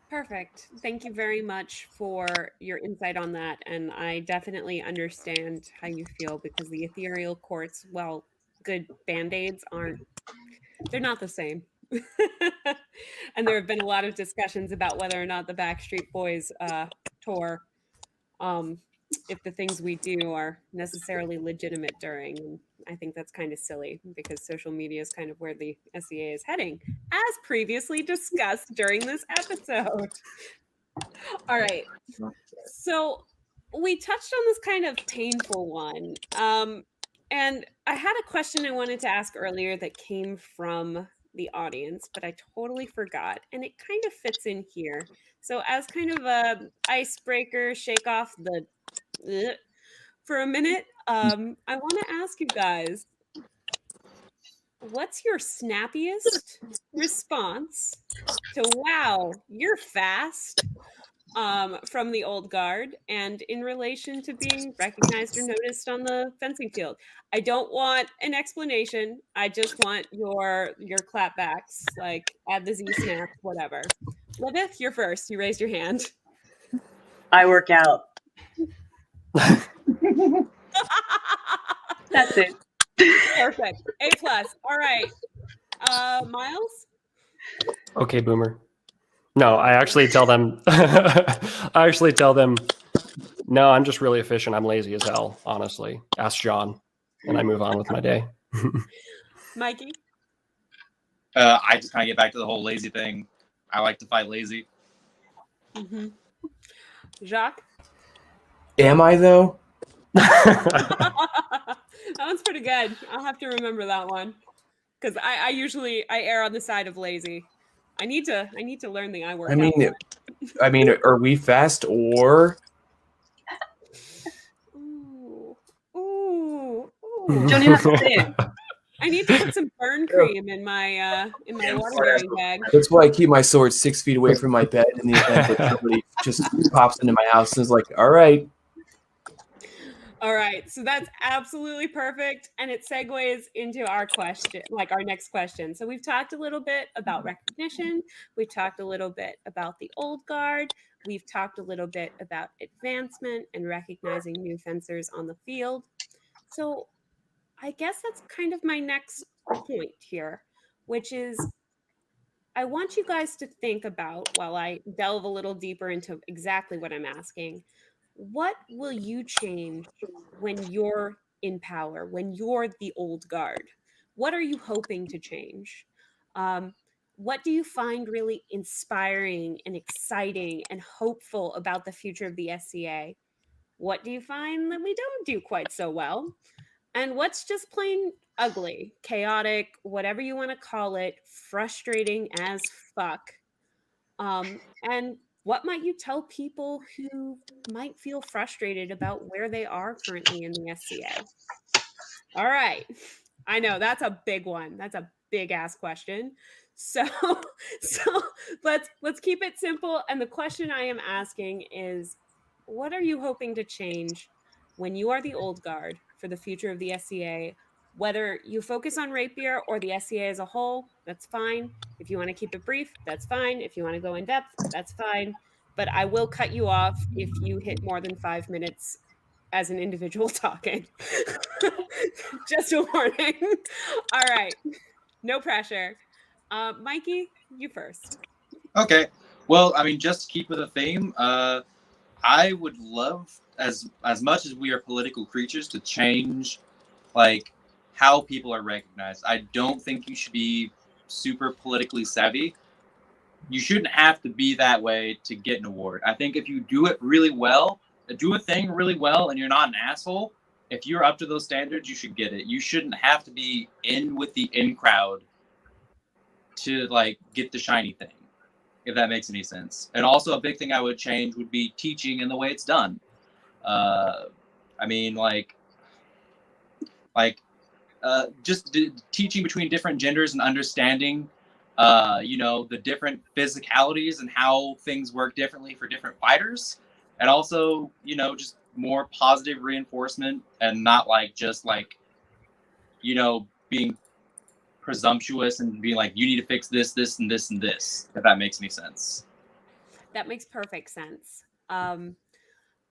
Perfect. Thank you very much for your insight on that. And I definitely understand how you feel because the ethereal quartz, well, good band-aids they're not the same. And there have been a lot of discussions about whether or not the Backstreet Boys tour, if the things we do are necessarily legitimate during. And I think that's kind of silly because social media is kind of where the SEA is heading, as previously discussed during this episode. All right. So we touched on this kind of painful one. And I had a question I wanted to ask earlier that came from the audience, but I totally forgot. And it kind of fits in here. So as kind of a icebreaker, shake off the for a minute, I want to ask you guys, what's your snappiest response to "Wow, you're fast" from the old guard, and in relation to being recognized or noticed on the fencing field? I don't want an explanation. I just want your clapbacks, like add the Z snap, whatever. Livith, you're first. You raised your hand. I work out. That's it. Perfect. A+. All right. Miles? Okay, boomer. No, I actually tell them, no, I'm just really efficient. I'm lazy as hell, honestly. Ask John. And I move on with my day. Mikey? I just kind of get back to the whole lazy thing. I like to fight lazy. Mm-hmm. Jacques? Am I, though? That one's pretty good. I'll have to remember that one. Because I usually err on the side of lazy. I need to learn the I work out. I mean, are we fast or? Ooh. Ooh. You don't even have to say it. I need to put some burn cream in my water bearing bag. That's why I keep my sword 6 feet away from my bed in the event that somebody just pops into my house and is like, all right. All right, so that's absolutely perfect, and it segues into our question, like our next question. So we've talked a little bit about recognition, we've talked a little bit about the old guard, we've talked a little bit about advancement and recognizing new fencers on the field. So I guess that's kind of my next point here, which is I want you guys to think about, while I delve a little deeper into exactly what I'm asking, what will you change when you're in power, when you're the old guard? What are you hoping to change? What do you find really inspiring and exciting and hopeful about the future of the SCA? What do you find that we don't do quite so well? And what's just plain ugly, chaotic, whatever you want to call it, frustrating as fuck? And what might you tell people who might feel frustrated about where they are currently in the SCA? All right. I know that's a big one. That's a big ass question. So let's keep it simple. And the question I am asking is, what are you hoping to change when you are the old guard for the future of the SCA? Whether you focus on Rapier or the SCA as a whole, that's fine. If you want to keep it brief, that's fine. If you want to go in depth, that's fine. But I will cut you off if you hit more than 5 minutes as an individual talking. Just a warning. All right. No pressure. Mikey, you first. Okay. Well, I mean, just to keep with the theme, I would love, as much as we are political creatures, to change, like, how people are recognized. I don't think you should be super politically savvy. You shouldn't have to be that way to get an award. I think if you do it really well, do a thing really well, and you're not an asshole, if you're up to those standards, you should get it. You shouldn't have to be in with the in crowd to, like, get the shiny thing. if that makes any sense. And also a big thing I would change would be teaching and the way it's done. I mean, just teaching between different genders and understanding, the different physicalities and how things work differently for different fighters. And also, just more positive reinforcement and not being presumptuous and being like, you need to fix this, this, and this, and this, if that makes any sense. That makes perfect sense.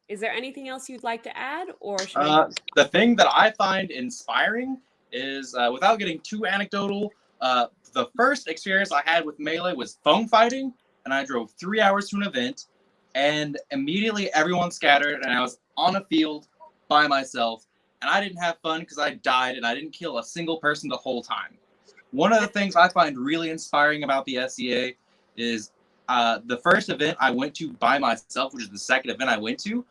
Is there anything else you'd like to add, or should the thing that I find inspiring is, without getting too anecdotal, the first experience I had with Melee was foam fighting, and I drove 3 hours to an event, and immediately everyone scattered, and I was on a field by myself, and I didn't have fun because I died, and I didn't kill a single person the whole time. One of the things I find really inspiring about the SCA is the first event I went to by myself, which is the second event I went to,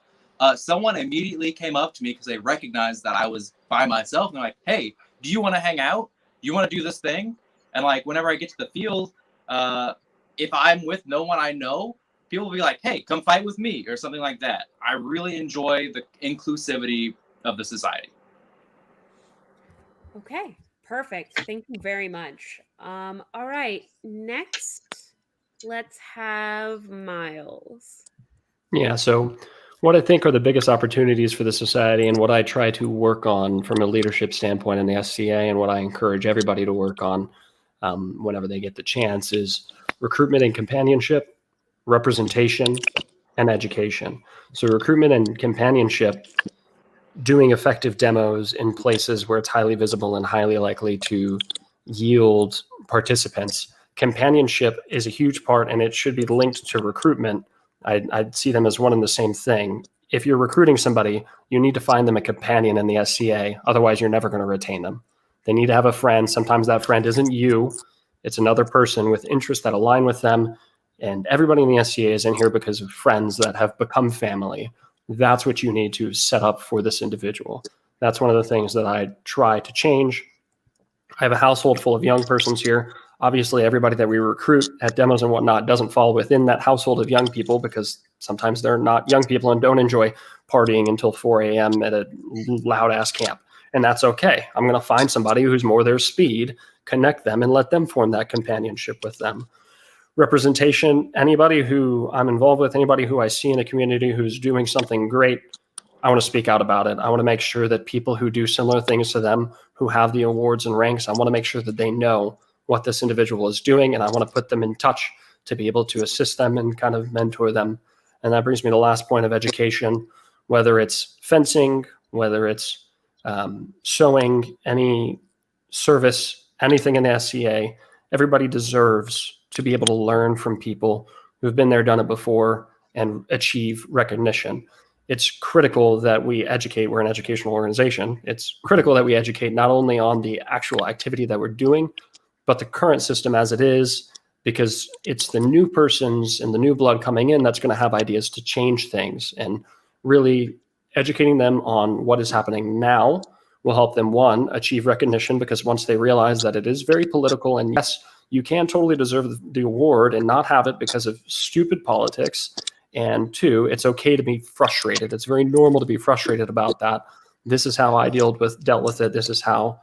someone immediately came up to me because they recognized that I was by myself. And they're like, hey, do you want to hang out? Do you want to do this thing? And whenever I get to the field, if I'm with no one I know, people will be like, hey, come fight with me or something like that. I really enjoy the inclusivity of the society. Okay, perfect. Thank you very much. All right, next, let's have Miles. Yeah, so what I think are the biggest opportunities for the society and what I try to work on from a leadership standpoint in the SCA and what I encourage everybody to work on whenever they get the chance is recruitment and companionship, representation, and education. So recruitment and companionship, doing effective demos in places where it's highly visible and highly likely to yield participants. Companionship is a huge part, and it should be linked to recruitment. I'd see them as one and the same thing. If you're recruiting somebody, you need to find them a companion in the SCA. Otherwise, you're never going to retain them. They need to have a friend. Sometimes that friend isn't you. It's another person with interests that align with them. And everybody in the SCA is in here because of friends that have become family. That's what you need to set up for this individual. That's one of the things that I try to change. I have a household full of young persons here. Obviously, everybody that we recruit at demos and whatnot doesn't fall within that household of young people because sometimes they're not young people and don't enjoy partying until 4 a.m. at a loud-ass camp. And that's okay. I'm going to find somebody who's more their speed, connect them, and let them form that companionship with them. Representation, anybody who I'm involved with, anybody who I see in a community who's doing something great, I want to speak out about it. I want to make sure that people who do similar things to them, who have the awards and ranks, I want to make sure that they know what this individual is doing, and I want to put them in touch to be able to assist them and kind of mentor them. And that brings me to the last point of education, whether it's fencing, whether it's sewing, any service, anything in the SCA, everybody deserves to be able to learn from people who've been there, done it before, and achieve recognition. It's critical that we educate. We're an educational organization. It's critical that we educate not only on the actual activity that we're doing, but the current system as it is, because it's the new persons and the new blood coming in that's going to have ideas to change things. And really educating them on what is happening now will help them, one, achieve recognition, because once they realize that it is very political, and yes, you can totally deserve the award and not have it because of stupid politics. And two, it's okay to be frustrated. It's very normal to be frustrated about that. This is how I dealt with it. This is how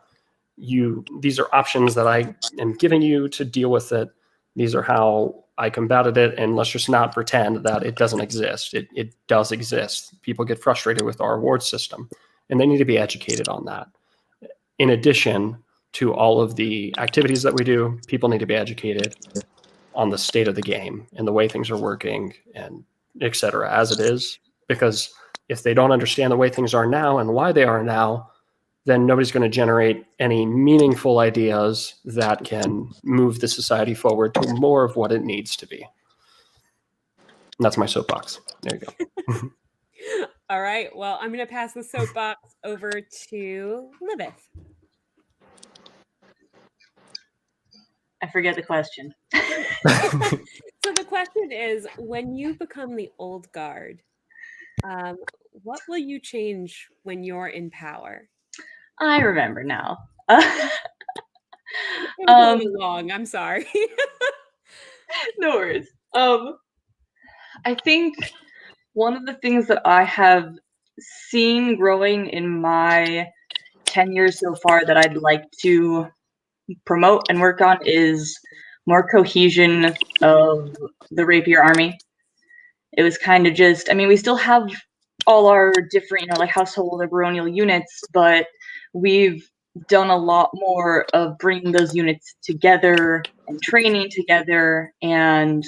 these are options that I am giving you to deal with it. These are how I combated it. And let's just not pretend that it doesn't exist. It does exist. People get frustrated with our award system, and they need to be educated on that. In addition to all of the activities that we do, people need to be educated on the state of the game and the way things are working, and et cetera, as it is. Because if they don't understand the way things are now and why they are now, then nobody's going to generate any meaningful ideas that can move the society forward to more of what it needs to be. And that's my soapbox. There you go. All right. Well, I'm going to pass the soapbox over to Livith. I forget the question. So the question is, when you become the old guard, what will you change when you're in power? I remember now. It was a little long. I'm sorry. No worries. I think one of the things that I have seen growing in my 10 years so far that I'd like to promote and work on is more cohesion of the rapier army. It was kind of just, I mean, we still have all our different, like household or baronial units, but we've done a lot more of bringing those units together and training together, and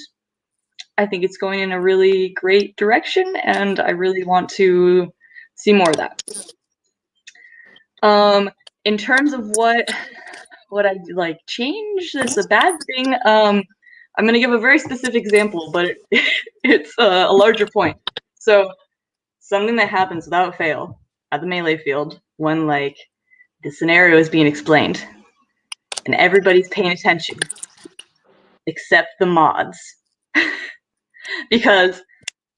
I think it's going in a really great direction, and I really want to see more of that. In terms of what I'd like change as a bad thing, I'm going to give a very specific example, but it's a larger point. So something that happens without fail at the melee field when like the scenario is being explained and everybody's paying attention except the mods because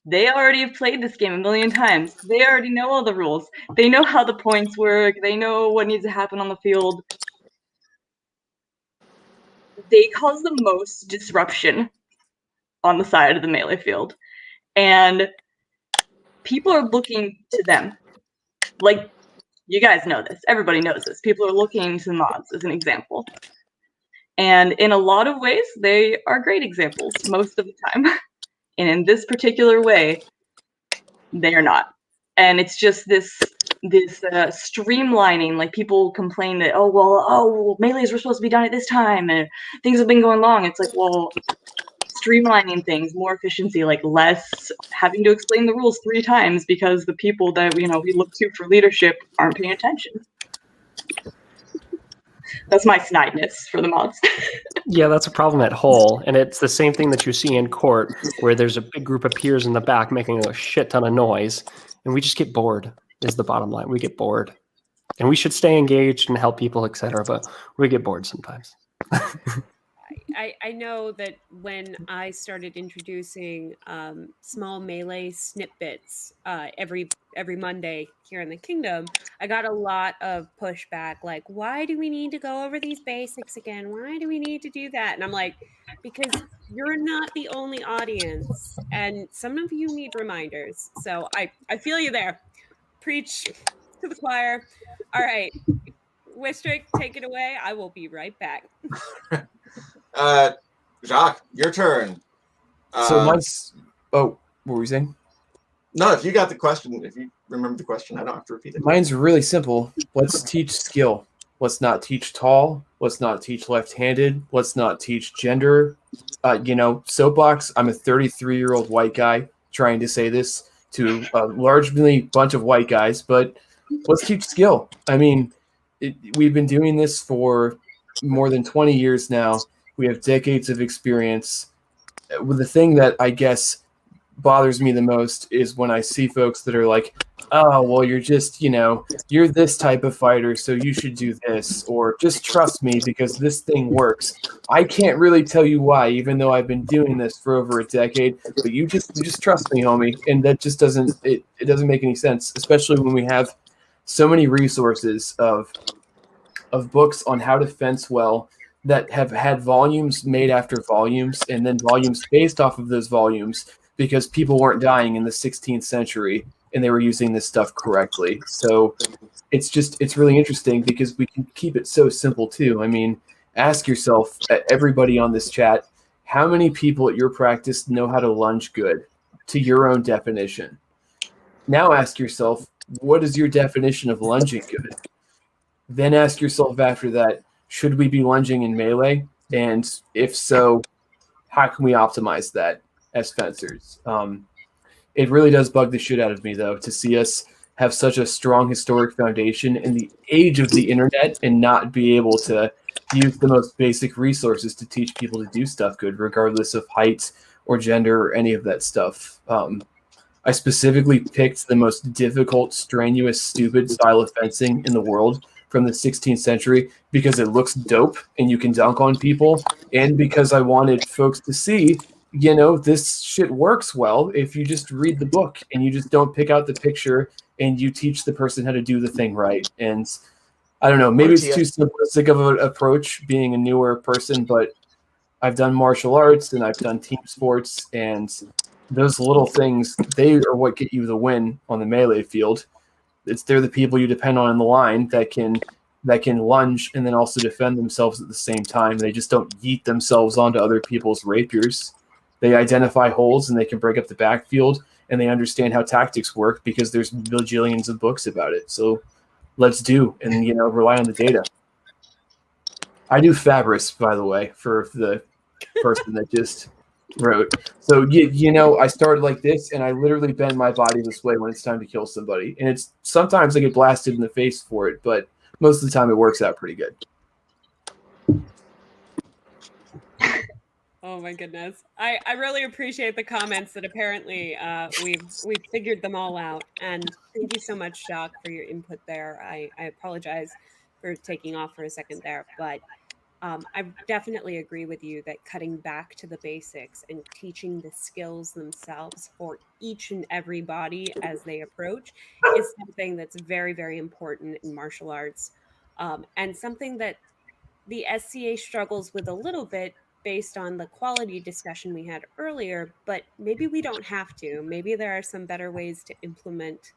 they already have played this game a million times. They already know all the rules. They know how the points work. They know what needs to happen on the field. They cause the most disruption on the side of the melee field. And people are looking to them. Like, you guys know this. Everybody knows this. People are looking to the mods as an example. And in a lot of ways, they are great examples most of the time. And in this particular way, they are not. And it's just this streamlining. Like, people complain that, melees were supposed to be done at this time, and things have been going long. It's like, well, streamlining things, more efficiency, like less having to explain the rules 3 times because the people that we look to for leadership aren't paying attention. That's my snideness for the mods. Yeah, that's a problem at Hull, and it's the same thing that you see in court, where there's a big group of peers in the back making a shit ton of noise, and we just get bored, is the bottom line. We get bored. And we should stay engaged and help people, etc., but we get bored sometimes. I know that when I started introducing small melee snippets every Monday here in the kingdom, I got a lot of pushback, like, why do we need to go over these basics again? Why do we need to do that? And I'm like, because you're not the only audience, and some of you need reminders. So I feel you there. Preach to the choir. All right, Wistric, take it away. I will be right back. Jacques, your turn. So mine's. Oh, what were you saying? No, if you got the question, if you remember the question, I don't have to repeat it. Mine's really simple. Let's teach skill. Let's not teach tall. Let's not teach left-handed. Let's not teach gender. Soapbox. I'm a 33-year-old white guy trying to say this to a largely bunch of white guys, but let's teach skill. I mean, we've been doing this for more than 20 years now. We have decades of experience. The thing that I guess bothers me the most is when I see folks that are like, oh, well, you're just, you're this type of fighter, so you should do this, or just trust me because this thing works. I can't really tell you why, even though I've been doing this for over a decade, but you just trust me, homie. And that just doesn't make any sense, especially when we have so many resources of books on how to fence well that have had volumes made after volumes and then volumes based off of those volumes because people weren't dying in the 16th century and they were using this stuff correctly. So it's really interesting because we can keep it so simple too. I mean, ask yourself, everybody on this chat, how many people at your practice know how to lunge good to your own definition? Now ask yourself, what is your definition of lunging good? Then ask yourself after that, should we be lunging in melee? And if so, how can we optimize that as fencers? It really does bug the shit out of me, though, to see us have such a strong historic foundation in the age of the internet and not be able to use the most basic resources to teach people to do stuff good, regardless of height or gender or any of that stuff. I specifically picked the most difficult, strenuous, stupid style of fencing in the world from the 16th century because it looks dope and you can dunk on people, and because I wanted folks to see, this shit works well if you just read the book and you just don't pick out the picture and you teach the person how to do the thing right. And I don't know, maybe it's too simplistic of an approach being a newer person, but I've done martial arts and I've done team sports, and those little things, they are what get you the win on the melee field. They're the people you depend on in the line that can lunge and then also defend themselves at the same time. They just don't yeet themselves onto other people's rapiers. They identify holes and they can break up the backfield, and they understand how tactics work because there's bajillions of books about it. So let's do and rely on the data. I do Fabris, by the way, for the person that just wrote. So I started like this, and I literally bend my body this way when it's time to kill somebody. And it's sometimes I get blasted in the face for it, but most of the time it works out pretty good. Oh my goodness. I really appreciate the comments that apparently we've figured them all out. And thank you so much, Jacques, for your input there. I apologize for taking off for a second there, but I definitely agree with you that cutting back to the basics and teaching the skills themselves for each and every body as they approach is something that's very, very important in martial arts, and something that the SCA struggles with a little bit based on the quality discussion we had earlier, but maybe we don't have to. Maybe there are some better ways to implement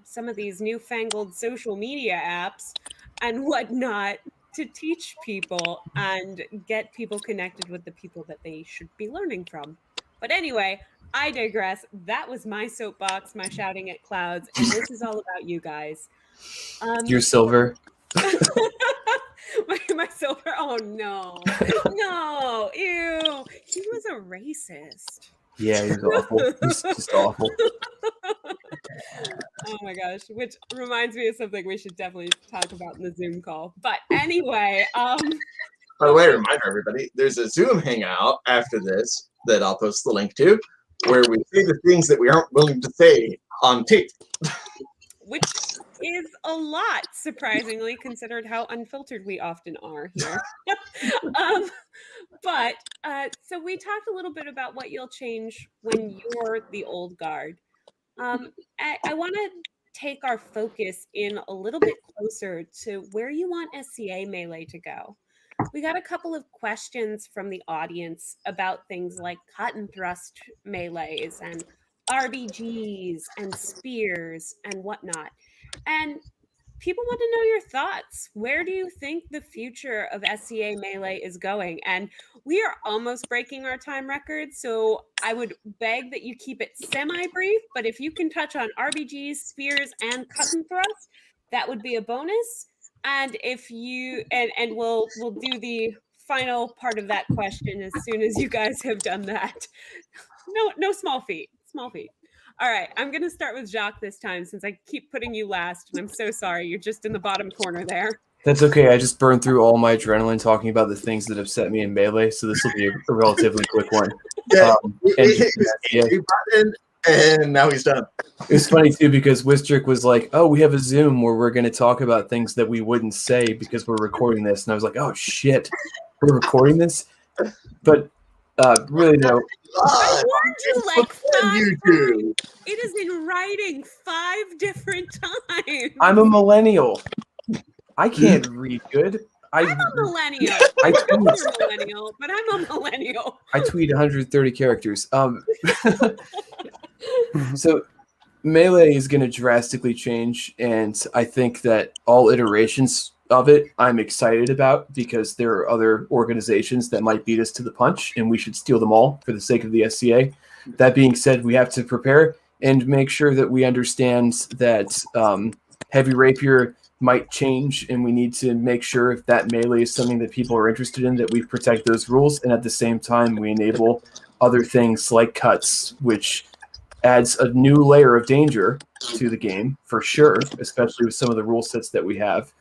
some of these newfangled social media apps and whatnot to teach people and get people connected with the people that they should be learning from. But anyway, I digress. That was my soapbox, my shouting at clouds, and this is all about you guys. You're silver. my silver. Oh no, no, ew. He was a racist. Yeah, he's awful. He's just awful. Oh my gosh, which reminds me of something we should definitely talk about in the Zoom call. But anyway, by the way, reminder everybody, there's a Zoom hangout after this that I'll post the link to, where we say the things that we aren't willing to say on tape. Which is a lot, surprisingly, considered how unfiltered we often are here. But so we talked a little bit about what you'll change when you're the old guard. I want to take our focus in a little bit closer to where you want SCA Melee to go. We got a couple of questions from the audience about things like cut and thrust melees and RBGs and spears and whatnot. And people want to know your thoughts. Where do you think the future of SCA Melee is going? And we are almost breaking our time record, so I would beg that you keep it semi-brief, but if you can touch on RBGs, spears, and cut and thrust, that would be a bonus. And if you and we'll do the final part of that question as soon as you guys have done that. No small feat. Small feat. All right, I'm going to start with Jacques this time since I keep putting you last, and I'm so sorry. You're just in the bottom corner there. That's okay. I just burned through all my adrenaline talking about the things that upset me in Melee, so this will be a relatively quick one. Yeah, and now he's done. It was funny, too, because Wistric was like, oh, we have a Zoom where we're going to talk about things that we wouldn't say because we're recording this. And I was like, oh, shit, we're recording this? But really, no. I warned you like 5 times. It is in writing 5 different times. I'm a millennial. I can't read good. I'm a millennial. I'm a millennial, but I'm a millennial. I tweet 130 characters. So Melee is going to drastically change, and I think that all iterations of it I'm excited about because there are other organizations that might beat us to the punch, and we should steal them all for the sake of the SCA. That being said, we have to prepare and make sure that we understand that heavy rapier might change, and we need to make sure if that melee is something that people are interested in, that we protect those rules, and at the same time we enable other things like cuts, which adds a new layer of danger to the game for sure, especially with some of the rule sets that we have,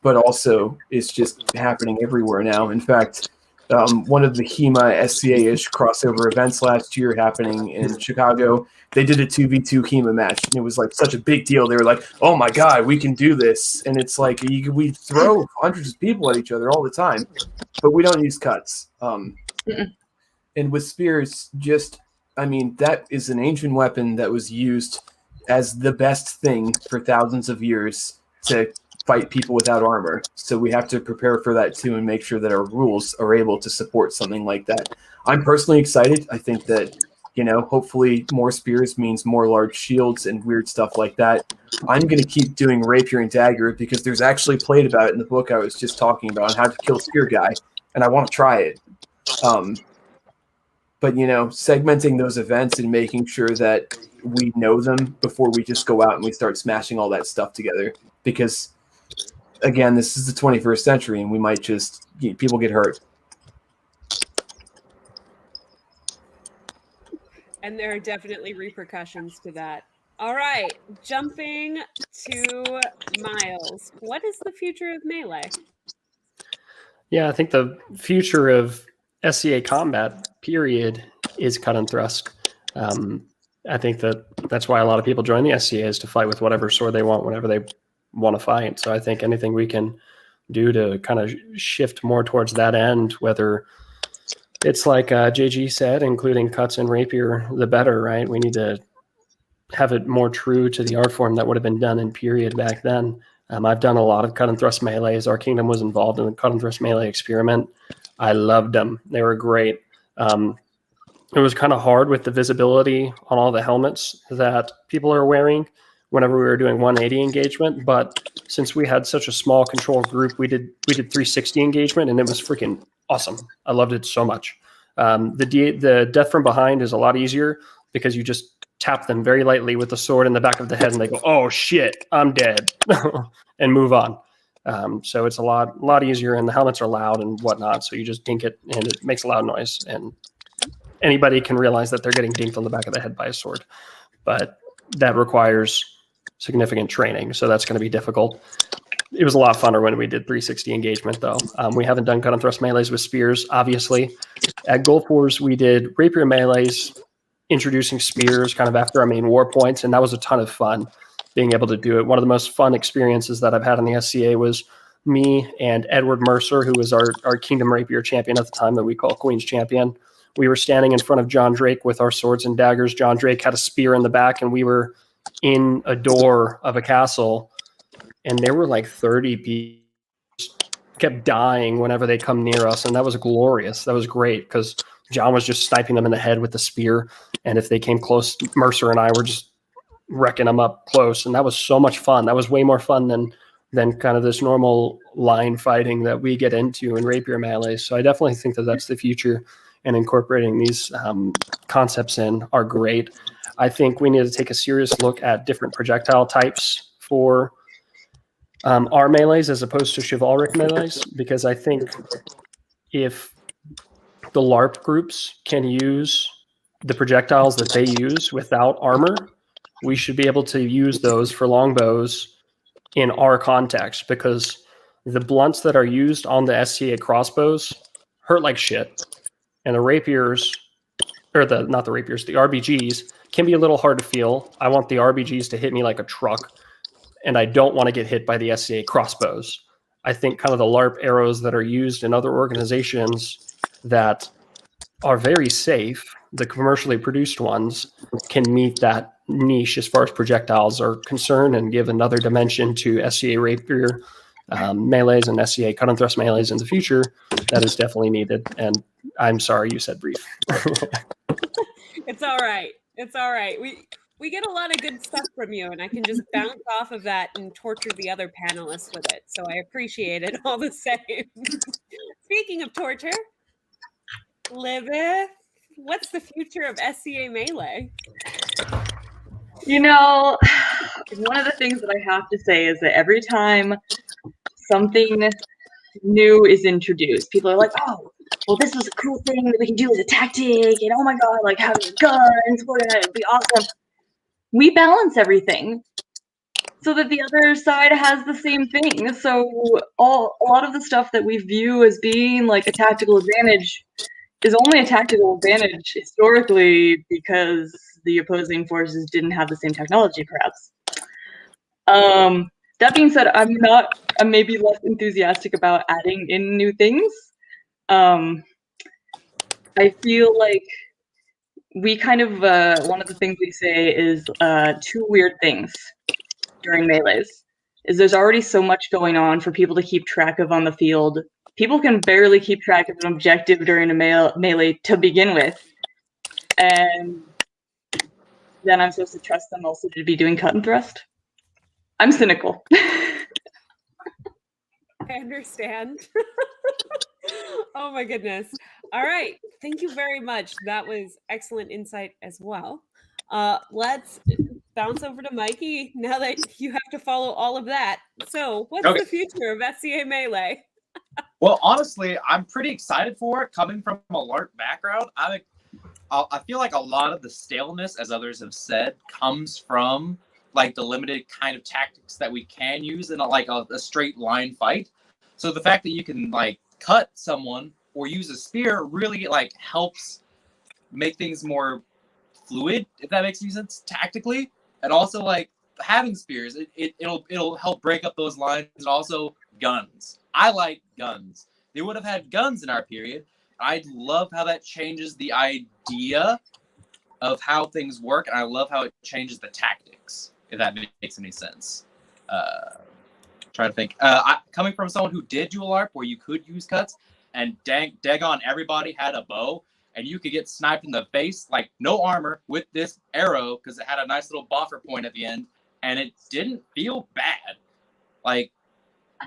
but also it's just happening everywhere now. In fact, one of the HEMA SCA-ish crossover events last year happening in Chicago, they did a 2v2 HEMA match, and it was like such a big deal. They were like, oh my God, we can do this. And it's like, we throw hundreds of people at each other all the time, but we don't use cuts. And with spears, that is an ancient weapon that was used as the best thing for thousands of years to fight people without armor. So we have to prepare for that too and make sure that our rules are able to support something like that. I'm personally excited. I think that, hopefully more spears means more large shields and weird stuff like that. I'm going to keep doing rapier and dagger because there's actually played about it in the book I was just talking about on how to kill spear guy, and I want to try it. But, segmenting those events and making sure that we know them before we just go out and we start smashing all that stuff together. Because, again, this is the 21st century, and we might just, people get hurt. And there are definitely repercussions to that. All right, jumping to Miles. What is the future of Melee? Yeah, I think the future of SCA combat, period, is cut and thrust. I think that's why a lot of people join the SCA is to fight with whatever sword they want whenever they want to fight. So I think anything we can do to kind of shift more towards that end, whether it's like JG said, including cuts and rapier, the better, right? We need to have it more true to the art form that would have been done in period back then. I've done a lot of cut and thrust melees. Our kingdom was involved in the cut and thrust melee experiment. I loved them. They were great. It was kind of hard with the visibility on all the helmets that people are wearing whenever we were doing 180 engagement. But since we had such a small control group, we did 360 engagement, and it was freaking awesome. I loved it so much. The death from behind is a lot easier because you just tap them very lightly with the sword in the back of the head, and they go, "Oh shit, I'm dead," and move on. So it's a lot easier, and the helmets are loud and whatnot. So you just dink it, and it makes a loud noise, and anybody can realize that they're getting dinked on the back of the head by a sword. But that requires significant training, so that's going to be difficult. It was a lot funner when we did 360 engagement, though. We haven't done cut and thrust melees with spears, obviously. At Gulf Wars, we did rapier melees, introducing spears kind of after our main war points, and that was a ton of fun being able to do it. One of the most fun experiences that I've had in the SCA was me and Edward Mercer, who was our Kingdom Rapier champion at the time that we call Queen's Champion. We were standing in front of John Drake with our swords and daggers. John Drake had a spear in the back, and we were in a door of a castle, and there were like 30 people kept dying whenever they come near us, and that was glorious. That was great because John was just sniping them in the head with the spear, and if they came close, Mercer and I were just wrecking them up close, and that was so much fun. That was way more fun than kind of this normal line fighting that we get into in rapier melee. So I definitely think that that's the future, and incorporating these concepts in are great. I think we need to take a serious look at different projectile types for our melees as opposed to chivalric melees, because I think if the LARP groups can use the projectiles that they use without armor, we should be able to use those for longbows in our context, because the blunts that are used on the SCA crossbows hurt like shit. And the rapiers, or the RBGs can be a little hard to feel. I want the RBGs to hit me like a truck, and I don't want to get hit by the SCA crossbows. I think kind of the LARP arrows that are used in other organizations that are very safe, the commercially produced ones, can meet that niche as far as projectiles are concerned and give another dimension to SCA rapier melees and SCA cut and thrust melees in the future. That is definitely needed. And I'm sorry you said brief. It's all right. It's all right. We get a lot of good stuff from you, and I can just bounce off of that and torture the other panelists with it. So I appreciate it all the same. Speaking of torture, Livith, what's the future of SCA Melee? One of the things that I have to say is that every time something new is introduced, people are like, "Oh, well, this was a cool thing that we can do as a tactic, and oh my god, like having guns, we're gonna be awesome." We balance everything so that the other side has the same thing. So a lot of the stuff that we view as being like a tactical advantage is only a tactical advantage historically because the opposing forces didn't have the same technology, perhaps. That being said, I'm maybe less enthusiastic about adding in new things. I feel like we kind of, one of the things we say is two weird things during melees. is there's already so much going on for people to keep track of on the field. People can barely keep track of an objective during a melee to begin with. And then I'm supposed to trust them also to be doing cut and thrust. I'm cynical. I understand. Oh my goodness. All right. Thank you very much. That was excellent insight as well. Let's bounce over to Mikey now that you have to follow all of that. So what's the future of SCA Melee? Well, honestly, I'm pretty excited for it. Coming from a LARP background, I feel like a lot of the staleness, as others have said, comes from like the limited kind of tactics that we can use in a straight line fight. So the fact that you can like cut someone or use a spear really like helps make things more fluid, if that makes any sense, tactically. And also like having spears, it'll help break up those lines. And also guns. I like guns. They would have had guns in our period. I love how that changes the idea of how things work, and I love how it changes the tactics, if that makes any sense. Trying to think. Coming from someone who did do a LARP where you could use cuts, and daggone everybody had a bow, and you could get sniped in the face, like no armor, with this arrow, because it had a nice little buffer point at the end, and it didn't feel bad. Like,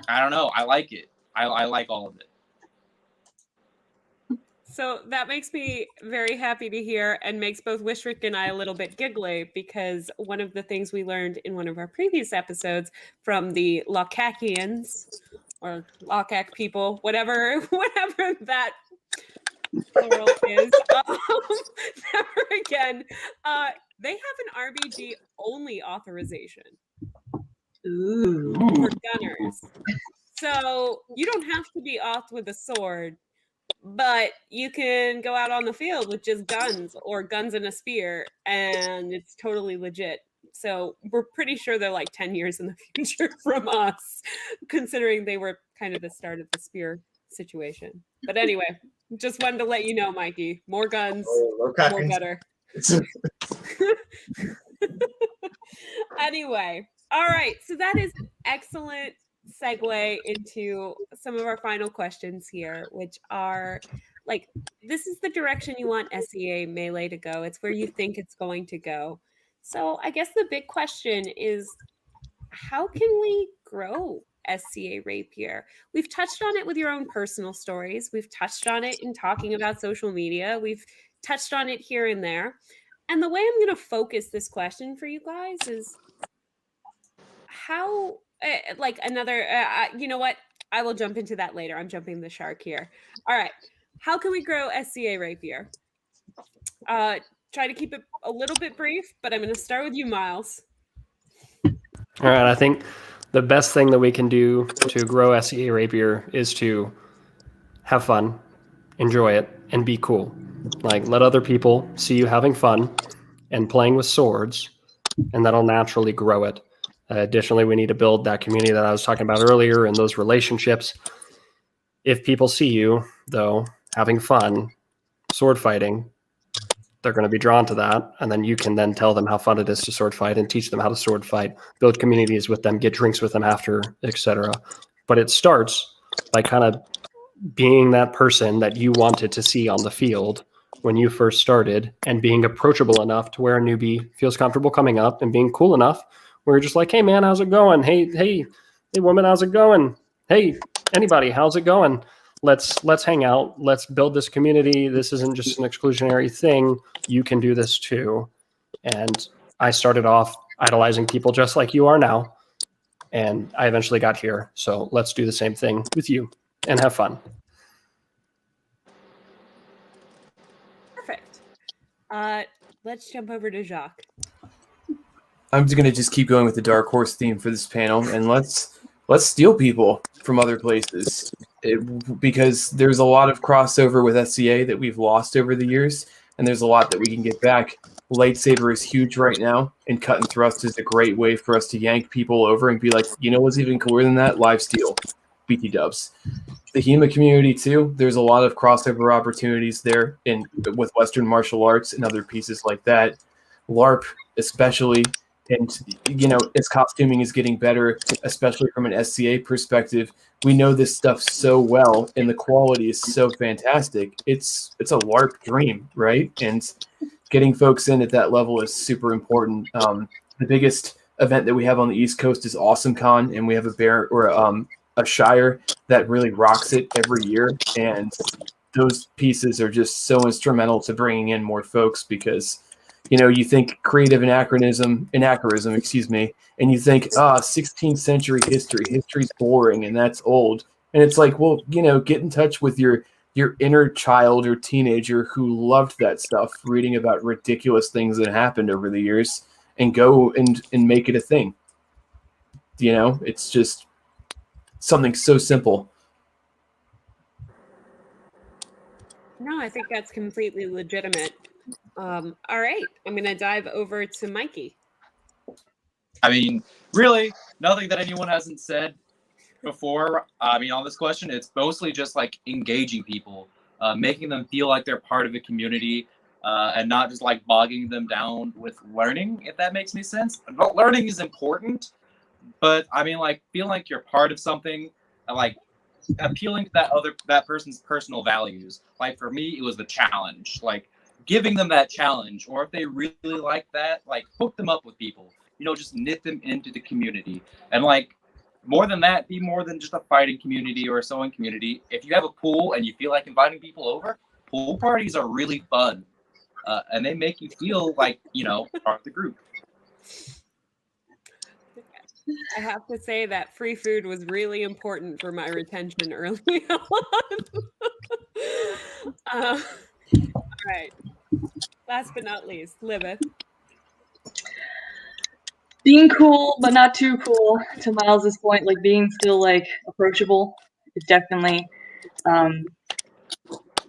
I don't know. I like it. I like all of it. So that makes me very happy to hear and makes both Wistric and I a little bit giggly, because one of the things we learned in one of our previous episodes from the Locakians or Locac people, whatever that plural is, never again, they have an RBG only authorization. Ooh. For gunners. So you don't have to be auth with a sword, but you can go out on the field with just guns or guns and a spear, and it's totally legit. So we're pretty sure they're like 10 years in the future from us, considering they were kind of the start of the spear situation. But anyway, just wanted to let you know, Mikey, more guns, more better. Anyway, all right. So that is an excellent segue into some of our final questions here, which are like, this is the direction you want SCA Melee to go. It's where you think it's going to go. So I guess the big question is, how can we grow SCA Rapier? We've touched on it with your own personal stories. We've touched on it in talking about social media. We've touched on it here and there. And the way I'm going to focus this question for you guys is how, like another, you know what? I will jump into that later. I'm jumping the shark here. All right. How can we grow SCA Rapier? Try to keep it a little bit brief, but I'm going to start with you, Miles. All right. I think the best thing that we can do to grow SCA Rapier is to have fun, enjoy it, and be cool. Like, let other people see you having fun and playing with swords, and that'll naturally grow it. Additionally, we need to build that community that I was talking about earlier and those relationships. If people see you, though, having fun, sword fighting, they're going to be drawn to that. And then you can then tell them how fun it is to sword fight and teach them how to sword fight, build communities with them, get drinks with them after, etc. But it starts by kind of being that person that you wanted to see on the field when you first started, and being approachable enough to where a newbie feels comfortable coming up, and being cool enough where you're just like, hey man, how's it going? Hey woman, how's it going? Hey, anybody, how's it going? Let's hang out. Let's build this community. This isn't just an exclusionary thing. You can do this too. And I started off idolizing people just like you are now, and I eventually got here. So let's do the same thing with you and have fun. Perfect. Let's jump over to Jacques. I'm just gonna keep going with the dark horse theme for this panel, and let's steal people from other places, because there's a lot of crossover with SCA that we've lost over the years, and there's a lot that we can get back. Lightsaber is huge right now, and cut and thrust is a great way for us to yank people over and be like, you know what's even cooler than that? Live steal, BT dubs. The HEMA community too. There's a lot of crossover opportunities there with Western martial arts and other pieces like that. LARP especially And, you know, as costuming is getting better, especially from an SCA perspective, we know this stuff so well and the quality is so fantastic. It's a LARP dream, right? And getting folks in at that level is super important. The biggest event that we have on the East Coast is AwesomeCon, and we have a Shire that really rocks it every year. And those pieces are just so instrumental to bringing in more folks because, you know, you think creative anachronism, and you think, 16th century history's boring and that's old. And it's like, well, you know, get in touch with your inner child or teenager who loved that stuff, reading about ridiculous things that happened over the years, and go and make it a thing. You know, it's just something so simple. No, I think that's completely legitimate. All right, I'm going to dive over to Mikey. I mean, really, nothing that anyone hasn't said before. I mean, on this question, it's mostly just like engaging people, making them feel like they're part of a community, and not just like bogging them down with learning, if that makes any sense. But learning is important, but I mean, like, feeling like you're part of something, like appealing to that person's personal values. Like for me, it was the challenge, like giving them that challenge, or if they really like that, like hook them up with people, you know, just knit them into the community. And like more than that, be more than just a fighting community or a sewing community. If you have a pool and you feel like inviting people over, pool parties are really fun, and they make you feel like, you know, part of the group. I have to say that free food was really important for my retention early on. All right. Last but not least, Livith. Being cool, but not too cool. To Miles's point, like being still like approachable is definitely.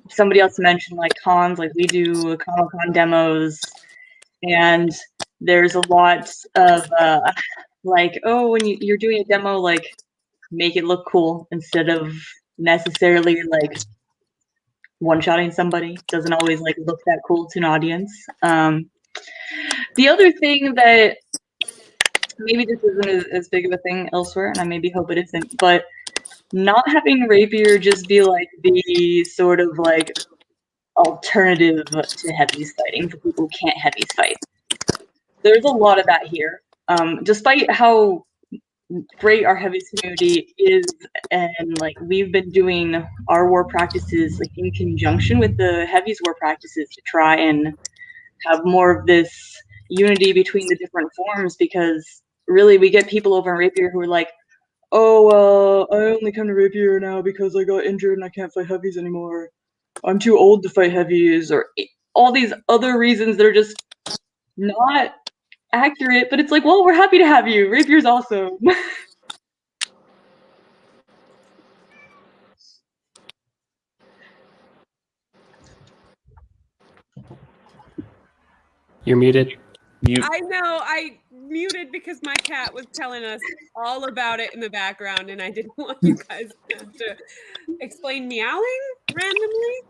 Somebody else mentioned like cons, like we do Comic-Con demos, and there's a lot of like, oh, when you're doing a demo, like make it look cool instead of necessarily like one-shotting somebody. Doesn't always like look that cool to an audience. The other thing that maybe this isn't as big of a thing elsewhere, and I maybe hope it isn't, but not having rapier just be like the sort of like alternative to heavies fighting for people who can't heavies fight. There's a lot of that here. Despite how great our heavies community is, and like we've been doing our war practices like in conjunction with the heavies war practices to try and have more of this unity between the different forms, because really we get people over in rapier who are like, oh, I only come to rapier now because I got injured and I can't fight heavies anymore. I'm too old to fight heavies, or all these other reasons that are just not accurate. But it's like, well, we're happy to have you. Rapier's awesome. You're muted. I know, I muted because my cat was telling us all about it in the background, and I didn't want you guys to have to explain meowing randomly.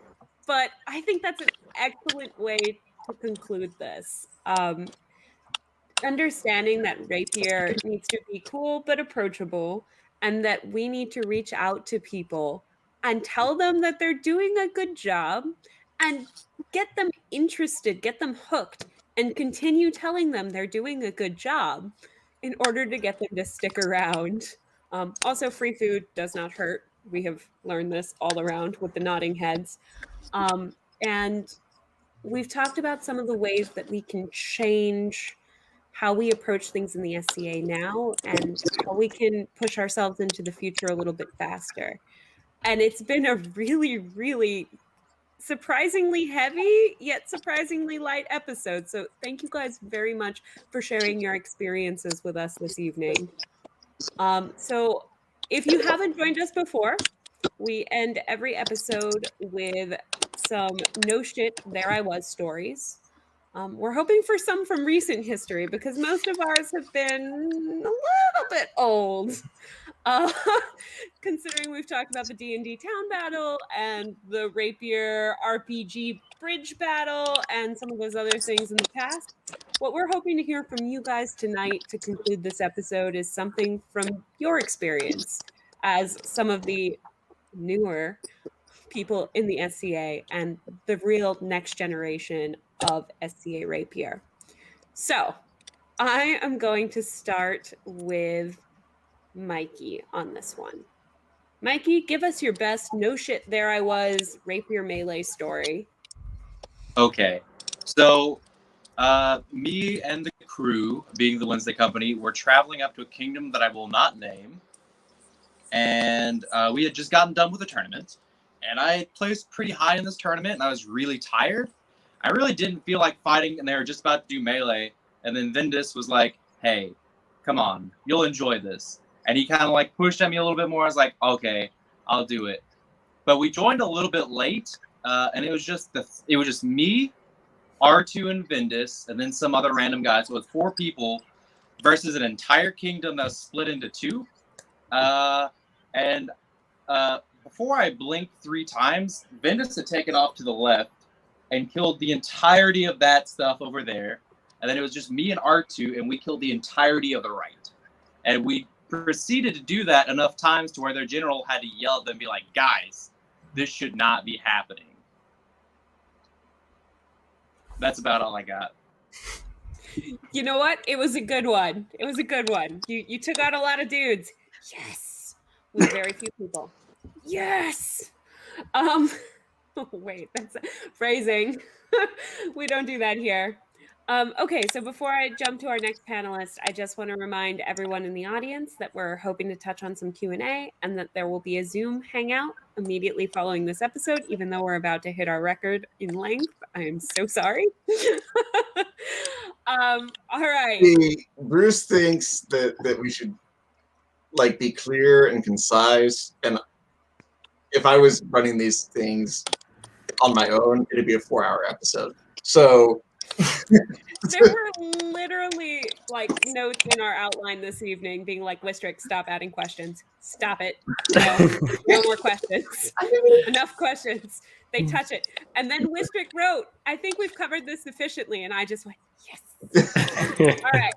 But I think that's an excellent way to conclude this. Understanding that rapier needs to be cool but approachable, and that we need to reach out to people and tell them that they're doing a good job and get them interested, get them hooked, and continue telling them they're doing a good job in order to get them to stick around. Also, free food does not hurt. We have learned this all around with the nodding heads. And we've talked about some of the ways that we can change how we approach things in the SCA now, and how we can push ourselves into the future a little bit faster. And it's been a really, really surprisingly heavy yet surprisingly light episode. So thank you guys very much for sharing your experiences with us this evening. So if you haven't joined us before, we end every episode with some no shit there I was stories. We're hoping for some from recent history, because most of ours have been a little bit old. Considering we've talked about the D&D town battle and the rapier RPG bridge battle and some of those other things in the past. what we're hoping to hear from you guys tonight to conclude this episode is something from your experience as some of the newer people in the SCA and the real next generation of SCA rapier. So I am going to start with Mikey on this one. Mikey, give us your best no shit there I was rapier melee story. Okay, so me and the crew, being the Wednesday Company, were traveling up to a kingdom that I will not name, and we had just gotten done with the tournament, and I placed pretty high in this tournament, and I was really tired. I really didn't feel like fighting, and they were just about to do melee, and then Vindus was like, hey, come on, you'll enjoy this. And he kind of like pushed at me a little bit more. I was like, okay, I'll do it. But we joined a little bit late, and it was just me, R2 and Vindus, and then some other random guys. So it was 4 people versus an entire kingdom that was split into 2. And before I blinked 3 times, Vindus had taken off to the left and killed the entirety of that stuff over there. And then it was just me and R2, and we killed the entirety of the right. And we proceeded to do that enough times to where their general had to yell at them and be like, guys, this should not be happening. That's about all I got. You know what? It was a good one. It was a good one. You took out a lot of dudes. Yes. With very few people. Yes. Wait, that's phrasing. We don't do that here. Okay, so before I jump to our next panelist, I just want to remind everyone in the audience that we're hoping to touch on some Q&A and that there will be a Zoom hangout immediately following this episode, even though we're about to hit our record in length. I'm so sorry. All right. Bruce thinks that we should like be clear and concise, and if I was running these things on my own, it'd be a 4-hour episode. So there were literally like notes in our outline this evening being like, Wistric, stop adding questions. Stop it. No more questions. Enough questions. They touch it. And then Wistric wrote, I think we've covered this sufficiently. And I just went, yes. All right.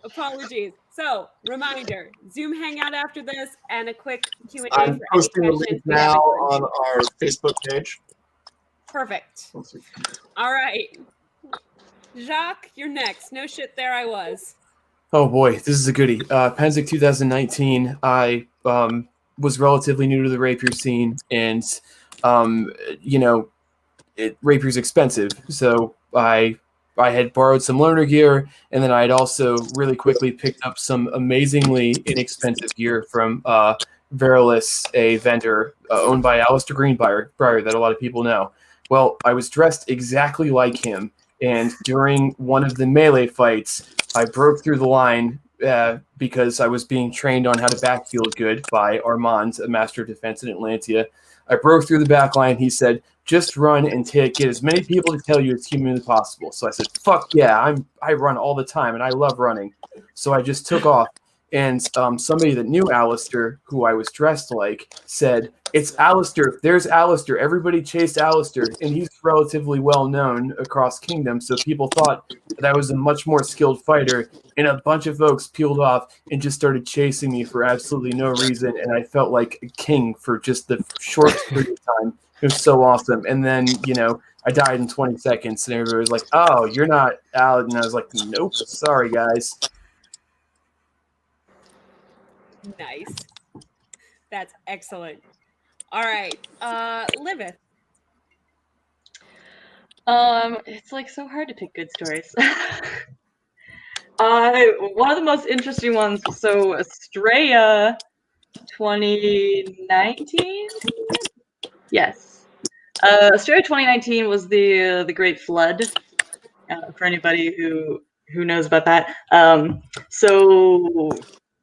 Apologies. So, reminder, Zoom hangout after this and a quick Q&A. I'm posting the link now on our Facebook page. Perfect. All right. Jacques, you're next. No shit, there I was. Oh boy, this is a goodie. Pennsic 2019, I was relatively new to the rapier scene, and rapier's expensive, so I had borrowed some loaner gear, and then I had also really quickly picked up some amazingly inexpensive gear from Verilis, a vendor owned by Alistair Greenbrier that a lot of people know. Well, I was dressed exactly like him, and during one of the melee fights, I broke through the line because I was being trained on how to backfield good by Armand, a master of defense in Atlantia. I broke through the back line. He said, just run and get as many people to tell you as humanly possible. So I said, fuck yeah, I run all the time, and I love running. So I just took off. And somebody that knew Alistair, who I was dressed like, said, it's Alistair. There's Alistair. Everybody chased Alistair, and he's relatively well known across Kingdom. So people thought that I was a much more skilled fighter, and a bunch of folks peeled off and just started chasing me for absolutely no reason. And I felt like a king for just the short period of time. It was so awesome. And then, I died in 20 seconds, and everybody was like, oh, you're not out. And I was like, nope, sorry, guys. Nice. That's excellent. All right. Livith. It's like so hard to pick good stories. One of the most interesting ones, so Ansteorra 2019? Yes. Ansteorra 2019 was the Great Flood, for anybody who knows about that. So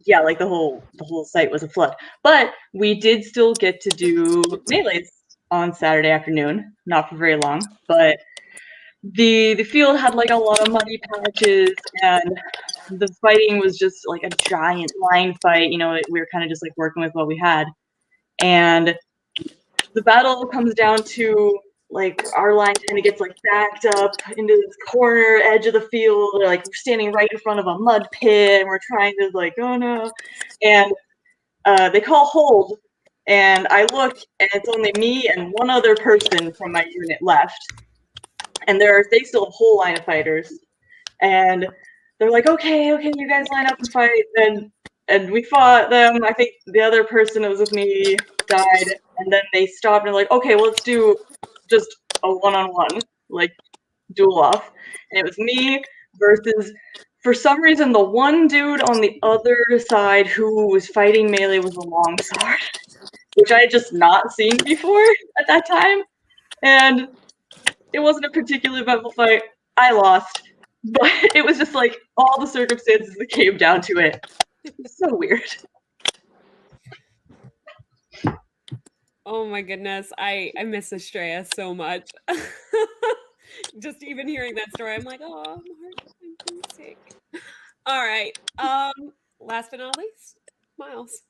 yeah, like the whole site was a flood. But we did still get to do melees on Saturday afternoon, not for very long, but the field had like a lot of muddy patches, and the fighting was just like a giant line fight. We were kind of just like working with what we had, and the battle comes down to like our line kind of gets like backed up into this corner edge of the field. They're like standing right in front of a mud pit, and we're trying to like, oh no, and they call hold, and I look, and it's only me and one other person from my unit left, and they still have a whole line of fighters, and they're like, okay, you guys line up and fight, and we fought them. I think the other person that was with me died, and then they stopped and like, okay, well, let's do just a one-on-one, like duel off. And it was me versus, for some reason, the one dude on the other side who was fighting melee with a longsword, which I had just not seen before at that time. And it wasn't a particularly eventful fight. I lost. But it was just like all the circumstances that came down to it. It was so weird. Oh my goodness. I miss Estrella so much. Just even hearing that story, I'm like, oh, I'm sick. All right. Last but not least, Miles.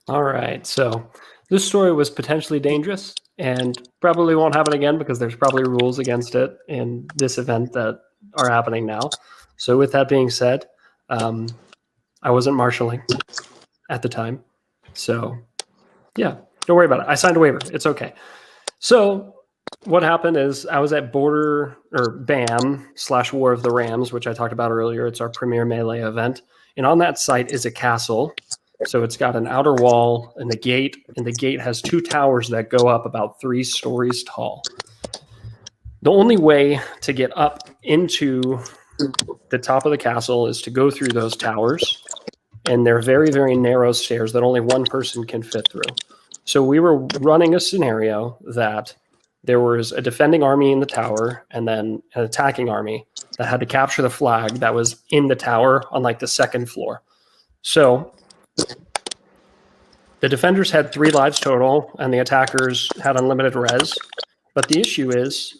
All right. So this story was potentially dangerous and probably won't happen again because there's probably rules against it in this event that are happening now. So with that being said, I wasn't marshalling at the time. So yeah, don't worry about it. I signed a waiver. It's okay. So what happened is I was at Border or BAM / War of the Rams, which I talked about earlier. It's our premier melee event. And on that site is a castle. So it's got an outer wall and a gate, and the gate has 2 towers that go up about 3 stories tall. The only way to get up into the top of the castle is to go through those towers, and they're very, very narrow stairs that only one person can fit through. So we were running a scenario that there was a defending army in the tower and then an attacking army that had to capture the flag that was in the tower on like the 2nd floor. So the defenders had 3 lives total, and the attackers had unlimited res. But the issue is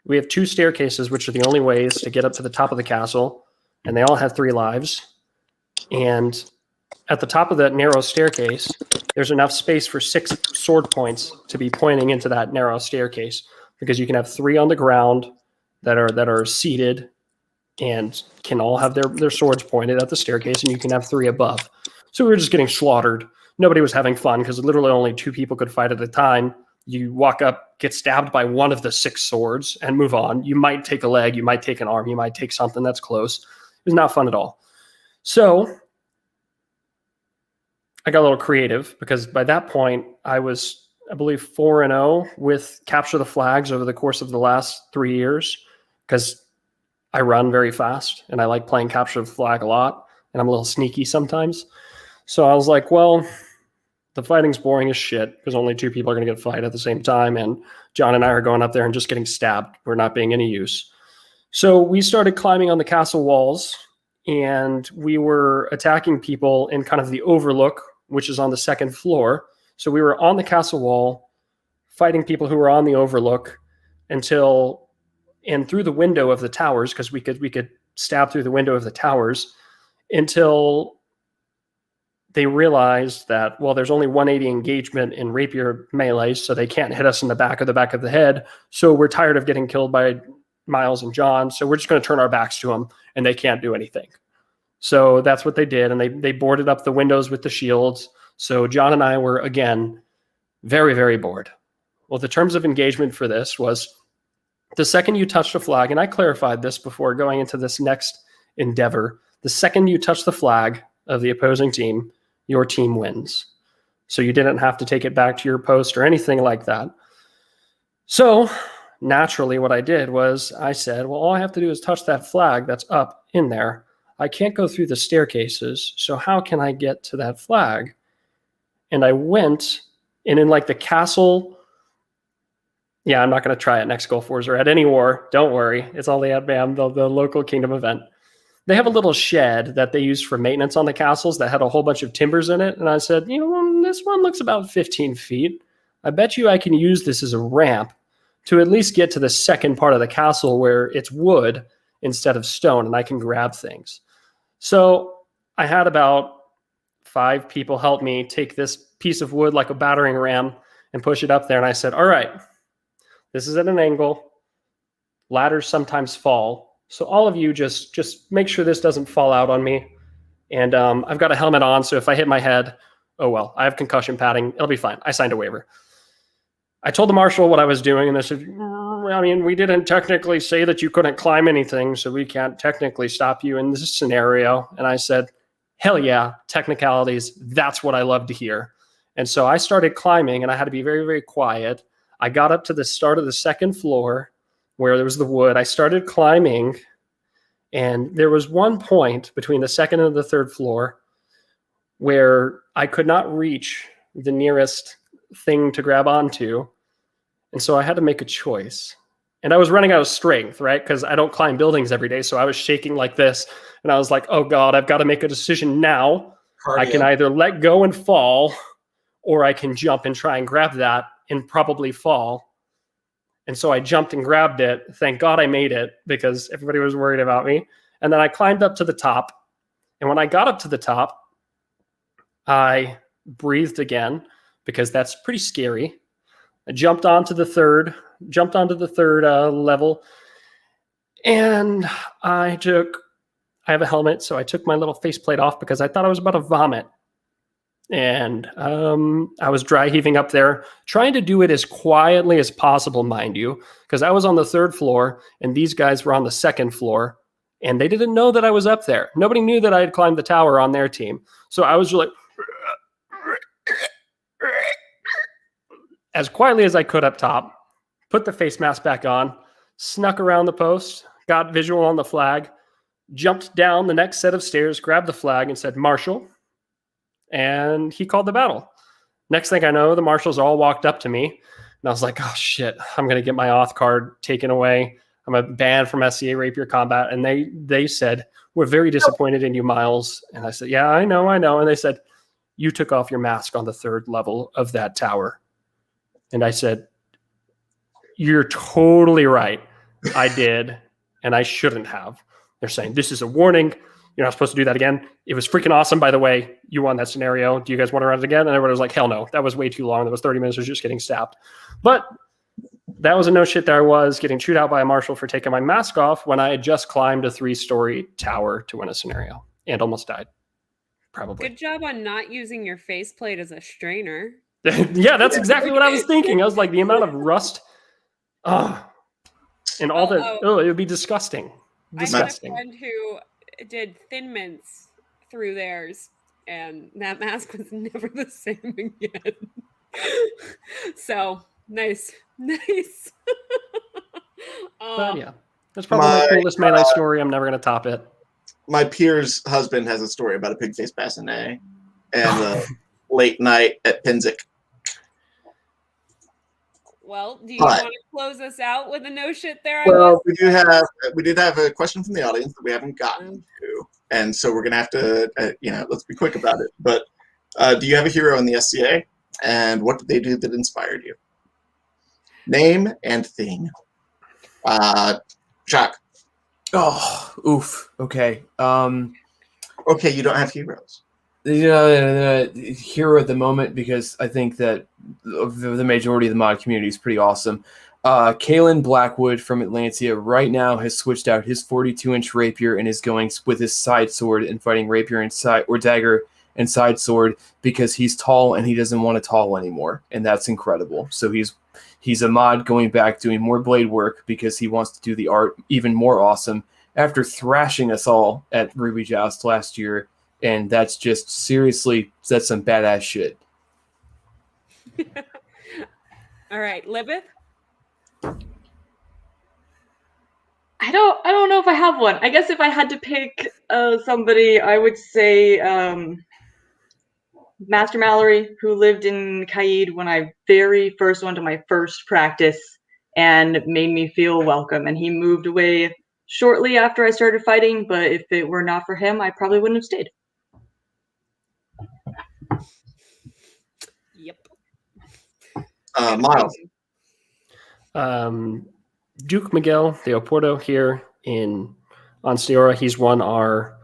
we have 2 staircases, which are the only ways to get up to the top of the castle, and they all have 3 lives. And at the top of that narrow staircase, there's enough space for 6 sword points to be pointing into that narrow staircase, because you can have 3 on the ground that are seated and can all have their swords pointed at the staircase, and you can have 3 above. So we were just getting slaughtered. Nobody was having fun because literally only 2 people could fight at a time. You walk up, get stabbed by one of the 6 swords, and move on. You might take a leg, you might take an arm, you might take something that's close. It was not fun at all. So I got a little creative because by that point I was, I believe, 4-0 with capture the flags over the course of the last 3 years, because I run very fast and I like playing capture the flag a lot, and I'm a little sneaky sometimes. So I was like, well, the fighting's boring as shit because only 2 people are going to get fight at the same time, and John and I are going up there and just getting stabbed. We're not being any use. So we started climbing on the castle walls, and we were attacking people in kind of the overlook, which is on the 2nd floor. So we were on the castle wall fighting people who were on the overlook and through the window of the towers, because we could stab through the window of the towers, until they realized that, well, there's only 180 engagement in rapier melee, so they can't hit us in the back of the head. So we're tired of getting killed by Miles and John, so we're just going to turn our backs to them, and they can't do anything. So that's what they did, and they boarded up the windows with the shields. So John and I were, again, very, very bored. Well, the terms of engagement for this was the second you touched a flag, and I clarified this before going into this next endeavor, the second you touch the flag of the opposing team, your team wins. So you didn't have to take it back to your post or anything like that. So naturally what I did was I said, well, all I have to do is touch that flag that's up in there. I can't go through the staircases, so how can I get to that flag? And I went, and in like the castle, yeah, I'm not going to try it next Gulf Wars or at any war. Don't worry. It's all the BAM, the local kingdom event. They have a little shed that they use for maintenance on the castles that had a whole bunch of timbers in it. And I said, this one looks about 15 feet. I bet you I can use this as a ramp to at least get to the second part of the castle where it's wood instead of stone, and I can grab things. So I had about 5 people help me take this piece of wood like a battering ram and push it up there. And I said, all right, This is at an angle. Ladders sometimes fall. So all of you just make sure this doesn't fall out on me. And I've got a helmet on, so if I hit my head, oh well, I have concussion padding. It'll be fine. I signed a waiver. I told the marshal what I was doing, and they said, I mean, we didn't technically say that you couldn't climb anything, so we can't technically stop you in this scenario. And I said, hell yeah, technicalities. That's what I love to hear. And so I started climbing, and I had to be very, very quiet. I got up to the start of the second floor where there was the wood. I started climbing, and there was one point between the second and the third floor where I could not reach the nearest thing to grab onto. And so I had to make a choice. And I was running out of strength, right? Because I don't climb buildings every day. So I was shaking like this. And I was like, oh God, I've got to make a decision now. Cardio. I can either let go and fall, or I can jump and try and grab that and probably fall. And so I jumped and grabbed it. Thank God I made it, because everybody was worried about me. And then I climbed up to the top. And when I got up to the top, I breathed again, because that's pretty scary. I jumped onto the third level, and I have a helmet, so I took my little faceplate off because I thought I was about to vomit. And I was dry heaving up there, trying to do it as quietly as possible, mind you, because I was on the third floor and these guys were on the second floor, and they didn't know that I was up there. Nobody knew that I had climbed the tower on their team. So I was just like, as quietly as I could up top, put the face mask back on, snuck around the post, got visual on the flag, jumped down the next set of stairs, grabbed the flag and said, Marshal. And he called the battle. Next thing I know, the marshals all walked up to me, and I was like, oh shit, I'm going to get my auth card taken away. I'm banned from SCA Rapier Combat. And they said, we're very disappointed in you, Miles. And I said, yeah, I know. And they said, you took off your mask on the third level of that tower. And I said, you're totally right. I did, and I shouldn't have. They're saying, this is a warning. You're not supposed to do that again. It was freaking awesome, by the way. You won that scenario. Do you guys want to run it again? And everybody was like, hell no. That was way too long. That was 30 minutes of just getting stabbed. But that was a no shit there I was, getting chewed out by a marshal for taking my mask off when I had just climbed a 3-story tower to win a scenario and almost died. Probably. Good job on not using your faceplate as a strainer. Yeah, that's exactly what I was thinking. I was like, the amount of rust. And all it would be disgusting. Disgusting. I had a friend who did Thin Mints through theirs, and that mask was never the same again. So nice. But yeah, that's probably my coolest melee story. I'm never going to top it. My peer's husband has a story about a pig-faced bassinet and late night at Pinzik. Well, do you want to close us out with a no shit there? Well, we did have a question from the audience that we haven't gotten to, and so we're gonna have to, let's be quick about it. But do you have a hero in the SCA, and what did they do that inspired you? Name and thing. Jacques. Oh, oof. Okay. Okay, you don't have heroes. Hero at the moment, because I think that the majority of the mod community is pretty awesome. Kalen Blackwood from Atlantia right now has switched out his 42-inch rapier and is going with his side sword and fighting rapier and side or dagger and side sword because he's tall and he doesn't want to tall anymore, and that's incredible. So he's a mod going back doing more blade work because he wants to do the art even more awesome after thrashing us all at Ruby Joust last year. And that's just seriously, that's some badass shit. All right, Livith. I don't know if I have one. I guess if I had to pick somebody, I would say Master Mallory, who lived in Caid when I very first went to my first practice and made me feel welcome. And he moved away shortly after I started fighting, but if it were not for him, I probably wouldn't have stayed. Yep. Miles. Duke Miguel de Oporto here in Ansteorra. He's won our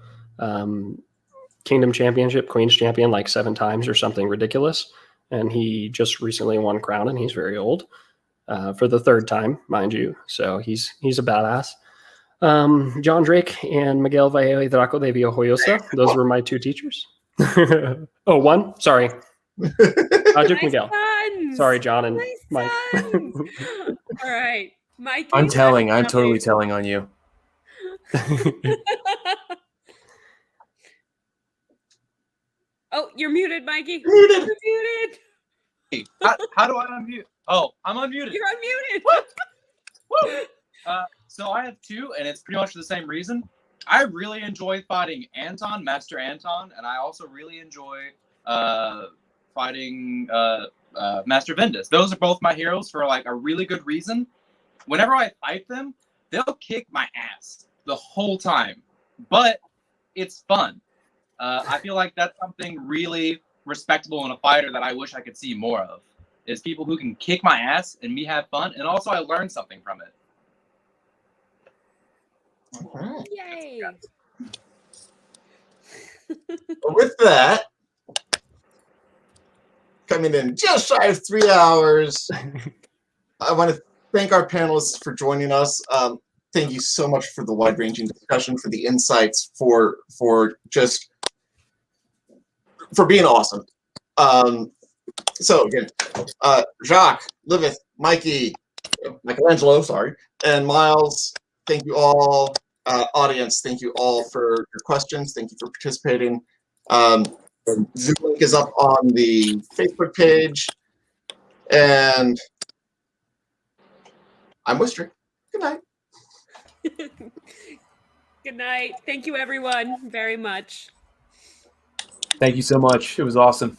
Kingdom Championship, Queen's Champion, like 7 times or something ridiculous. And he just recently won Crown, and he's very old. for the third time, mind you. So he's a badass. John Drake and Miguel Valle Draco de Villojoyosa. Those were my 2 teachers. Oh, one? Sorry. Duke Miguel. Sons. Sorry, John and My Mike. sons. All right. Mike. I'm telling. I'm totally telling on you. Oh, you're muted, Mikey. Muted. You're muted. Hey, how do I unmute? Oh, I'm unmuted. You're unmuted. Woo! So I have 2, and it's pretty much the same reason. I really enjoy fighting Anton, Master Anton, and I also really enjoy fighting Master Vendus. Those are both my heroes for like a really good reason. Whenever I fight them, they'll kick my ass the whole time, but it's fun. I feel like that's something really respectable in a fighter that I wish I could see more of, is people who can kick my ass and me have fun, and also I learn something from it. All right. Yay. With that, coming in just shy of 3 hours, I want to thank our panelists for joining us. Thank you so much for the wide-ranging discussion, for the insights, for being awesome. So again, Jacques, Livith, Michaelangelo, sorry, and Miles, thank you all. Audience, thank you all for your questions. Thank you for participating. Zoom link is up on the Facebook page. And I'm Wistric. Good night. Good night. Thank you, everyone, very much. Thank you so much. It was awesome.